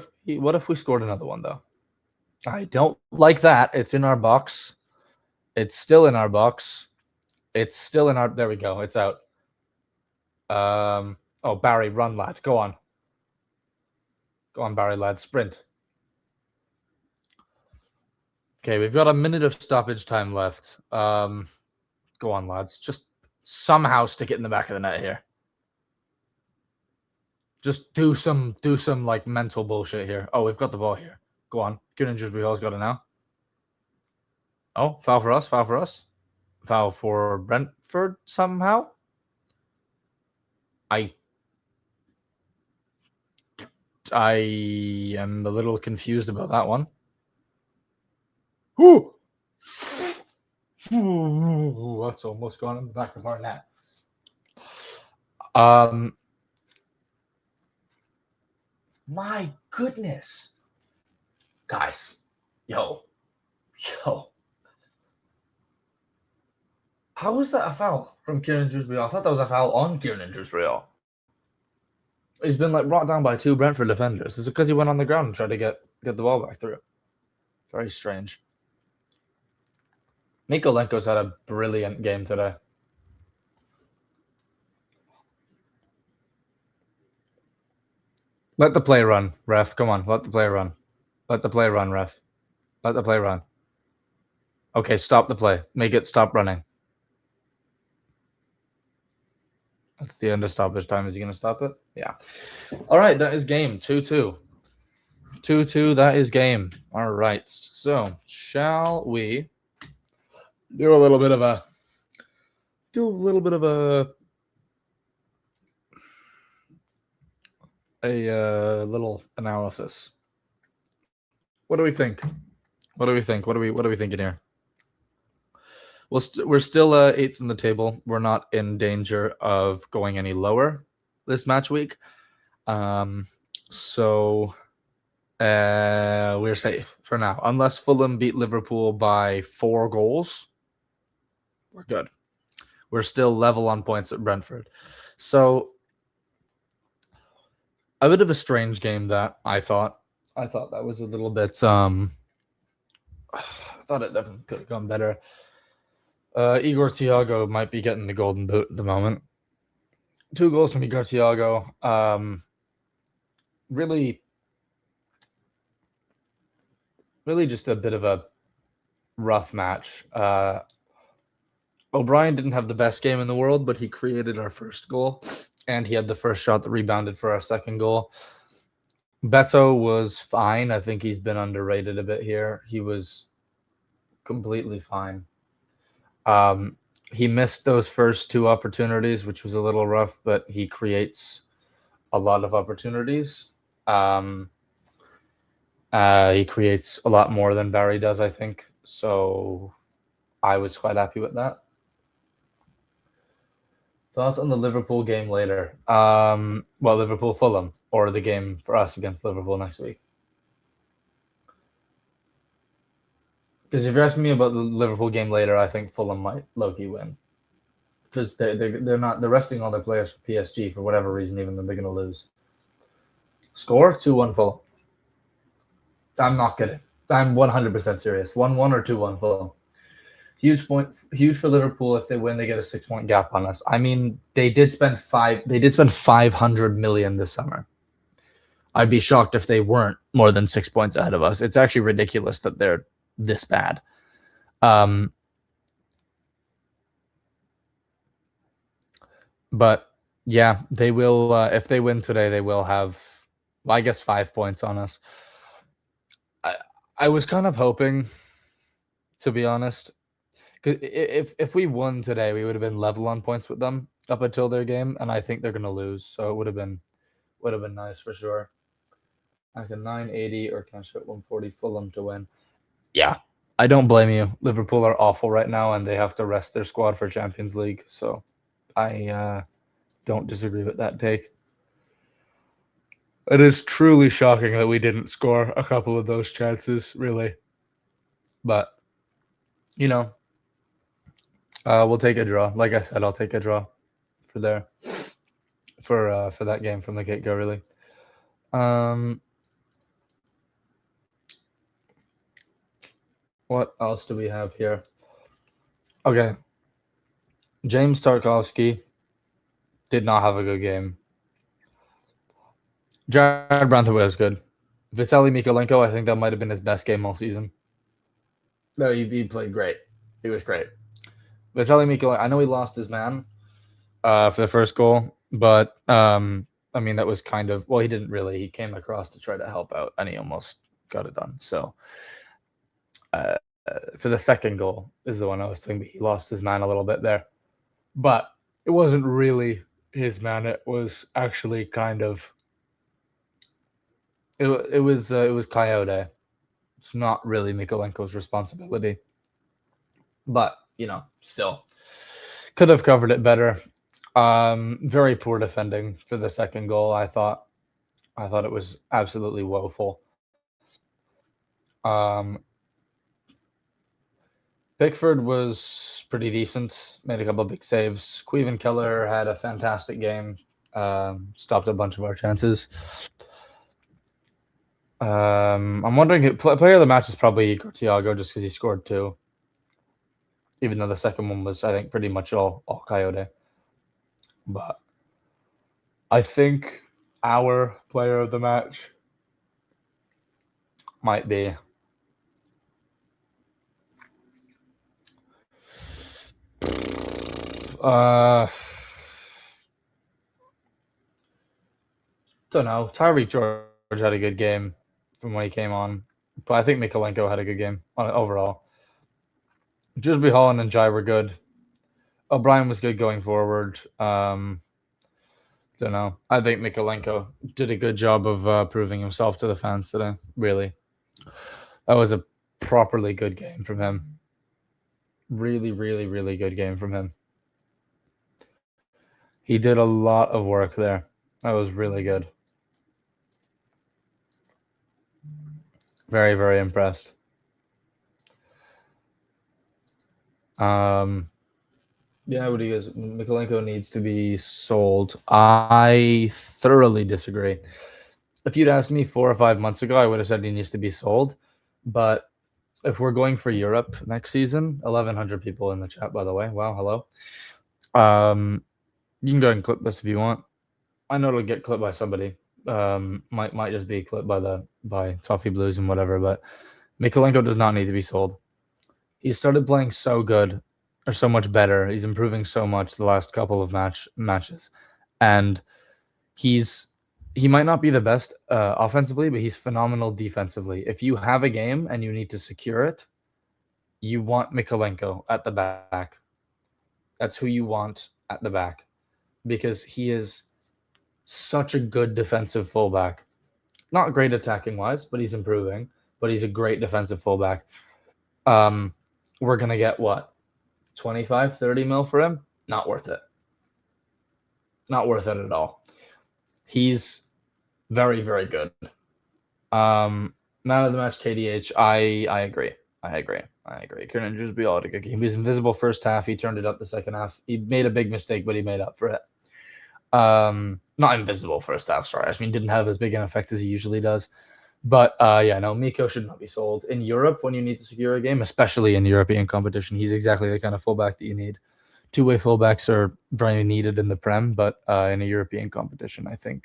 if we scored another one, though? I don't like that. It's in our box. It's still in our box. It's still in our... There we go. It's out. Oh, Barry, run, lad. Go on. Go on, Barry, lad. Sprint. Okay, we've got a minute of stoppage time left. Go on, lads. Just somehow stick it in the back of the net here. Just do some like mental bullshit here. Oh, we've got the ball here. Go on. Kieran Dewsbury Hall's got it now. Oh, foul for us. Foul for Brentford somehow. I am a little confused about that one. Ooh, that's almost gone in the back of our net. My goodness. Guys, yo, Yo. How was that a foul from Kieran Dewsbury? I thought that was a foul on Kieran Dewsbury. He's been like brought down by 2 Brentford defenders. Is it because he went on the ground and tried to get the ball back through? Very strange. Mikolenko's had a brilliant game today. Let the play run, ref. Come on, let the play run. Let the play run, ref. Let the play run. Okay, stop the play. Make it stop running. That's the end of stoppage time. Is he going to stop it? Yeah. All right, that is game 2-2. 2-2, that is game. All right, so shall we do a little bit of a little analysis. What do we think? What are we thinking here? Well, we're still 8th in the table. We're not in danger of going any lower this match week. So we're safe for now. Unless Fulham beat Liverpool by 4 goals, we're good. We're still level on points at Brentford. So a bit of a strange game that I thought that was a little bit I thought it definitely could have gone better. Igor Thiago might be getting the golden boot at the moment. 2 goals from Igor Thiago. Really just a bit of a rough match. O'Brien didn't have the best game in the world, but he created our first goal, and he had the first shot that rebounded for our second goal. Beto was fine. I think he's been underrated a bit here. He was completely fine. He missed those first 2 opportunities, which was a little rough, but he creates a lot of opportunities. He creates a lot more than Barry does, I think. So I was quite happy with that. Thoughts on the Liverpool game later? Well, Liverpool-Fulham, or the game for us against Liverpool next week. Because if you're asking me about the Liverpool game later, I think Fulham might low-key win. Because they're resting all their players for PSG for whatever reason, even though they're going to lose. Score 2-1 Fulham. I'm not kidding. I'm 100% serious. 1-1 or 2-1 Fulham. Huge for Liverpool. If they win, they get a 6-point gap on us. I mean, they did spend 500 million this summer. I'd be shocked if they weren't more than 6 points ahead of us. It's actually ridiculous that they're this bad. But yeah, they will. If they win today, they will have, I guess, 5 points on us. I was kind of hoping, to be honest, because if we won today, we would have been level on points with them up until their game, and I think they're going to lose. So it would have been nice for sure. Like a 980 or cash at 140 Fulham to win. Yeah, I don't blame you. Liverpool are awful right now, and they have to rest their squad for Champions League. So I don't disagree with that take. It is truly shocking that we didn't score a couple of those chances, really. But, we'll take a draw. Like I said, I'll take a draw for that game from the get-go, really. What else do we have here? Okay. James Tarkowski did not have a good game. Jared Brantford was good. Vitaly Mikolenko, I think that might have been his best game all season. No, he played great. He was great. Vitaly Mikolenko, I know he lost his man for the first goal, but I mean, that was kind of, well, he didn't really. He came across to try to help out, and he almost got it done. So for the second goal is the one I was thinking. He lost his man a little bit there, but it wasn't really his man. It was actually kind of. It was Coyote. It's not really Mikolenko's responsibility, but still could have covered it better. Very poor defending for the second goal. I thought it was absolutely woeful. Pickford was pretty decent, made a couple of big saves. Queven Keller had a fantastic game, stopped a bunch of our chances. I'm wondering who player of the match is probably Thiago just because he scored 2. Even though the second one was, I think, pretty much all Coyote. But I think our player of the match might be don't know. Tyreek George had a good game from when he came on, but I think Mikolenko had a good game overall. Jusby Holland and Jai were good. O'Brien was good going forward. Don't know. I think Mikolenko did a good job of proving himself to the fans today. Really, that was a properly good game from him. Really, really, really good game from him. He did a lot of work there. That was really good. Very, very impressed. Yeah, what do you guys? Mikolenko needs to be sold. I thoroughly disagree. If you'd asked me 4 or 5 months ago, I would have said he needs to be sold. But if we're going for Europe next season, 1,100 people in the chat, by the way. Wow, hello. You can go ahead and clip this if you want. I know it'll get clipped by somebody. Might just be clipped by Toffee Blues and whatever. But Mikolenko does not need to be sold. He started playing so good, or so much better. He's improving so much the last couple of matches, and he might not be the best offensively, but he's phenomenal defensively. If you have a game and you need to secure it, you want Mikolenko at the back. That's who you want at the back because he is such a good defensive fullback. Not great attacking wise, but he's improving. But he's a great defensive fullback. We're going to get what? 25, 30 mil for him? Not worth it. Not worth it at all. He's very, very good. Man of the match, KDH. I agree. Kieran Dewsbury had a good game. He was invisible first half. He turned it up the second half. He made a big mistake, but he made up for it. Not invisible first half, sorry. I mean, didn't have as big an effect as he usually does. But yeah, no, Miko should not be sold. In Europe, when you need to secure a game, especially in European competition, he's exactly the kind of fullback that you need. Two-way fullbacks are very needed in the Prem, but in a European competition, I think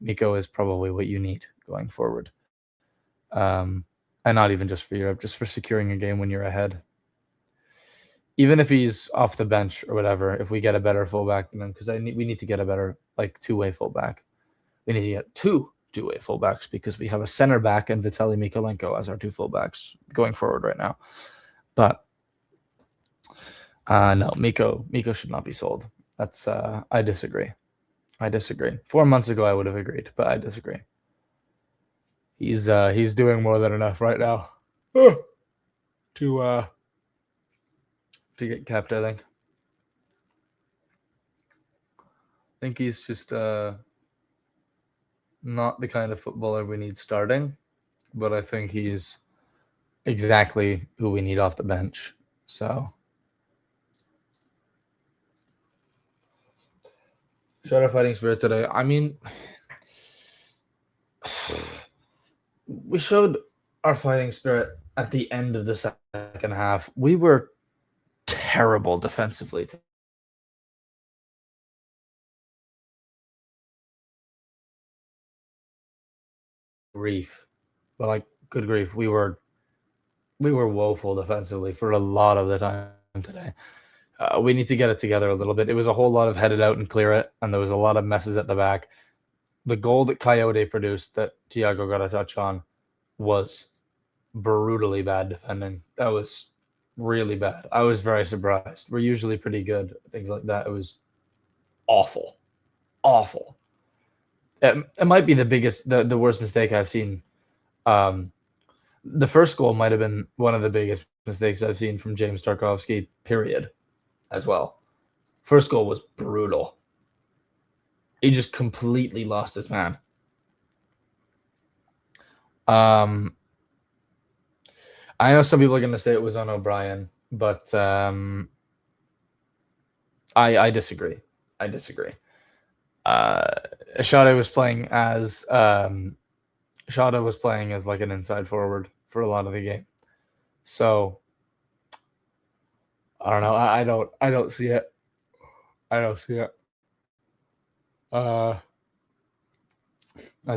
Miko is probably what you need going forward. And not even just for Europe, just for securing a game when you're ahead. Even if he's off the bench or whatever, if we get a better fullback than him, because we need to get a better two-way fullback. We need to get two-way fullbacks because we have a center back and Vitaly Mikolenko as our 2 fullbacks going forward right now. But no, Miko should not be sold. That's I disagree. 4 months ago I would have agreed, but I disagree. He's doing more than enough right now to get kept, I think. I think he's just not the kind of footballer we need starting, but I think he's exactly who we need off the bench. So showed our fighting spirit today. I mean, we showed our fighting spirit at the end of the second half. We were terrible defensively. Good grief, we were woeful defensively for a lot of the time today. We need to get it together a little bit. It was a whole lot of head it out and clear it, and there was a lot of messes at the back. The goal that Coyote produced that Thiago got a touch on was brutally bad defending. That was really bad. I was very surprised. We're usually pretty good at things like that. It was awful. It might be the worst mistake I've seen. The first goal might have been one of the biggest mistakes I've seen from James Tarkowski, period, as well. First goal was brutal. He just completely lost his man. I know some people are going to say it was on O'Brien, but I disagree. I disagree. Shada was playing as like an inside forward for a lot of the game. So I don't know. I don't see it. I don't see it. I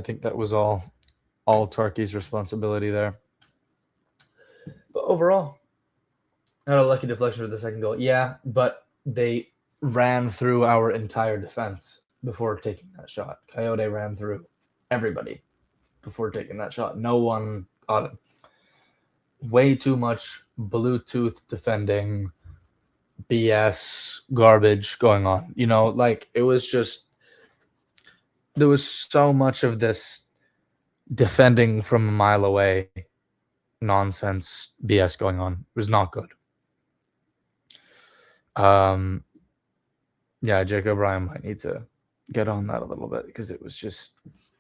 think that was all Turkey's responsibility there. But overall, had a lucky deflection for the second goal. Yeah, but they ran through our entire defense before taking that shot. Coyote ran through everybody before taking that shot. No one got it. Way too much Bluetooth defending, BS, garbage going on. You know, like it was just there was so much of this defending from a mile away nonsense BS going on. It was not good. Yeah, Jake O'Brien might need to get on that a little bit because it was just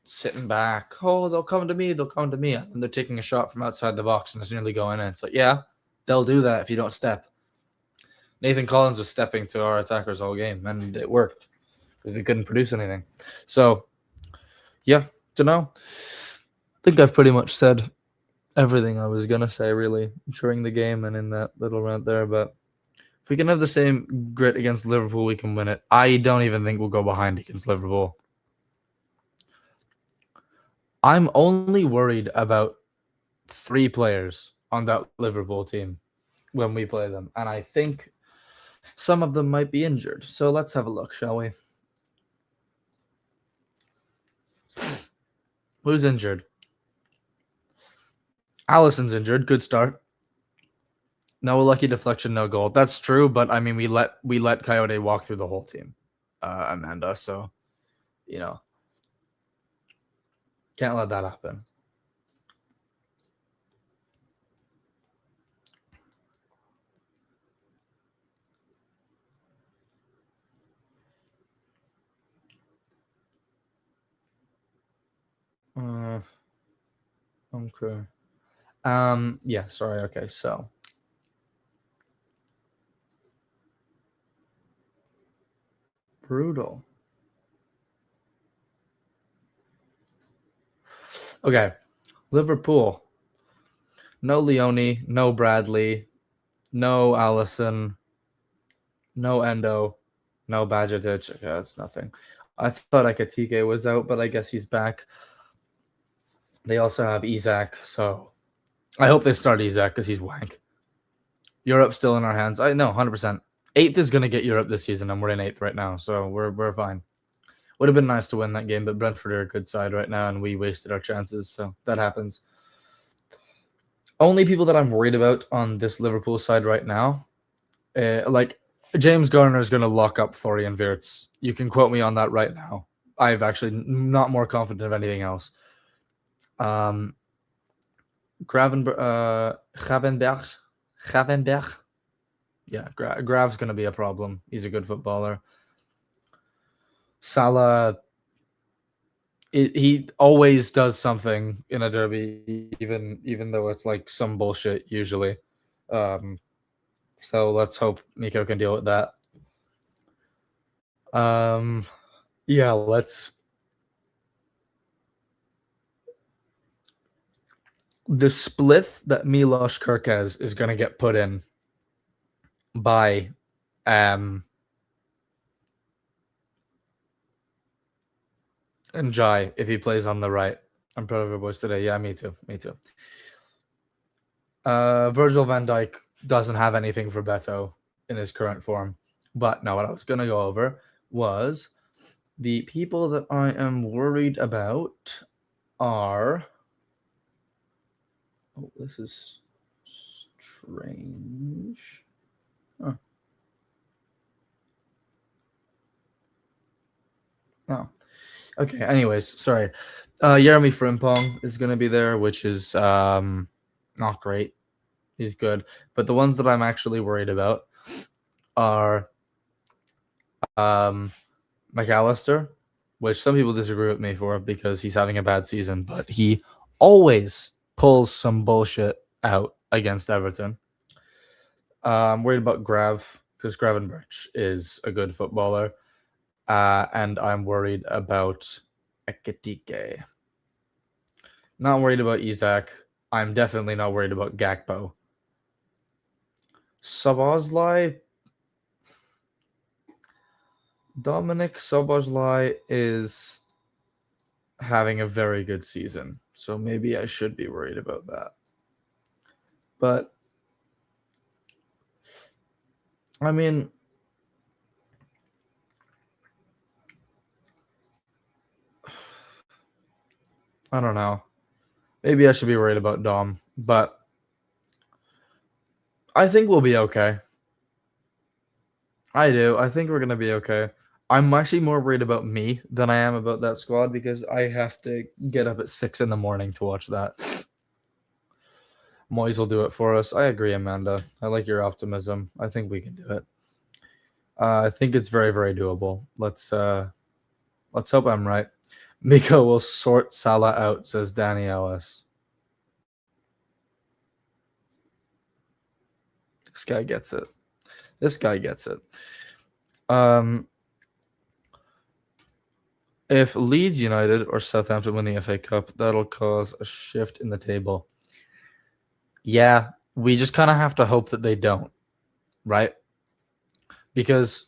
sitting back. Oh, they'll come to me. They'll come to me. And they're taking a shot from outside the box and it's nearly going in. It's like, yeah, they'll do that if you don't step. Nathan Collins was stepping to our attackers all game, and it worked because we couldn't produce anything. So, yeah, don't know. I think I've pretty much said everything I was going to say, really, during the game and in that little rant there. But if we can have the same grit against Liverpool, we can win it. I don't even think we'll go behind against Liverpool. I'm only worried about 3 players on that Liverpool team when we play them. And I think some of them might be injured. So let's have a look, shall we? Who's injured? Alisson's injured. Good start. No lucky deflection, no goal. That's true, but I mean, we let Coyote walk through the whole team, Amanda. So, you know, can't let that happen. Okay. Yeah. Sorry. Okay. So. Brutal. Okay. Liverpool. No Leone, no Bradley, no Allison, no Endo, no Bajadic. Okay, that's nothing. I thought Ekatike was out, but I guess he's back. They also have Isak, so I hope they start Isak because he's wank. Europe's still in our hands. I know, 100%. 8th is going to get Europe this season, and we're in 8th right now, so we're fine. Would have been nice to win that game, but Brentford are a good side right now, and we wasted our chances, so that happens. Only people that I'm worried about on this Liverpool side right now, like James Garner is going to lock up Florian Wirtz. You can quote me on that right now. I've actually not more confident of anything else. Gravenberg. Yeah, Grav's going to be a problem. He's a good footballer. Salah, he always does something in a derby, even though it's like some bullshit usually. So let's hope Nico can deal with that. Yeah, let's. The spliff that Milos Kerkez is going to get put in by Njai if he plays on the right. I'm proud of our boys today. Yeah, me too. Virgil van Dijk doesn't have anything for Beto in his current form. But no, what I was going to go over was the people that I am worried about are... Oh, this is strange. Huh. Oh. Okay, anyways, sorry. Jeremy Frimpong is going to be there, which is not great. He's good. But the ones that I'm actually worried about are McAllister, which some people disagree with me for because he's having a bad season, but he always pulls some bullshit out against Everton. I'm worried about Grav because Gravenberch is a good footballer. And I'm worried about Ekitike. Not worried about Isak. I'm definitely not worried about Gakpo. Szoboszlai. Dominic Szoboszlai is having a very good season, so maybe I should be worried about that. But I mean, I don't know. Maybe I should be worried about Dom, but I think we'll be okay. I do. I think we're going to be okay. I'm actually more worried about me than I am about that squad because I have to get up at 6 in the morning to watch that. Moyes will do it for us. I agree, Amanda. I like your optimism. I think we can do it. I think it's very, very doable. Let's hope I'm right. Miko will sort Salah out, says Danny Ellis. This guy gets it. This guy gets it. If Leeds United or Southampton win the FA Cup, that'll cause a shift in the table. Yeah, we just kind of have to hope that they don't, right? Because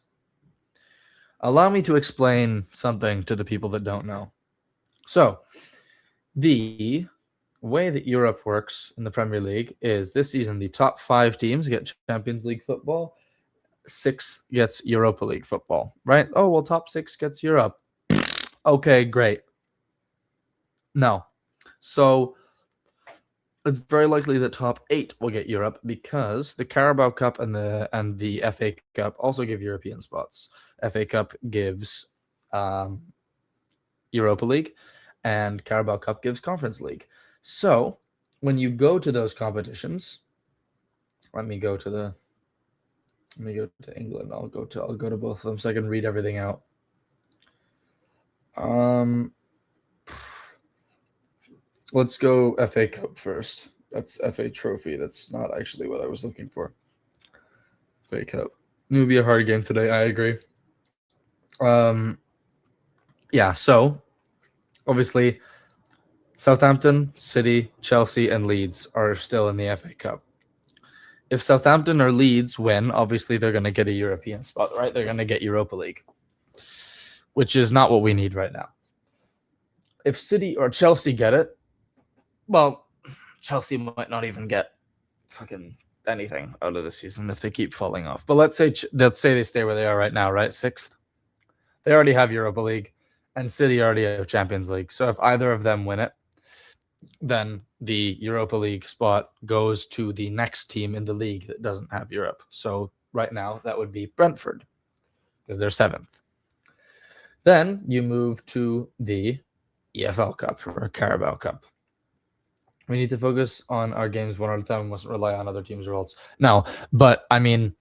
allow me to explain something to the people that don't know. So, the way that Europe works in the Premier League is this season the top 5 teams get Champions League football, 6 gets Europa League football, right? Oh, well, top 6 gets Europe. Okay, great. No. So it's very likely that top 8 will get Europe because the Carabao Cup and the FA Cup also give European spots. FA Cup gives Europa League, and Carabao Cup gives Conference League. So when you go to those competitions, let me go to England. I'll go to both of them so I can read everything out. Let's go FA Cup first. That's FA Trophy. That's not actually what I was looking for. FA Cup. It would be a hard game today. I agree. Yeah, so obviously Southampton, City, Chelsea, and Leeds are still in the FA Cup. If Southampton or Leeds win, obviously they're going to get a European spot, right? They're going to get Europa League, which is not what we need right now. If City or Chelsea get it, well, Chelsea might not even get fucking anything out of the season if they keep falling off. But let's say they stay where they are right now, right? 6th. They already have Europa League, and City already have Champions League. So if either of them win it, then the Europa League spot goes to the next team in the league that doesn't have Europe. So right now that would be Brentford because they're 7th. Then you move to the EFL Cup or Carabao Cup. We need to focus on our games one at a time. We mustn't rely on other teams' results. No, but I mean,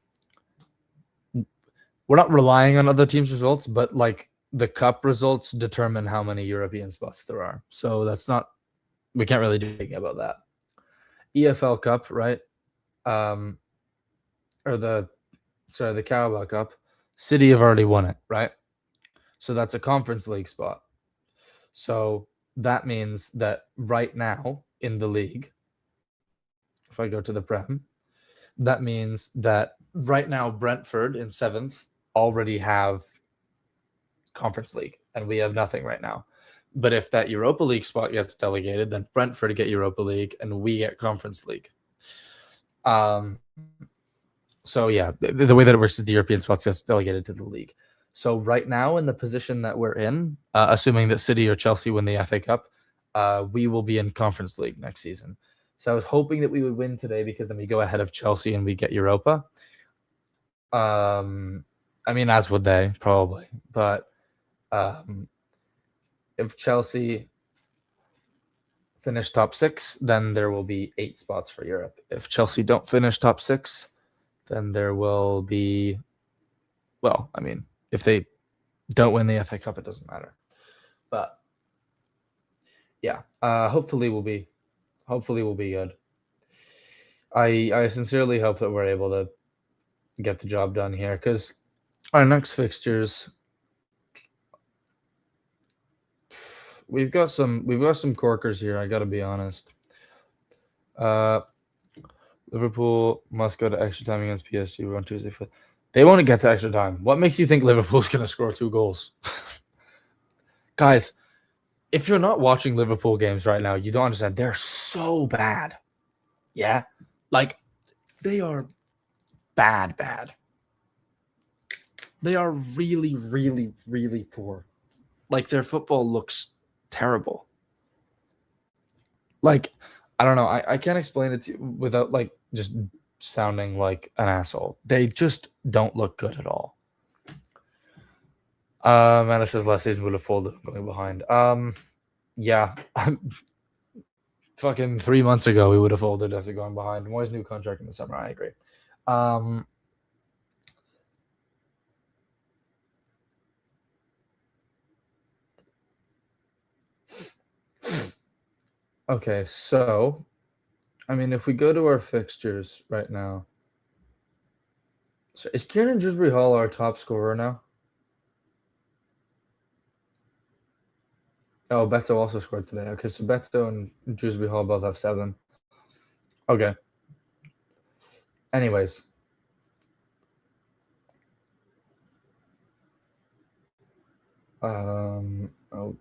we're not relying on other teams' results, but like the cup results determine how many European spots there are. So that's not, we can't really do anything about that. EFL Cup, right? Or the Carabao Cup. City have already won it, right? So that's a Conference League spot. So that means that right now in the league, if I go to the Prem, that means that right now Brentford in 7th already have Conference League, and we have nothing right now. But if that Europa League spot gets delegated, then Brentford get Europa League, and we get Conference League. So yeah, the way that it works is the European spots gets delegated to the league. So right now in the position that we're in, assuming that City or Chelsea win the FA Cup, we will be in Conference League next season. So I was hoping that we would win today because then we go ahead of Chelsea and we get Europa. I mean, as would they probably. But if Chelsea finish top 6, then there will be 8 spots for Europe. If Chelsea don't finish top 6, then there will be, well, I mean, if they don't win the FA Cup, it doesn't matter. But yeah, hopefully we'll be good. I sincerely hope that we're able to get the job done here because our next fixtures, we've got some corkers here. I got to be honest. Liverpool must go to extra time against PSG on Tuesday. They won't get to extra time. What makes you think Liverpool's going to score 2 goals? Guys, if you're not watching Liverpool games right now, you don't understand. They're so bad. Yeah? Like, they are bad. They are really, really, really poor. Like, their football looks terrible. Like, I don't know. I can't explain it to you without, like, just sounding like an asshole. They just don't look good at all. And it says last season would have folded going behind. Yeah. Fucking 3 months ago, we would have folded after going behind. Moyes' new contract in the summer. I agree. Okay, so, I mean, if we go to our fixtures right now, so is Kieran Dewsbury Hall our top scorer now? Oh, Beto also scored today. Okay, so Beto and Dewsbury Hall both have 7. Okay. Anyways. Okay.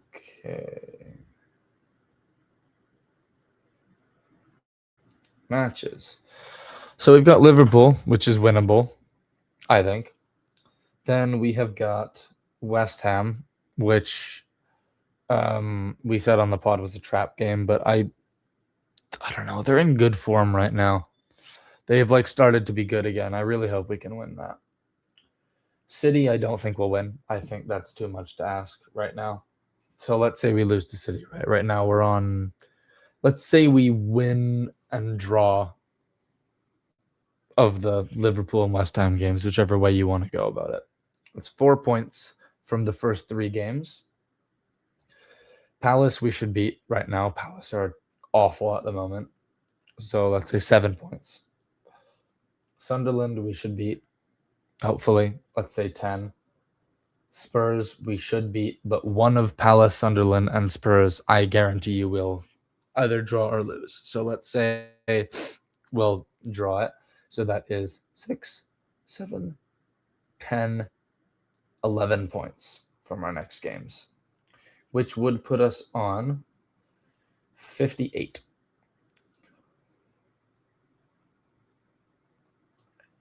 Matches. So we've got Liverpool, which is winnable, I think. Then we have got West Ham, which we said on the pod was a trap game, but I don't know. They're in good form right now. They've like started to be good again. I really hope we can win that. City, I don't think will win. I think that's too much to ask right now. So let's say we lose to City. Right now we're on. Let's say we win and draw of the Liverpool and West Ham games, whichever way you want to go about it. It's 4 points from the first 3 games. Palace we should beat right now. Palace are awful at the moment. So let's say 7 points. Sunderland we should beat, hopefully. Let's say 10. Spurs we should beat, but one of Palace, Sunderland, and Spurs, I guarantee you will either draw or lose. So let's say we'll draw it. So that is 6, 7, 10, 11 points from our next games, which would put us on 58.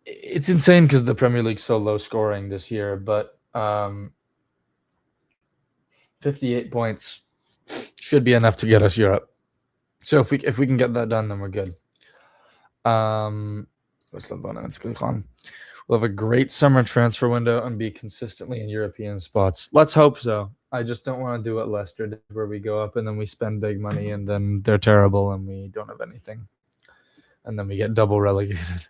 It's insane because the Premier League's so low scoring this year, but 58 points should be enough to get us Europe. So if we can get that done, then we're good. We'll have a great summer transfer window and be consistently in European spots. Let's hope so. I just don't want to do what Leicester did, where we go up and then we spend big money and then they're terrible and we don't have anything. And then we get double relegated.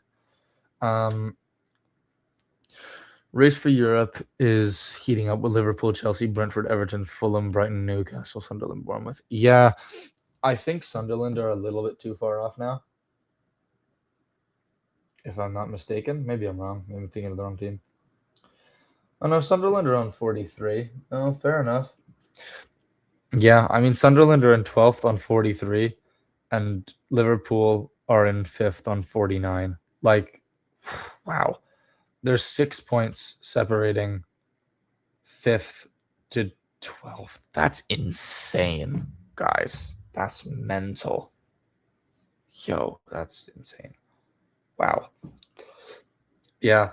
Race for Europe is heating up with Liverpool, Chelsea, Brentford, Everton, Fulham, Brighton, Newcastle, Sunderland, Bournemouth. Yeah, I think Sunderland are a little bit too far off now, if I'm not mistaken. Maybe I'm wrong. Maybe I'm thinking of the wrong team. Oh, no, Sunderland are on 43. Oh, fair enough. Yeah, I mean, Sunderland are in 12th on 43, and Liverpool are in 5th on 49. Like, wow. There's 6 points separating 5th to 12th. That's insane, guys. That's mental. Yo, that's insane. Wow. Yeah.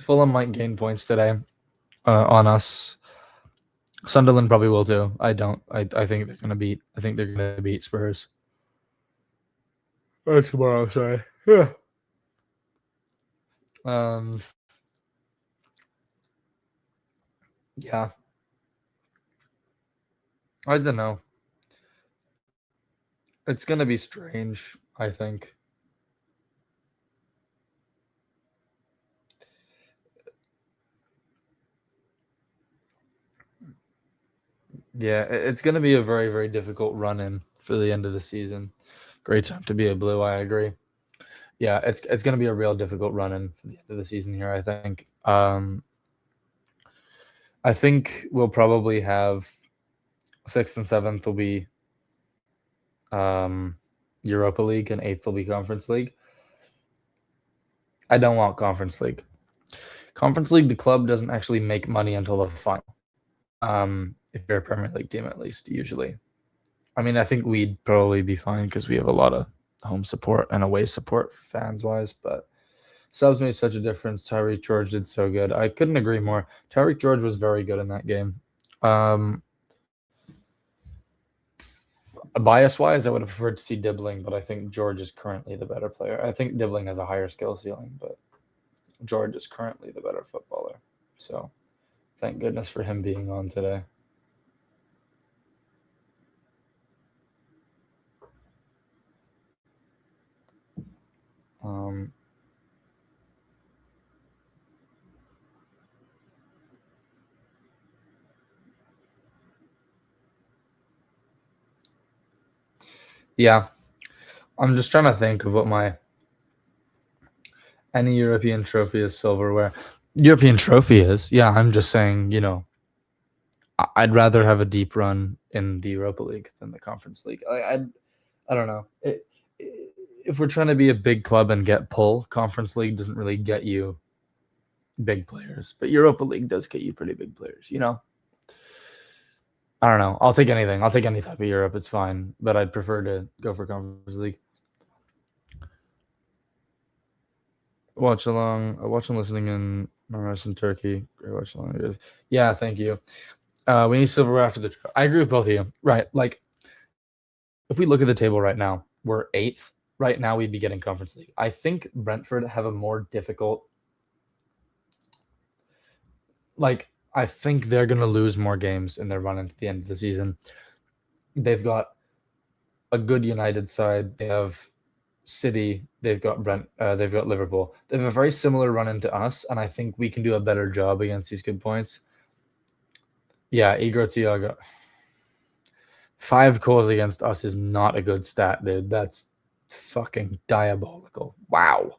Fulham might gain points today on us. Sunderland probably will too. I don't. I think they're gonna beat. I think they're gonna beat Spurs. Tomorrow, sorry. Yeah. Yeah. I don't know. It's gonna be strange, I think. Yeah, it's gonna be a very, very difficult run in for the end of the season. Great time to be a Blue. I agree. Yeah, it's going to be a real difficult run in for the end of the season here, I think. I think we'll probably have 6th and 7th will be Europa League and 8th will be Conference League. I don't want Conference League. Conference League, the club doesn't actually make money until the final. If you're a Premier League team, at least, usually. I mean, I think we'd probably be fine because we have a lot of home support and away support fans-wise, but subs made such a difference. Tyreek George did so good. I couldn't agree more. Tyreek George was very good in that game. Bias-wise, I would have preferred to see Dibbling, but I think George is currently the better player. I think Dibbling has a higher skill ceiling, but George is currently the better footballer. So thank goodness for him being on today. Yeah, I'm just trying to think of what any European trophy is silverware. European trophy is, yeah, I'm just saying, I'd rather have a deep run in the Europa League than the Conference League. I don't know. If we're trying to be a big club and get pull, Conference League doesn't really get you big players, but Europa League does get you pretty big players, I don't know. I'll take anything. I'll take any type of Europe. It's fine, but I'd prefer to go for Conference League. Watch along listening in Mars in Turkey. Great watch along. Yeah, thank you. We need silverware after the. I agree with both of you. Right, like if we look at the table right now, we're 8th. Right now, we'd be getting Conference League. I think Brentford have a more difficult. I think they're going to lose more games in their run into the end of the season. They've got a good United side. They have City. They've got they've got Liverpool. They have a very similar run into us, and I think we can do a better job against these good points. Yeah, Igor Thiago. 5 goals against us is not a good stat, dude. That's fucking diabolical. Wow.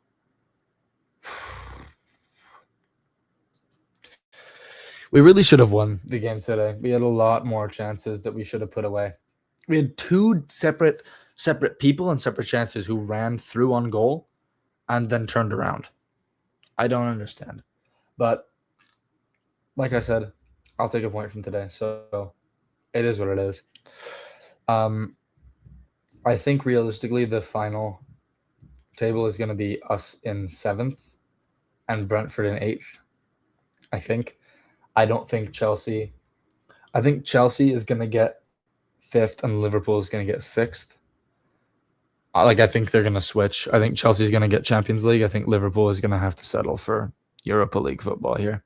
We really should have won the game today. We had a lot more chances that we should have put away. We had 2 separate people and separate chances who ran through on goal and then turned around. I don't understand. But like I said, I'll take a point from today. So it is what it is. I think realistically the final table is going to be us in 7th and Brentford in 8th. I don't think Chelsea. I think Chelsea is going to get 5th and Liverpool is going to get 6th. I think they're going to switch. I think Chelsea's going to get Champions League. I think Liverpool is going to have to settle for Europa League football here.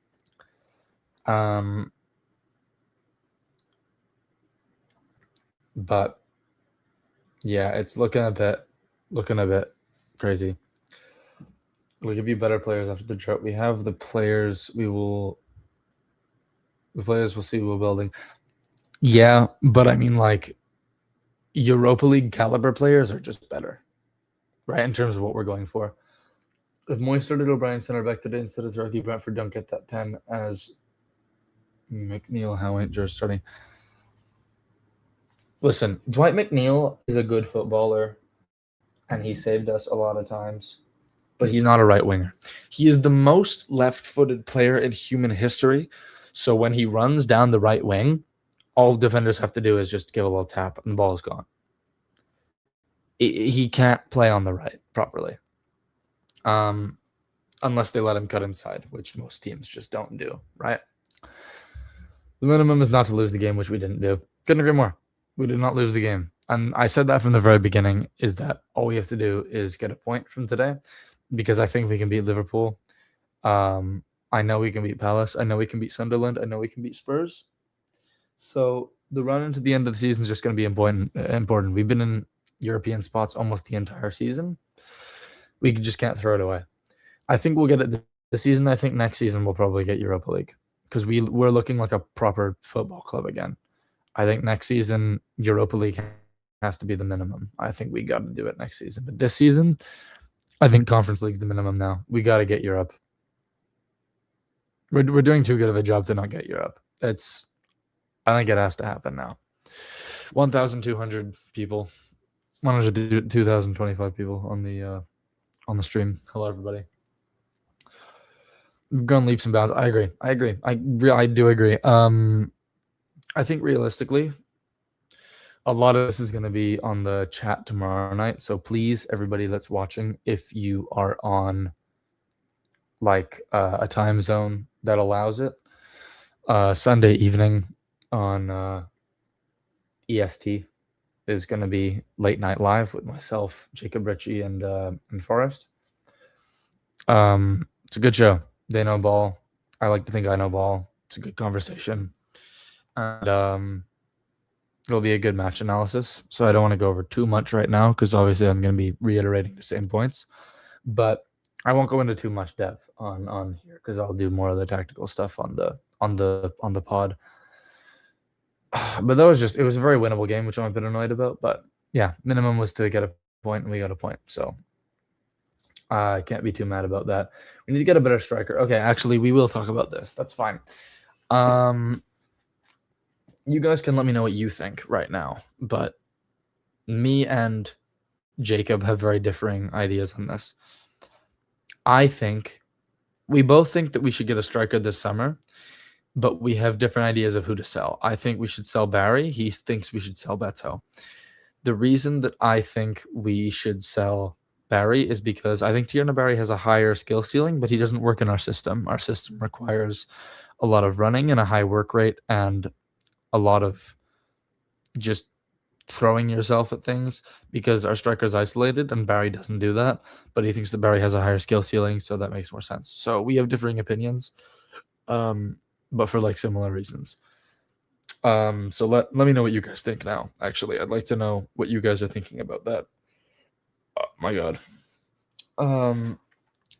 But yeah, it's looking a bit crazy. We'll give you better players after the drought. We have the players. The players we'll see we're building. Yeah, but I mean, Europa League caliber players are just better, right? In terms of what we're going for. If Moyes started O'Brien center back today instead of Turkey, Brentford don't get that 10 as McNeil, Howe, George starting. Listen, Dwight McNeil is a good footballer, and he saved us a lot of times, but he's not a right winger. He is the most left-footed player in human history, so when he runs down the right wing, all defenders have to do is just give a little tap, and the ball is gone. He can't play on the right properly, unless they let him cut inside, which most teams just don't do, right? The minimum is not to lose the game, which we didn't do. Couldn't agree more. We did not lose the game. And I said that from the very beginning, is that all we have to do is get a point from today, because I think we can beat Liverpool. I know we can beat Palace. I know we can beat Sunderland. I know we can beat Spurs. So the run into the end of the season is just going to be important. We've been in European spots almost the entire season. We just can't throw it away. I think we'll get it this season. I think next season we'll probably get Europa League because we're looking like a proper football club again. I think next season Europa League has to be the minimum. I think we got to do it next season. But this season, I think Conference League's the minimum now. We got to get Europe. We're doing too good of a job to not get Europe. I think it has to happen now. 1,200 people. 2,025 people on the stream. Hello, everybody. We've gone leaps and bounds. I agree. I do agree. I think realistically, a lot of this is going to be on the chat tomorrow night. So please, everybody that's watching, if you are on like a time zone that allows it, Sunday evening on EST is going to be late night live with myself, Jacob Ritchie, and Forrest. It's a good show. They know ball. I like to think I know ball. It's a good conversation. And it'll be a good match analysis. So I don't want to go over too much right now because obviously I'm going to be reiterating the same points. But I won't go into too much depth on here because I'll do more of the tactical stuff on the pod. But it was a very winnable game, which I'm a bit annoyed about. But yeah, minimum was to get a point, and we got a point. So I can't be too mad about that. We need to get a better striker. Okay, actually, we will talk about this. That's fine. You guys can let me know what you think right now. But me and Jacob have very differing ideas on this. We both think that we should get a striker this summer, but we have different ideas of who to sell. I think we should sell Barry. He thinks we should sell Beto. The reason that I think we should sell Barry is because I think Tierna Barry has a higher skill ceiling, but he doesn't work in our system. Our system requires a lot of running and a high work rate and a lot of just throwing yourself at things because our striker's isolated and Barry doesn't do that, but he thinks that Barry has a higher skill ceiling, so that makes more sense. So we have differing opinions, but for like similar reasons. So let me know what you guys think now. Actually, I'd like to know what you guys are thinking about that. Oh my god.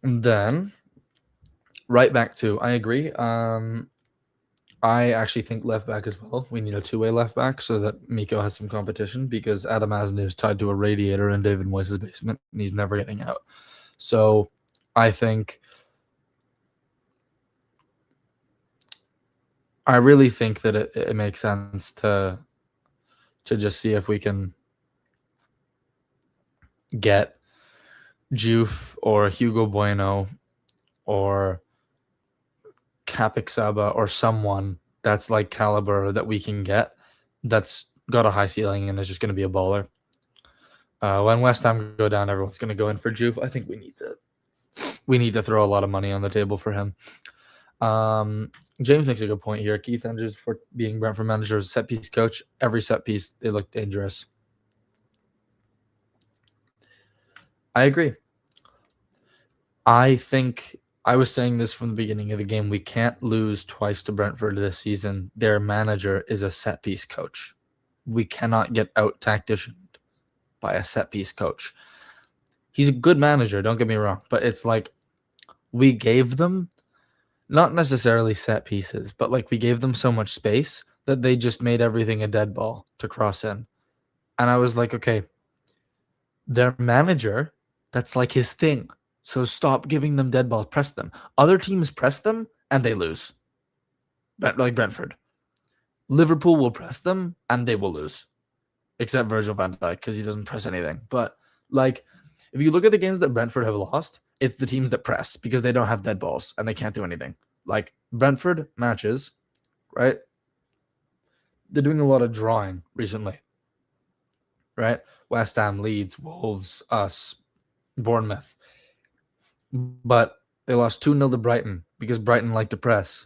Then right back to I agree. I actually think left back as well. We need a two-way left back so that Miko has some competition because Adam Asnu is tied to a radiator in David Moyes' basement and he's never getting out. So I really think that it makes sense to just see if we can get Juve or Hugo Bueno or Capix Saba or someone that's like caliber that we can get that's got a high ceiling and is just going to be a baller. When West Ham go down, everyone's going to go in for Juve. I think we need to throw a lot of money on the table for him. James makes a good point here. Keith Andrews, for being Brentford manager, is a set piece coach. Every set piece, they look dangerous. I agree. I think I was saying this from the beginning of the game. We can't lose twice to Brentford this season. Their manager is a set piece coach. We cannot get out tacticianed by a set piece coach. He's a good manager, don't get me wrong, but it's like we gave them not necessarily set pieces, but like we gave them so much space that they just made everything a dead ball to cross in. And I was like, okay, their manager, that's like his thing. So stop giving them dead balls. Press them. Other teams press them and they lose. Like Brentford. Liverpool will press them and they will lose. Except Virgil van Dijk because he doesn't press anything. But like, if you look at the games that Brentford have lost, it's the teams that press because they don't have dead balls and they can't do anything. Like Brentford matches, right? They're doing a lot of drawing recently, right? West Ham, Leeds, Wolves, us, Bournemouth. But they lost 2-0 to Brighton because Brighton liked to press.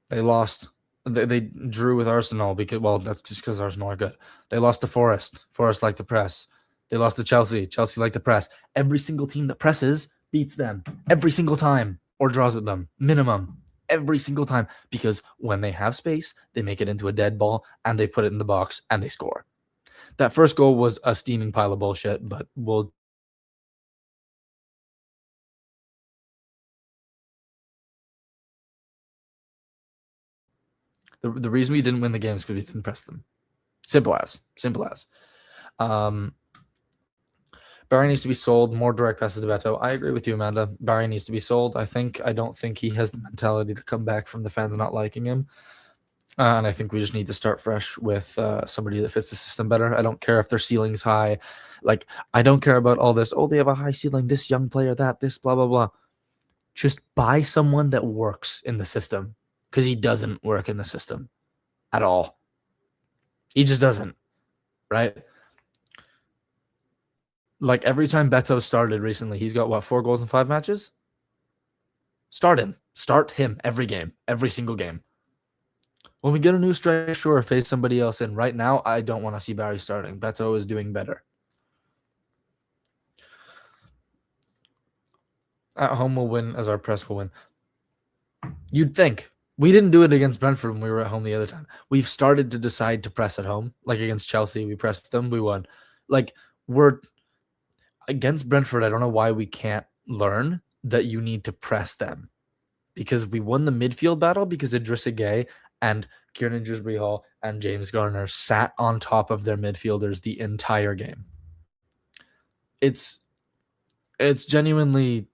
They lost. They drew with Arsenal because, well, that's just because Arsenal are good. They lost to Forest. Forest liked to press. They lost to Chelsea. Chelsea liked to press. Every single team that presses beats them every single time or draws with them, minimum. Every single time, because when they have space, they make it into a dead ball and they put it in the box and they score. That first goal was a steaming pile of bullshit, but we'll. The reason we didn't win the game is because we didn't press them. Simple as. Barry needs to be sold. More direct passes to Beto. I agree with you, Amanda. Barry needs to be sold. I don't think he has the mentality to come back from the fans not liking him. And I think we just need to start fresh with somebody that fits the system better. I don't care if their ceiling's high. Like, I don't care about all this. Oh, they have a high ceiling. This young player, this, blah, blah, blah. Just buy someone that works in the system, because he doesn't work in the system at all. He just doesn't, right? Like, every time Beto started recently, he's got, 4 goals in 5 matches? Start him. Start him every game, every single game. When we get a new striker, sure, face somebody else in. Right now, I don't want to see Barry starting. Beto is doing better. At home, we'll win as our press will win. You'd think. We didn't do it against Brentford when we were at home the other time. We've started to decide to press at home. Like against Chelsea, we pressed them, we won. Like, we're against Brentford, I don't know why we can't learn that you need to press them. Because we won the midfield battle because Idrissa Gueye and Kieran Dewsbury-Hall and James Garner sat on top of their midfielders the entire game. It's genuinely,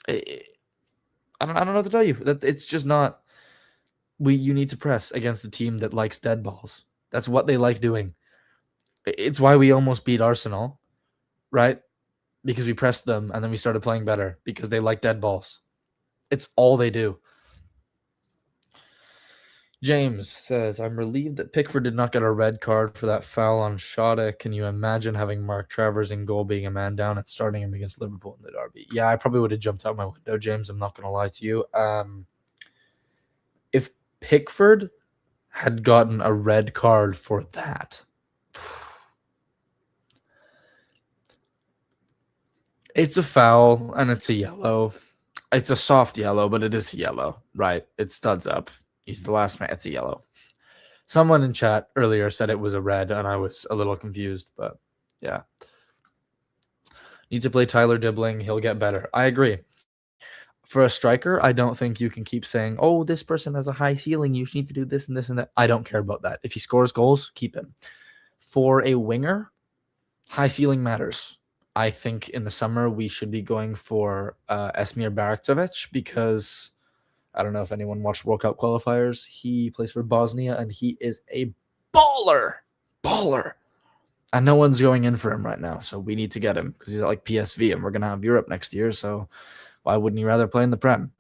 I don't know what to tell you. That it's just not. You need to press against a team that likes dead balls. That's what they like doing. It's why we almost beat Arsenal, right? Because we pressed them and then we started playing better because they like dead balls. It's all they do. James says, I'm relieved that Pickford did not get a red card for that foul on Shota. Can you imagine having Mark Travers in goal, being a man down, and starting him against Liverpool in the derby? Yeah, I probably would have jumped out my window, James. I'm not going to lie to you. If Pickford had gotten a red card for that, it's a foul and it's a yellow. It's a soft yellow, but it is a yellow, right? It studs up. He's the last man. It's a yellow. Someone in chat earlier said it was a red, and I was a little confused, but yeah. Need to play Tyler Dibbling. He'll get better. I agree. For a striker, I don't think you can keep saying, oh, this person has a high ceiling. You need to do this and this and that. I don't care about that. If he scores goals, keep him. For a winger, high ceiling matters. I think in the summer we should be going for Esmir Baraktovic, because I don't know if anyone watched World Cup qualifiers. He plays for Bosnia, and he is a baller. And no one's going in for him right now, so we need to get him because he's at like PSV, and we're going to have Europe next year, so why wouldn't he rather play in the Prem?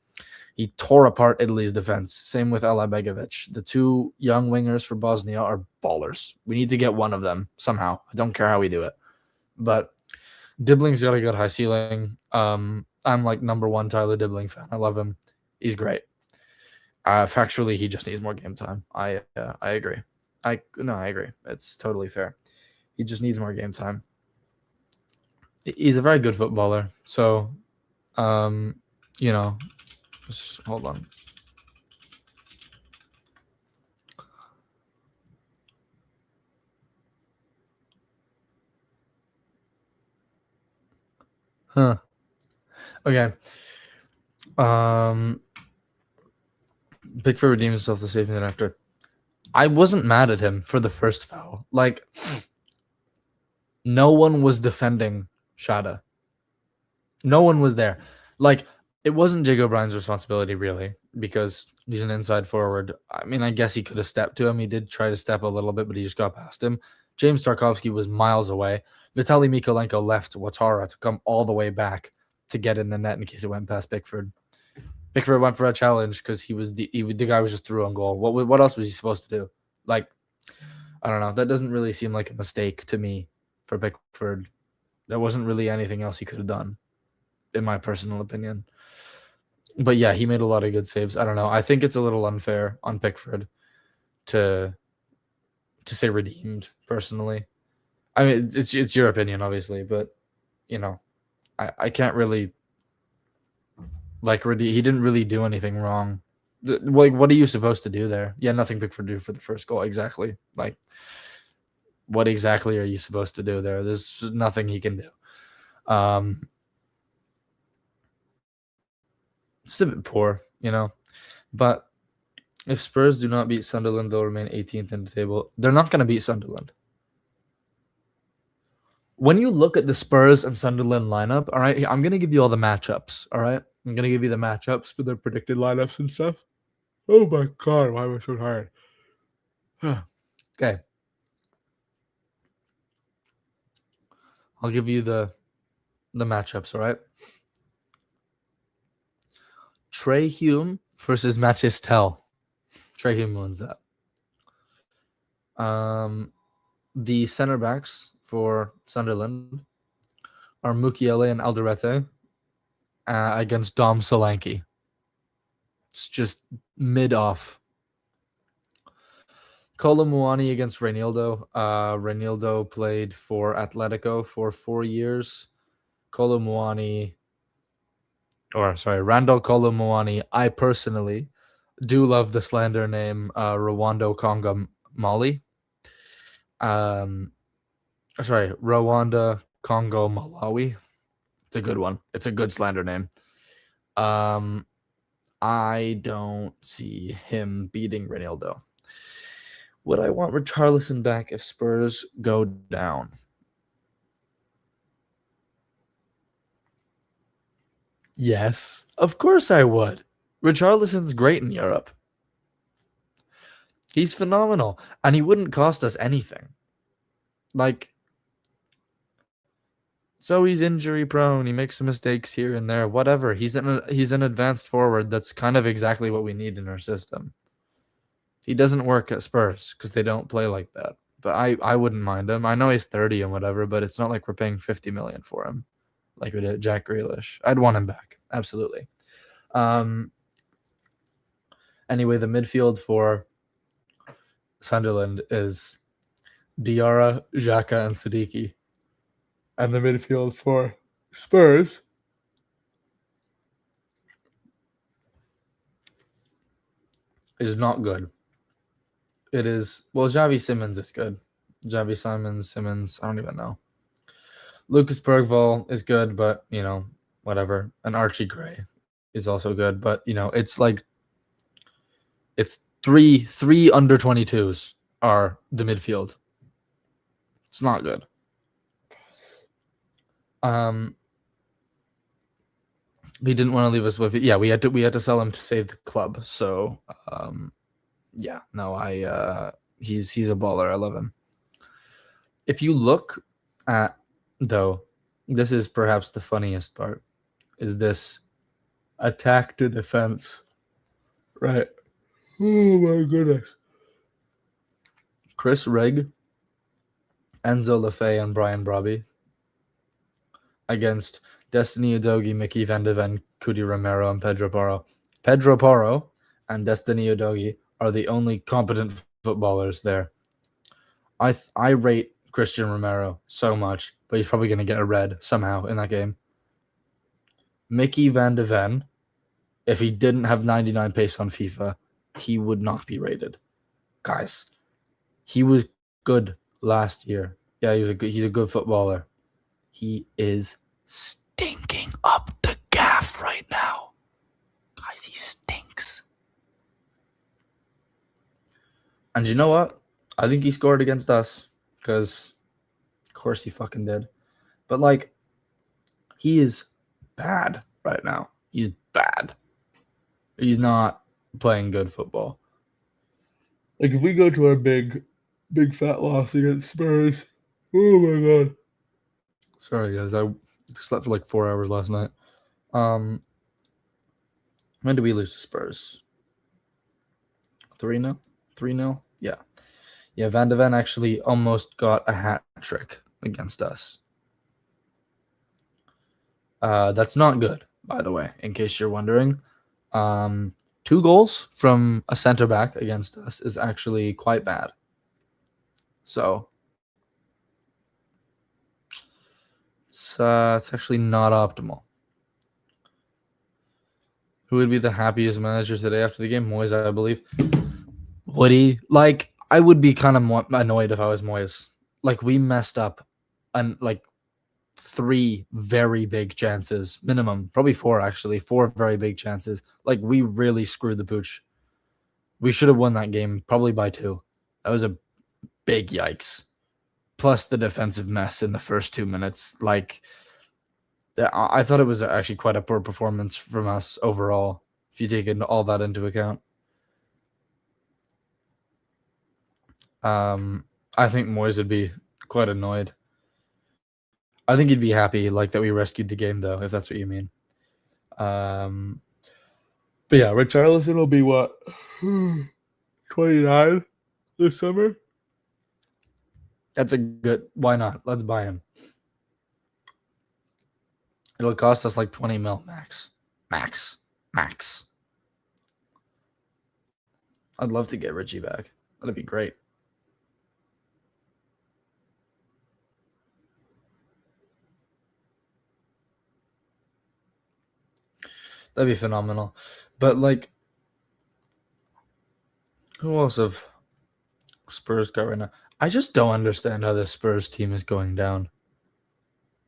He tore apart Italy's defense. Same with Alabegovic. The 2 young wingers for Bosnia are ballers. We need to get one of them somehow. I don't care how we do it. But Dibbling's got a good high ceiling. I'm like number 1 Tyler Dibbling fan. I love him. He's great. Factually, he just needs more game time. I agree. I agree. It's totally fair. He just needs more game time. He's a very good footballer. So, just hold on. Huh. Okay. Pickford redeemed himself the save minute after. I wasn't mad at him for the first foul. Like, no one was defending Shada. No one was there. Like, it wasn't Jake O'Brien's responsibility, really, because he's an inside forward. I mean, I guess he could have stepped to him. He did try to step a little bit, but he just got past him. James Tarkovsky was miles away. Vitaly Mikolenko left Ouattara to come all the way back to get in the net in case it went past Pickford. Pickford went for a challenge because the guy was just through on goal. What else was he supposed to do? Like, I don't know. That doesn't really seem like a mistake to me for Pickford. There wasn't really anything else he could have done, in my personal opinion. But yeah, he made a lot of good saves. I don't know. I think it's a little unfair on Pickford to say redeemed, personally. I mean, it's your opinion, obviously, but I can't really he didn't really do anything wrong. Like, what are you supposed to do there? Yeah, nothing Pickford do for the first goal. Exactly. Like, what exactly are you supposed to do there? There's nothing he can do. It's a bit poor, but If Spurs do not beat Sunderland, they'll remain 18th in the table. They're not going to beat Sunderland. When you look at the Spurs and Sunderland lineup, all right, I'm going to give you all the matchups, all right? I'm going to give you the matchups for their predicted lineups and stuff. Oh my God, why am I so tired? Okay. I'll give you the matchups, all right? Trey Hume versus Mattis Tell. Trey Hume wins that. The center backs for Sunderland are Mukiele and Alderete against Dom Solanke. It's just mid-off. Kolomuani against Reinildo. Reinildo played for Atletico for 4 years. Randall Kolomuani. I personally do love the slander name Rwanda Congo Mali. Rwanda Congo Malawi. It's a good one. It's a good slander name. I don't see him beating Reinildo. Would I want Richarlison back if Spurs go down? Yes, of course I would. Richarlison's great in Europe. He's phenomenal, and he wouldn't cost us anything. So he's injury prone. He makes some mistakes here and there. Whatever. He's an advanced forward. That's kind of exactly what we need in our system. He doesn't work at Spurs because they don't play like that. But I wouldn't mind him. I know he's 30 and whatever, but it's not like we're paying 50 million for him like we did Jack Grealish. I'd want him back. Absolutely. Anyway, the midfield for Sunderland is Diarra, Xhaka, and Siddiqui. And the midfield for Spurs is not good. It is, well, Xavi Simons is good. Xavi Simmons, I don't even know. Lucas Bergvall is good, but, whatever. And Archie Gray is also good, but, it's like, it's three under 22s are the midfield. It's not good. He didn't want to leave us with it. Yeah, we had to sell him to save the club. So, he's a baller. I love him. If you look at, though, this is perhaps the funniest part, is this attack to defense, right? Oh my goodness. Chris Rigg, Enzo Lefebvre, and Brian Brobby against Destiny Udogie, Mickey Van de Ven, Cudi Romero, and Pedro Porro. Pedro Porro and Destiny Udogie are the only competent footballers there. I rate Christian Romero so much, but he's probably going to get a red somehow in that game. Mickey Van de Ven, if he didn't have 99 pace on FIFA, he would not be rated. Guys, he was good last year. Yeah, he's a good footballer. He is stinking up the gaff right now. Guys, he stinks. And you know what? I think he scored against us because, of course, he fucking did. But, he is bad right now. He's bad. He's not playing good football. If we go to our big fat loss against Spurs, oh my God. Sorry, guys. I slept for 4 hours last night. When did we lose to Spurs? 3-0? 3-0? Yeah. Yeah, Van de Ven actually almost got a hat trick against us. That's not good, by the way, in case you're wondering. 2 goals from a center back against us is actually quite bad. So it's actually not optimal. Who would be the happiest manager today after the game? Moyes, I believe. Would he? I would be kind of annoyed if I was Moyes. We messed up and 3 very big chances, minimum, probably 4 actually, 4 very big chances. We really screwed the pooch. We should have won that game probably by 2. That was a big yikes. Plus the defensive mess in the first 2 minutes. Like, I thought it was actually quite a poor performance from us overall, if you take all that into account. I think Moyes would be quite annoyed. I think he'd be happy like that we rescued the game, though, if that's what you mean. But yeah, Richarlison will be what? 29 this summer? That's a good... Why not? Let's buy him. It'll cost us like 20 mil max. Max. I'd love to get Richie back. That'd be great. That'd be phenomenal. But, like, who else have Spurs got right now? I just don't understand how this Spurs team is going down.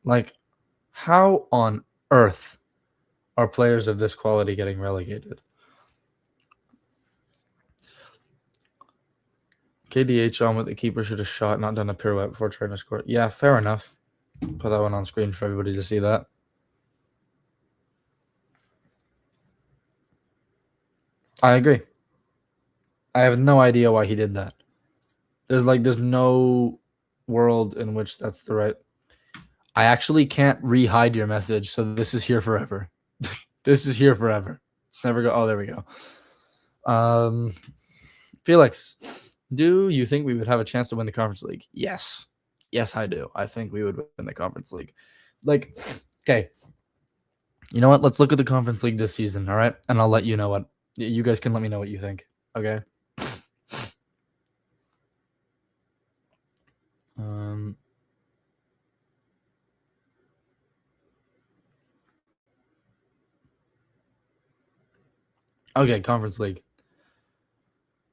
Like, how on earth are players of this quality getting relegated? KDH on with the keeper should have shot, not done a pirouette before trying to score. Yeah, fair enough. Put that one on screen for everybody to see that. I agree. I have no idea why he did that. There's no world in which that's the right. I actually can't re-hide your message, so this is here forever. This is here forever. It's never go. Oh, there we go. Felix, do you think we would have a chance to win the Conference League? Yes, I do. I think we would win the Conference League. Like, okay, you know what? Let's look at the Conference League this season, all right? And I'll let you know what you guys can let me know what you think. Okay. Okay, Conference League.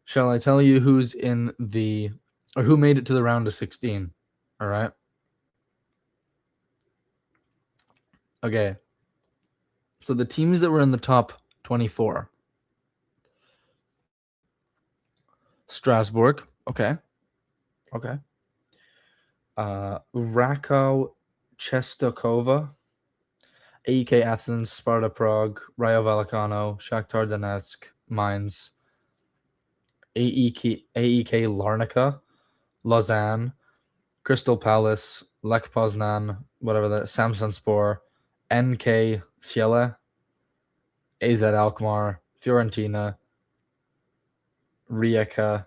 Shall I tell you who's in the or who made it to the round of 16? All right. Okay. So the teams that were in the top 24. Strasbourg. Okay. Rakow Czestochowa, AEK Athens, Sparta Prague, Rayo Vallecano, Shakhtar Donetsk, Mainz, AEK Larnaca, Lausanne, Crystal Palace, Lech Poznan, whatever that, Samsunspor, NK Siele, AZ Alkmaar, Fiorentina, Rijeka,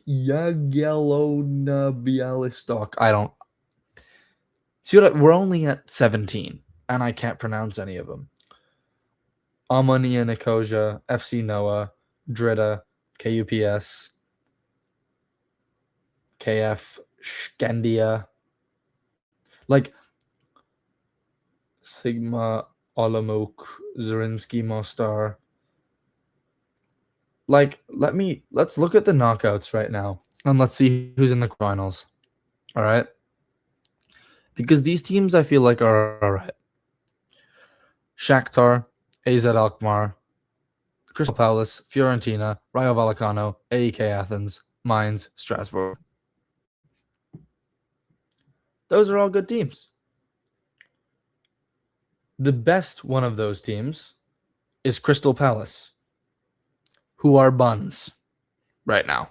Jagiellona Bialystok. I don't see what we're only at 17, and I can't pronounce any of them. Omonia Nicosia, FC Noah, Drita, KUPS, KF Skandia, like Sigma Olomouc, Zrinski Mostar. Like, let's look at the knockouts right now, and let's see who's in the finals. All right, because these teams I feel like are all right. Shakhtar, AZ Alkmaar, Crystal Palace, Fiorentina, Rayo Vallecano, AEK Athens, Mainz, Strasbourg. Those are all good teams. The best one of those teams is Crystal Palace, who are buns right now.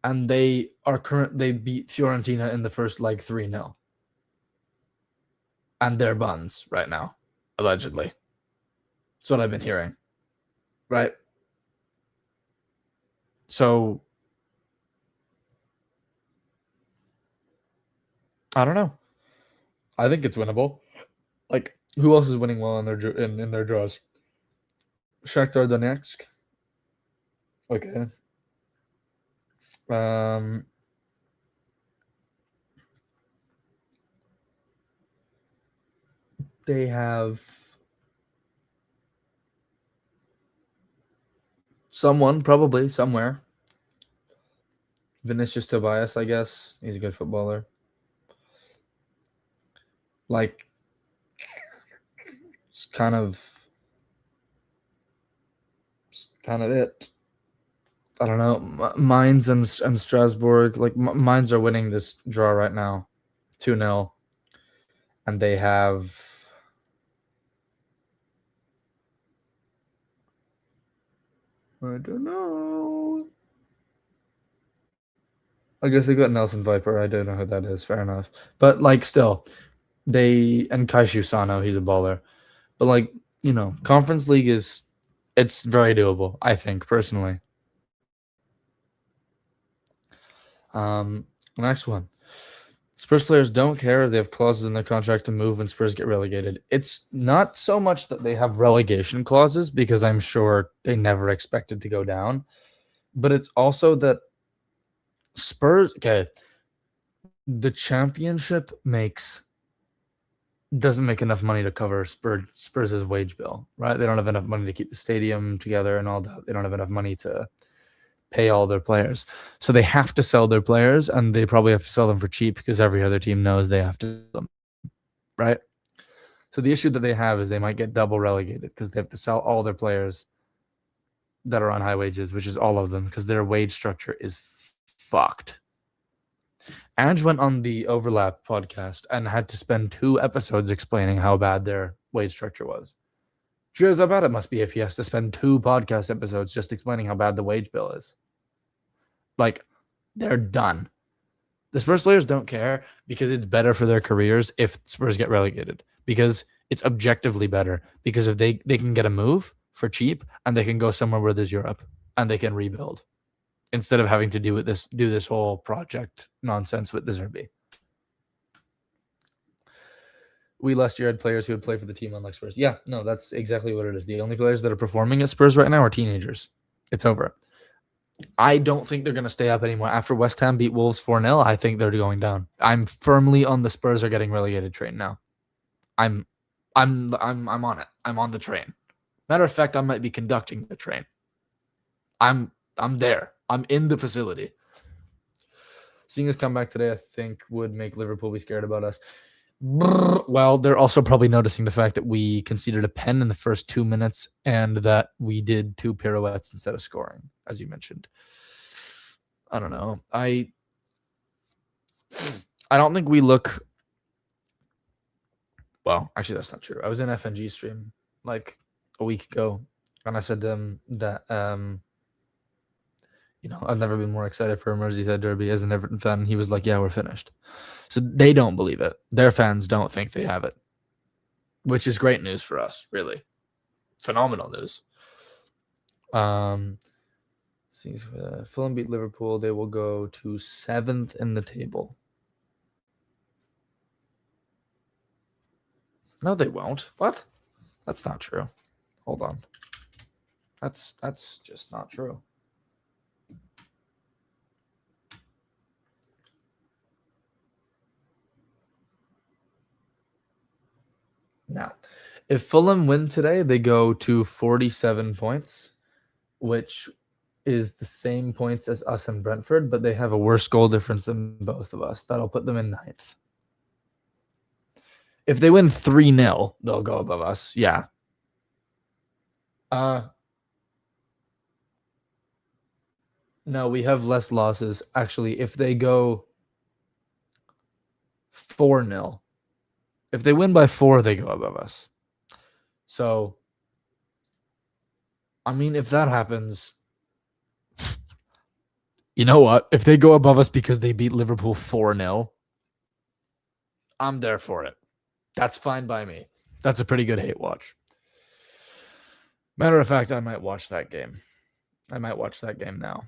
And they beat Fiorentina in the first leg 3-0. And they're buns right now, allegedly. That's what I've been hearing. Right? So, I don't know. I think it's winnable. Like, who else is winning well in their draws? Shakhtar Donetsk. Okay. They have someone probably somewhere. Vinicius Tobias, I guess. He's a good footballer. Like, It's kind of it. I don't know. Mainz and Strasbourg, like Mainz are winning this draw right now, 2-0, and they have. I don't know. I guess they got Nelson Viper. I don't know who that is. Fair enough. But like, still, and Kaishu Sano, he's a baller. But like, Conference League it's very doable. I think personally. Next one. Spurs players don't care if they have clauses in their contract to move when Spurs get relegated. It's not so much that they have relegation clauses, because I'm sure they never expected to go down, but it's also that Spurs, the championship doesn't make enough money to cover Spurs' wage bill, right? They don't have enough money to keep the stadium together and all that. They don't have enough money to pay all their players. So they have to sell their players, and they probably have to sell them for cheap because every other team knows they have to sell them, right? So the issue that they have is they might get double relegated because they have to sell all their players that are on high wages, which is all of them, because their wage structure is fucked. Ange went on the Overlap podcast and had to spend 2 episodes explaining how bad their wage structure was. Do you realize how bad it must be if he has to spend 2 podcast episodes just explaining how bad the wage bill is? Like, they're done. The Spurs players don't care because it's better for their careers if Spurs get relegated, because it's objectively better, because if they can get a move for cheap and they can go somewhere where there's Europe and they can rebuild instead of having to do this whole project nonsense with the Zerbi. We last year had players who would play for the team unlike Spurs. Yeah, no, that's exactly what it is. The only players that are performing at Spurs right now are teenagers. It's over. I don't think they're going to stay up anymore. After West Ham beat Wolves 4-0, I think they're going down. I'm firmly on the Spurs are getting relegated train now. I'm on it. I'm on the train. Matter of fact, I might be conducting the train. I'm there. I'm in the facility. Seeing us come back today, I think, would make Liverpool be scared about us. Well, they're also probably noticing the fact that we conceded a pen in the first 2 minutes and that we did 2 pirouettes instead of scoring, as you mentioned. I don't know. I don't think we look... Well, actually, that's not true. I was in FNG stream like a week ago, and I said to them that... I've never been more excited for a Merseyside derby as an Everton fan. He was like, yeah, we're finished. So they don't believe it. Their fans don't think they have it, which is great news for us, really. Phenomenal news. Fulham beat Liverpool. They will go to 7th in the table. No, they won't. What? That's not true. Hold on. That's just not true. Now, if Fulham win today, they go to 47 points, which is the same points as us and Brentford, but they have a worse goal difference than both of us. That'll put them in 9th. If they win 3-0, they'll go above us. Yeah. No, we have less losses. Actually, if they go 4-0, if they win by 4, they go above us. So, I mean, if that happens, you know what? If they go above us because they beat Liverpool 4-0, I'm there for it. That's fine by me. That's a pretty good hate watch. Matter of fact, I might watch that game. I might watch that game now.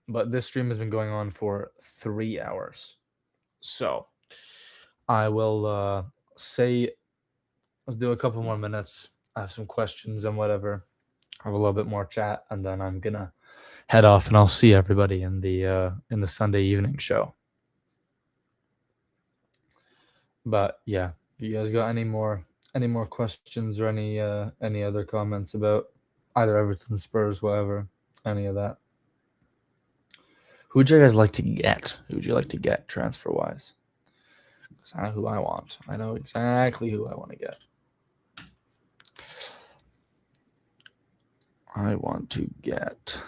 But this stream has been going on for 3 hours. So I will let's do a couple more minutes. I have some questions and whatever. Have a little bit more chat, and then I'm gonna head off, and I'll see everybody in the Sunday evening show. But yeah, if you guys got any more questions or any other comments about either Everton, Spurs, whatever, any of that? Who would you guys like to get? Who would you like to get transfer wise? exactly who I want. I know exactly who I want to get. I want to get...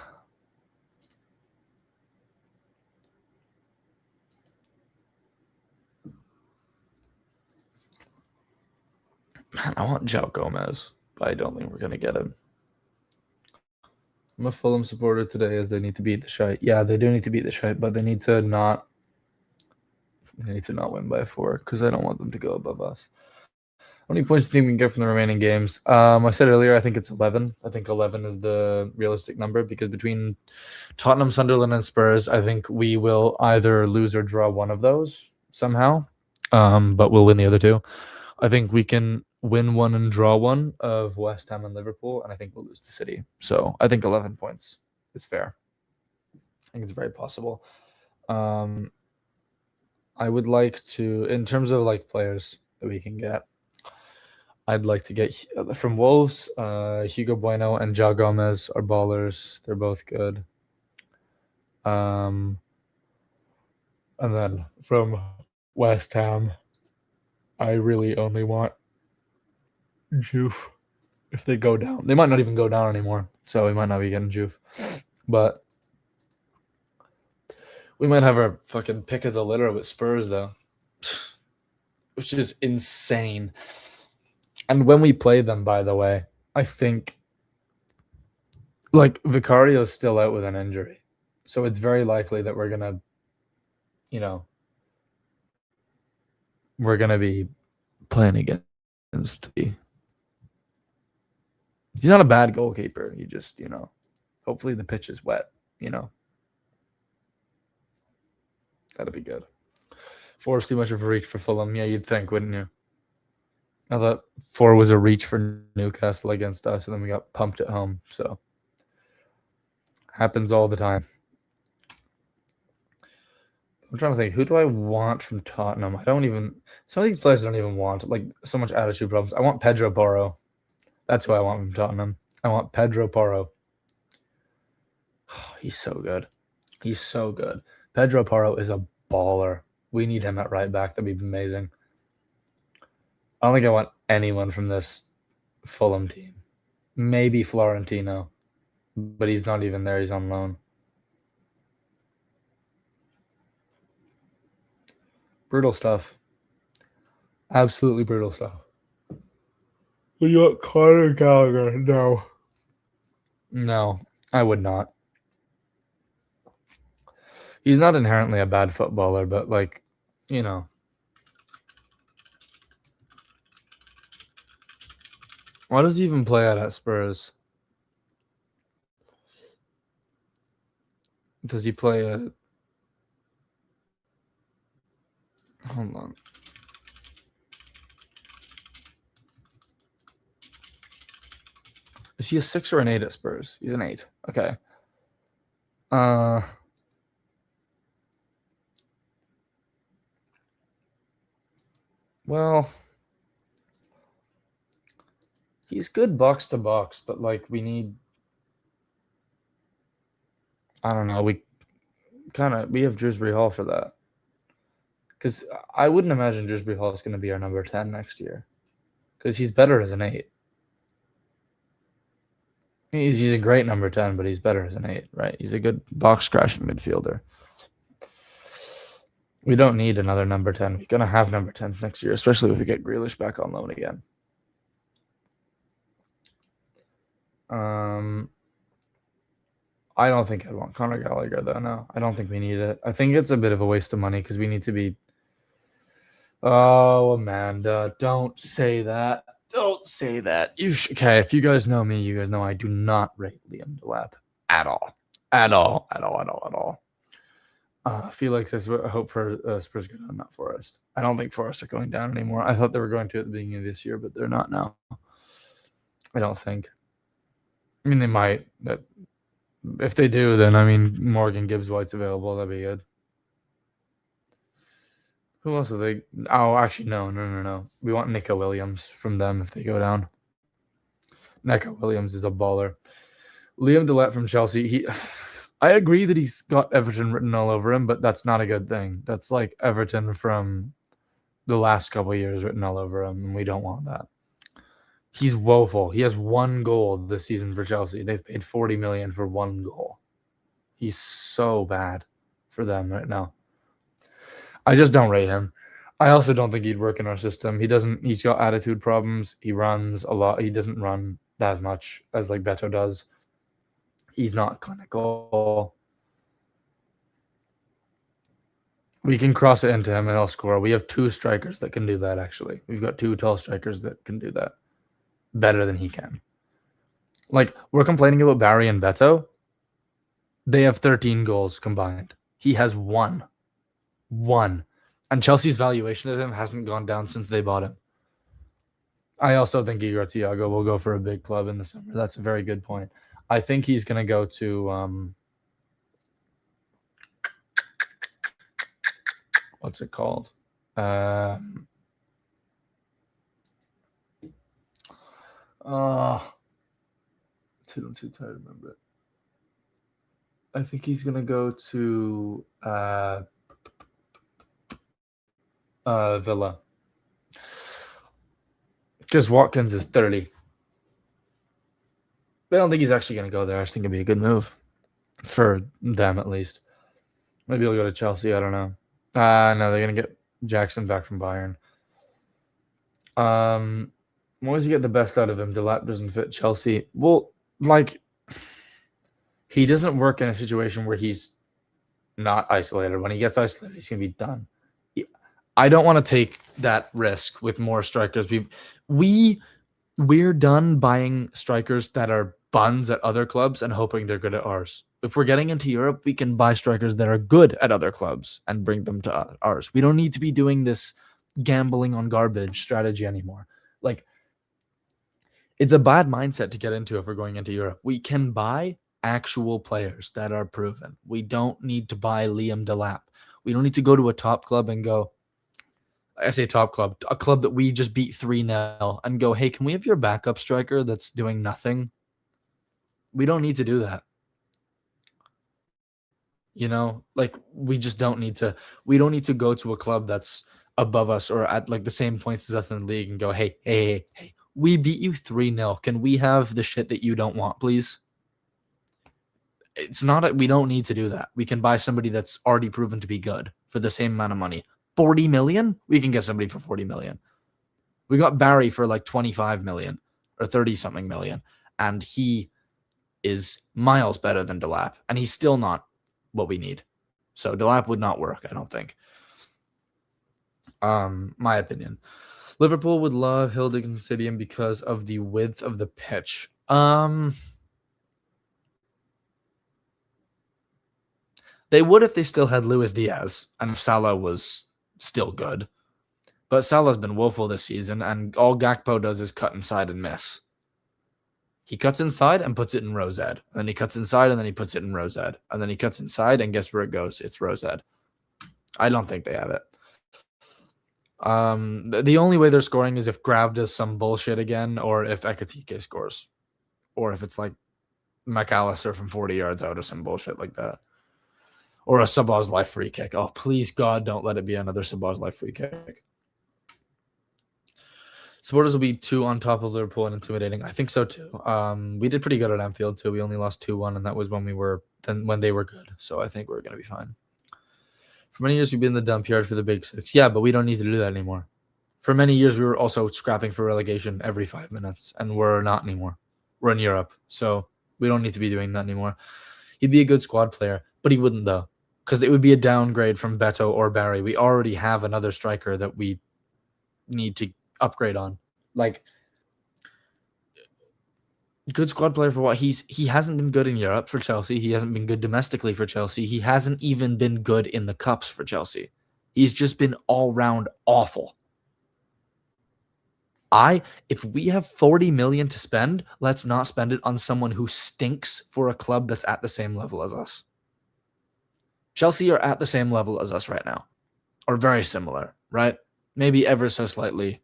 Man, I want João Gomez, but I don't think we're going to get him. I'm a Fulham supporter today as they need to beat the shite. Yeah, they do need to beat the shite, but they need to not win by 4 because I don't want them to go above us. How many points do you think we can get from the remaining games? I said earlier, I think it's 11. I think 11 is the realistic number because between Tottenham, Sunderland, and Spurs, I think we will either lose or draw one of those somehow, but we'll win the other 2. I think we can win 1 and draw 1 of West Ham and Liverpool, and I think we'll lose to City. So I think 11 points is fair. I think it's very possible. I would like to, in terms of like players that we can get, I'd like to get from Wolves, Hugo Bueno and João Gomez are ballers. They're both good. And then from West Ham, I really only want Juve. If they go down, they might not even go down anymore, so we might not be getting Juve. But we might have our fucking pick of the litter with Spurs, though, which is insane. And when we play them, by the way, I think like Vicario's still out with an injury, so it's very likely that we're gonna, be playing against the. He's not a bad goalkeeper. He just, hopefully the pitch is wet, That'd be good. 4 is too much of a reach for Fulham. Yeah, you'd think, wouldn't you? I thought 4 was a reach for Newcastle against us, and then we got pumped at home. So, happens all the time. I'm trying to think, who do I want from Tottenham? Some of these players I don't even want, like, so much attitude problems. I want Pedro Porro. That's who I want from Tottenham. I want Pedro Porro. He's so good. He's so good. Pedro Porro is a baller. We need him at right back. That'd be amazing. I don't think I want anyone from this Fulham team. Maybe Florentino, but he's not even there. He's on loan. Brutal stuff. Absolutely brutal stuff. Would you want Conor Gallagher? No. No, I would not. He's not inherently a bad footballer, but like, Why does he even play at Spurs? Does he play at... Hold on. Is he a 6 or an 8 at Spurs? He's an 8. Okay. Well, he's good box to box, but like we need... I don't know. We have Dewsbury Hall for that. Because I wouldn't imagine Dewsbury Hall is going to be our number 10 next year. Because he's better as an 8. He's a great number 10, but he's better as an 8, right? He's a good box-crashing midfielder. We don't need another number 10. We're going to have number 10s next year, especially if we get Grealish back on loan again. I don't think I'd want Conor Gallagher, though. No, I don't think we need it. I think it's a bit of a waste of money because we need to be... Oh, Amanda, don't say that. Don't say that. Okay, if you guys know me, you guys know I do not rate Liam Delap at all. At all. Felix says, I hope for Spurs go down, not Forest. I don't think Forest are going down anymore. I thought they were going to at the beginning of this year, but they're not now. I don't think. I mean, they might. If they do, then, Morgan Gibbs-White's available. That'd be good. Who else are they? Oh, actually, no. We want Nico Williams from them if they go down. Nico Williams is a baller. Liam Delap from Chelsea. I agree that he's got Everton written all over him, but that's not a good thing. That's like Everton from the last couple of years written all over him, and we don't want that. He's woeful. He has 1 goal this season for Chelsea. They've paid 40 million for 1 goal. He's so bad for them right now. I just don't rate him. I also don't think he'd work in our system. He's got attitude problems. He runs a lot. He doesn't run that much as like Beto does. He's not clinical. We can cross it into him and he'll score. We have 2 strikers that can do that, actually. We've got 2 tall strikers that can do that better than he can. Like, we're complaining about Barry and Beto. They have 13 goals combined. He has 1. 1. And Chelsea's valuation of him hasn't gone down since they bought him. I also think Igor Thiago will go for a big club in the summer. That's a very good point. I think he's going to go to what's it called? I'm too tired to remember it. I think he's going to go to Villa. Because Watkins is 30. I don't think he's actually going to go there. I just think it'd be a good move for them, at least. Maybe he'll go to Chelsea. I don't know. No, they're going to get Jackson back from Bayern. What does he get the best out of him? Delap doesn't fit Chelsea. Well, like, he doesn't work in a situation where he's not isolated. When he gets isolated, he's going to be done. I don't want to take that risk with more strikers. We're done buying strikers that are buns at other clubs and hoping they're good at ours. If we're getting into Europe, we can buy strikers that are good at other clubs and bring them to ours. We don't need to be doing this gambling on garbage strategy anymore. Like, it's a bad mindset to get into if we're going into Europe. We can buy actual players that are proven. We don't need to buy Liam Delap. We don't need to go to a top club and go, I say top club, a club that we just beat 3-0 and go, hey, can we have your backup striker that's doing nothing? We don't need to do that. You know, like, we just don't need to. We don't need to go to a club that's above us or at like the same points as us in the league and go, hey, we beat you 3-0. Can we have the shit that you don't want, please? It's not, we don't need to do that. We can buy somebody that's already proven to be good for the same amount of money. 40 million? We can get somebody for 40 million. We got Barry for like 25 million or 30 something million. And he is miles better than Delap. And he's still not what we need. So Delap would not work, I don't think. My opinion. Liverpool would love Hildegen Stadium because of the width of the pitch. They would if they still had Luis Diaz and if Salah was still good. But Salah's been woeful this season, and all Gakpo does is cut inside and miss. He cuts inside and puts it in row Z. And then he cuts inside and then he puts it in row Z. And then he cuts inside and guess where it goes? It's row Z. I don't think they have it. The only way they're scoring is if Grav does some bullshit again, or if Ekatike scores. Or if it's like McAllister from 40 yards out or some bullshit like that. Or a Sabazlai free kick. Oh, please, God, don't let it be another Sabazlai free kick. Supporters will be 2 on top of Liverpool and intimidating. I think so, too. We did pretty good at Anfield, too. We only lost 2-1, and that was when they were good. So I think we're going to be fine. For many years, we've been in the dump yard for the Big Six. Yeah, but we don't need to do that anymore. For many years, we were also scrapping for relegation every 5 minutes, and we're not anymore. We're in Europe, so we don't need to be doing that anymore. He'd be a good squad player, but he wouldn't, though. Because it would be a downgrade from Beto or Barry. We already have another striker that we need to upgrade on. Like, good squad player for what? He hasn't been good in Europe for Chelsea. He hasn't been good domestically for Chelsea. He hasn't even been good in the cups for Chelsea. He's just been all round awful. If we have 40 million to spend, let's not spend it on someone who stinks for a club that's at the same level as us. Chelsea are at the same level as us right now, or very similar, right? Maybe ever so slightly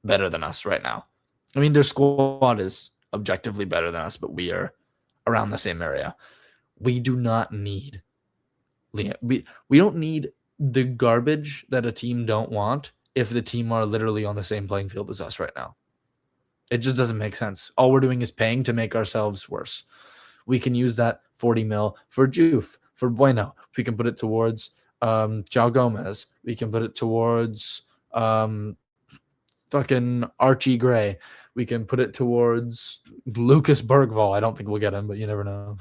better than us right now. I mean, their squad is objectively better than us, but we are around the same area. We do not need Liam. We don't need the garbage that a team don't want if the team are literally on the same playing field as us right now. It just doesn't make sense. All we're doing is paying to make ourselves worse. We can use that 40 mil for Joof, for Bueno. We can put it towards João Gomez. We can put it towards fucking Archie Gray. We can put it towards Lucas Bergvall. I don't think we'll get him, but you never know.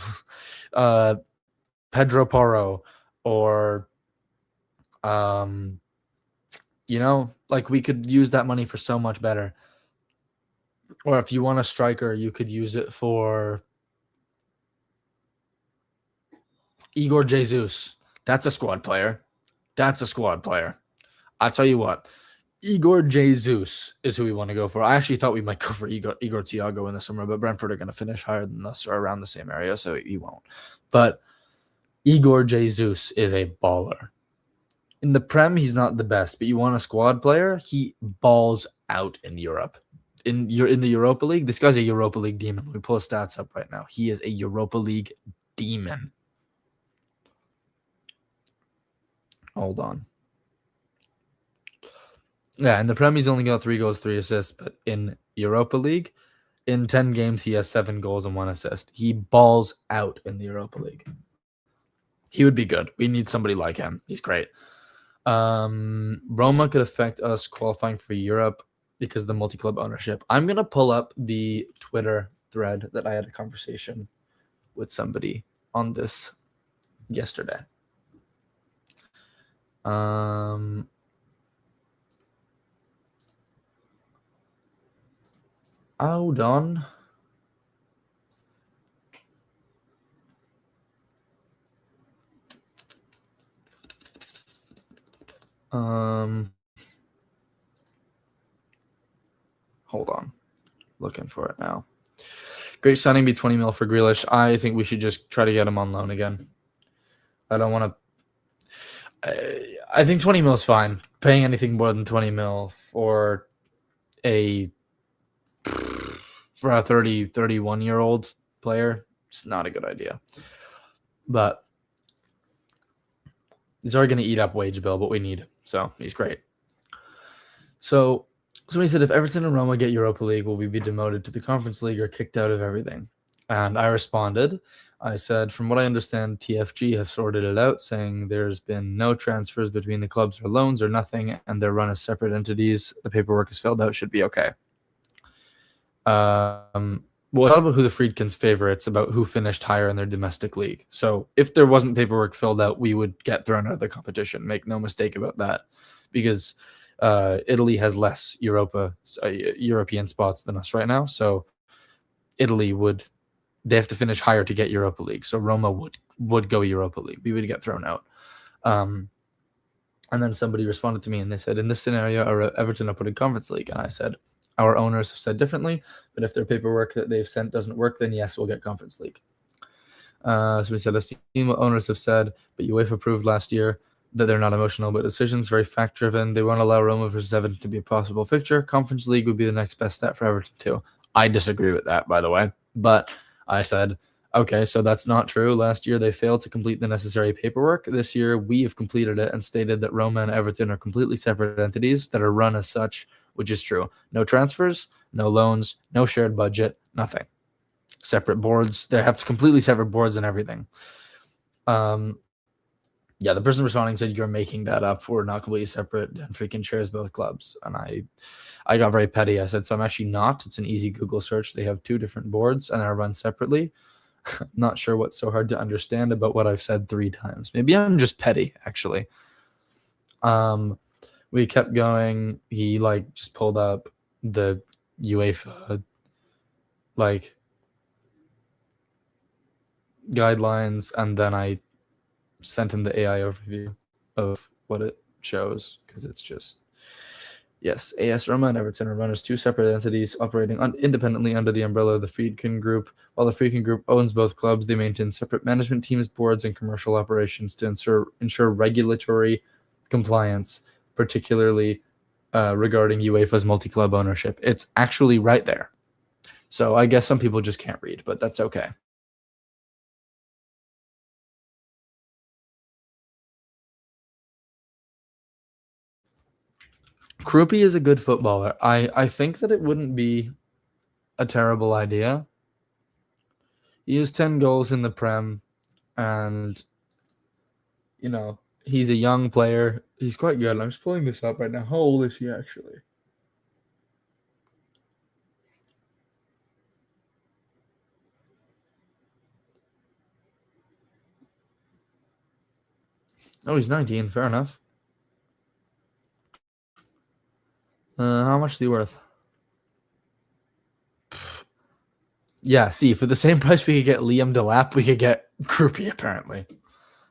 Pedro Porro, or like we could use that money for so much better. Or if you want a striker, you could use it for Igor Jesus. That's a squad player. I'll tell you what. Igor Jesus is who we want to go for. I actually thought we might go for Igor Thiago in the summer, but Brentford are going to finish higher than us or around the same area, so he won't. But Igor Jesus is a baller. In the Prem, he's not the best, but you want a squad player, he balls out in Europe. In the Europa League, this guy's a Europa League demon. Let me pull his stats up right now. He is a Europa League demon. Hold on. Yeah, in the Prem, he's only got 3 goals, 3 assists, but in Europa League, in 10 games, he has 7 goals and 1 assist. He balls out in the Europa League. He would be good. We need somebody like him. He's great. Roma could affect us qualifying for Europe because of the multi-club ownership. I'm going to pull up the Twitter thread that I had a conversation with somebody on this yesterday. Hold on. Hold on. Looking for it now. Great signing, be 20 mil for Grealish. I think we should just try to get him on loan again. I don't want to. I think 20 mil is fine. Paying anything more than 20 mil for a 30, 31-year-old player, it's not a good idea. But he's already going to eat up wage bill, but we need him. So he's great. So somebody said, if Everton and Roma get Europa League, will we be demoted to the Conference League or kicked out of everything? And I responded. I said, from what I understand, TFG have sorted it out, saying there's been no transfers between the clubs or loans or nothing, and they're run as separate entities. The paperwork is filled out, should be okay. Well, how about who the Friedkins favor? It's about who finished higher in their domestic league. So if there wasn't paperwork filled out, we would get thrown out of the competition. Make no mistake about that, because Italy has less European spots than us right now. So Italy they have to finish higher to get Europa League. So Roma would go Europa League. We would get thrown out. And then somebody responded to me and they said, in this scenario, Everton are put in Conference League. And I said, our owners have said differently, but if their paperwork that they've sent doesn't work, then yes, we'll get Conference League. So we said, I've seen what owners have said, but UEFA approved last year that they're not emotional about decisions, very fact-driven. They won't allow Roma versus Everton to be a possible fixture. Conference League would be the next best step for Everton too. I disagree with that, by the way. But I said, okay, so that's not true. Last year, they failed to complete the necessary paperwork. This year, we have completed it and stated that Roma and Everton are completely separate entities that are run as such, which is true. No transfers, no loans, no shared budget, nothing. Separate boards. They have completely separate boards and everything. Yeah, the person responding said, you're making that up. We're not completely separate and freaking shares both clubs. And I got very petty. I said, so I'm actually not. It's an easy Google search. They have 2 different boards and are run separately. I'm not sure what's so hard to understand about what I've said 3 times. Maybe I'm just petty, actually. We kept going. He just pulled up the UEFA guidelines, and then I sent him the AI overview of what it shows, because it's just, yes, AS Roma and Everton are run as 2 separate entities operating independently under the umbrella of the Friedkin Group. While the Friedkin Group owns both clubs, they maintain separate management teams, boards, and commercial operations to ensure regulatory compliance, particularly regarding UEFA's multi-club ownership. It's actually right there. So I guess some people just can't read, but that's okay. Krupi is a good footballer. I think that it wouldn't be a terrible idea. He has 10 goals in the Prem, and, you know, he's a young player. He's quite good. I'm just pulling this up right now. How old is he actually? Oh, he's 19. Fair enough. How much is he worth? Yeah, see, for the same price we could get Liam Delap, we could get Krupi, apparently.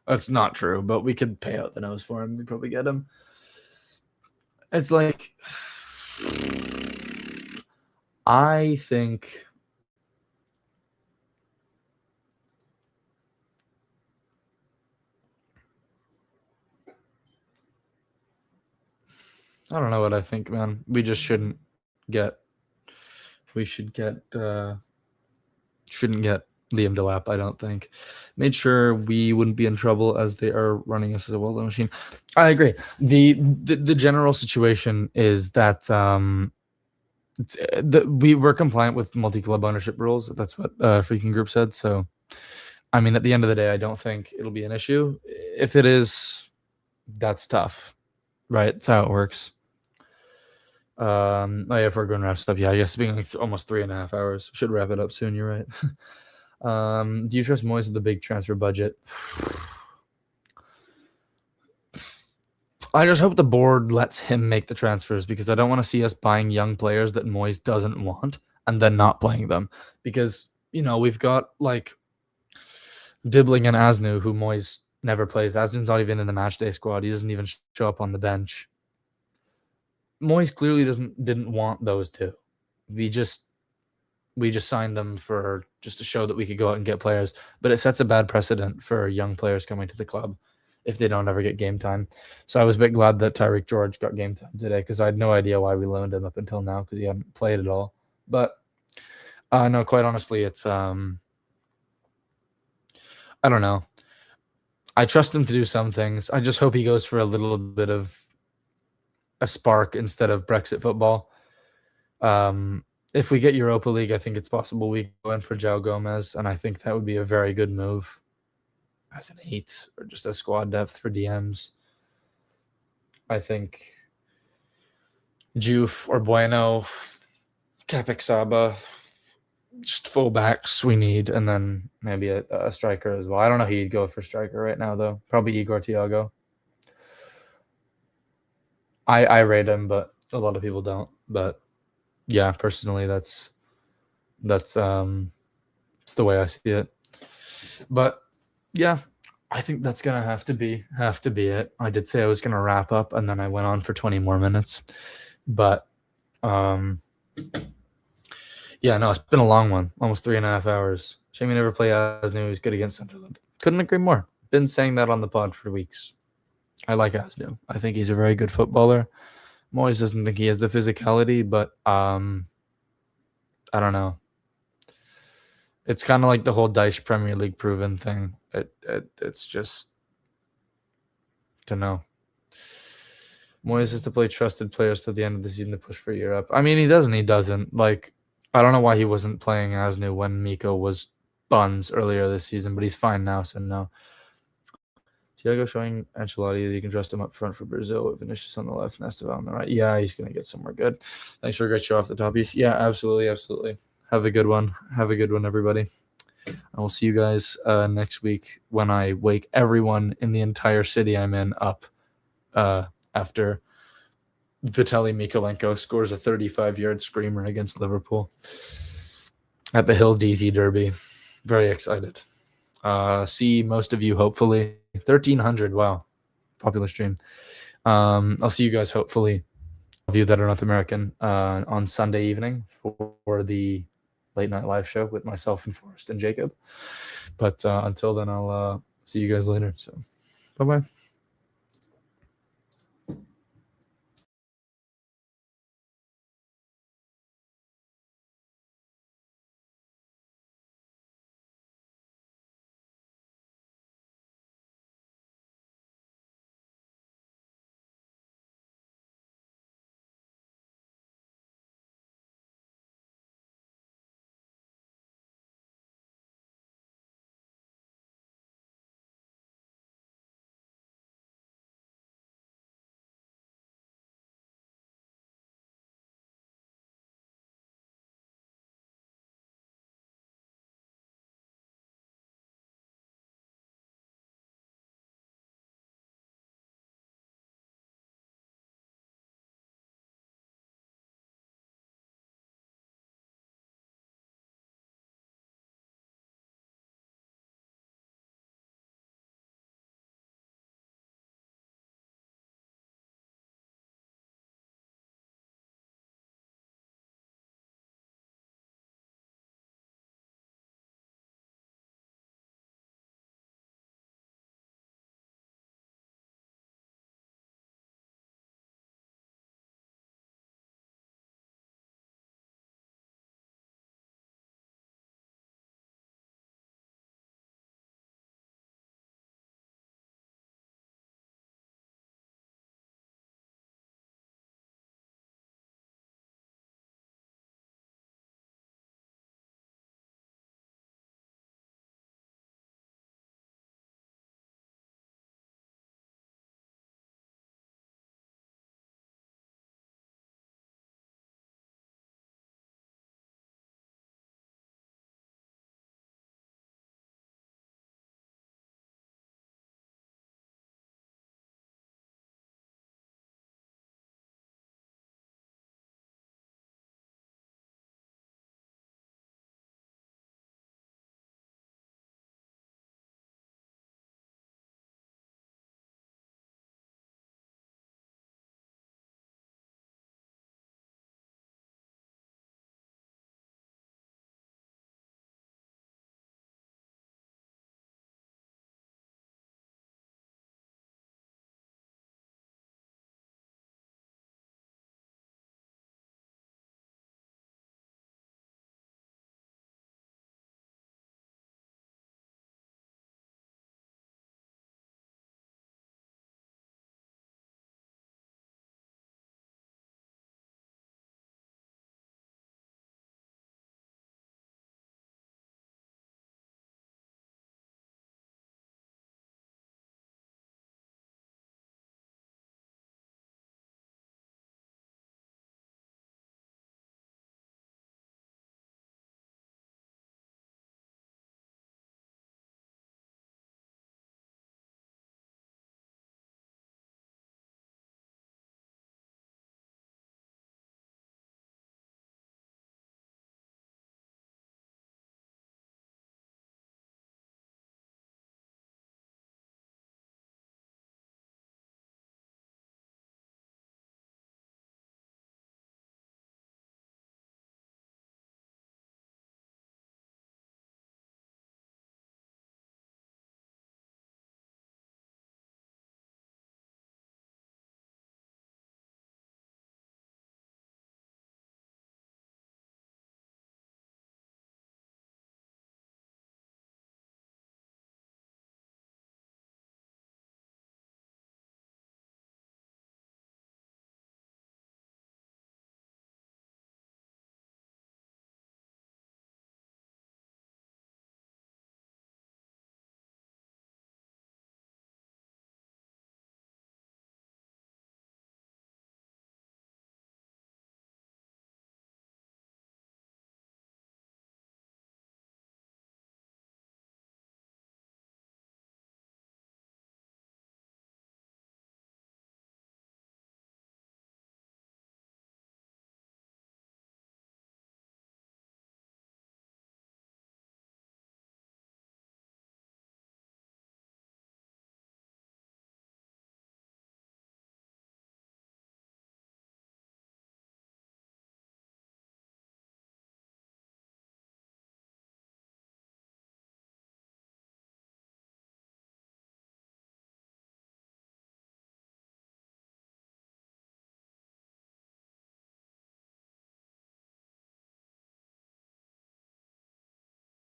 That's not true, but we could pay out the nose for him. We'd probably get him. It's like, I think I don't know what I think, man. We just shouldn't get shouldn't get Liam Delap, I don't think. Made sure we wouldn't be in trouble as they are running us as a well-oiled machine. I agree. The general situation is that we were compliant with multi-club ownership rules. That's what Freaking Group said. So, I mean, at the end of the day, I don't think it'll be an issue. If it is, that's tough, right? That's how it works. Oh yeah, if we're going to wrap up, yeah, I guess it's been like almost 3.5 hours. Should wrap it up soon. You're right. Do you trust Moyes with the big transfer budget? I just hope the board lets him make the transfers, because I don't want to see us buying young players that Moyes doesn't want and then not playing them. Because, you know, we've got like Dibbling and Asnu, who Moyes never plays. Asnu's not even in the matchday squad. He doesn't even show up on the bench. Moyes clearly didn't want those two. We just signed them for just to show that we could go out and get players, but it sets a bad precedent for young players coming to the club if they don't ever get game time. So I was a bit glad that Tyreek George got game time today, because I had no idea why we loaned him up until now, because he hadn't played at all. But no, quite honestly, it's I don't know. I trust him to do some things. I just hope he goes for a little bit of a spark instead of Brexit football. If we get Europa League, I think it's possible we go in for João Gomez, and I think that would be a very good move as an 8 or just a squad depth for DMs. I think Juve or Bueno, Capek Saba, just fullbacks we need, and then maybe a striker as well. I don't know who you'd go for striker right now, though. Probably Igor Thiago. I rate him, but a lot of people don't. But yeah, personally, that's it's the way I see it. But yeah, I think that's gonna have to be it. I did say I was gonna wrap up, and then I went on for 20 more minutes. But yeah, no, it's been a long one, almost 3.5 hours. Shame we never play Asnu. He's good against Sunderland. Couldn't agree more. Been saying that on the pod for weeks. I like Asnu. I think he's a very good footballer. Moyes doesn't think he has the physicality, but I don't know. It's kind of like the whole Dyche Premier League proven thing. It's just, don't know. Moyes has to play trusted players to the end of the season to push for Europe. I mean, he doesn't. Like, I don't know why he wasn't playing Asnu when Miko was buns earlier this season, but he's fine now, so no. Thiago showing Ancelotti that you can trust him up front for Brazil with Vinicius on the left and Esteban on the right. Yeah, he's going to get somewhere good. Thanks for a great show off the top. Yeah, absolutely. Have a good one. Everybody. I will see you guys next week when I wake everyone in the entire city I'm in up after Vitaly Mikolenko scores a 35-yard screamer against Liverpool at the Hill DZ Derby. Very excited. See most of you, hopefully. 1,300, wow. Popular stream. I'll see you guys, hopefully, of you that are North American, on Sunday evening for the late night live show with myself and Forrest and Jacob. But until then, I'll see you guys later. So, bye-bye.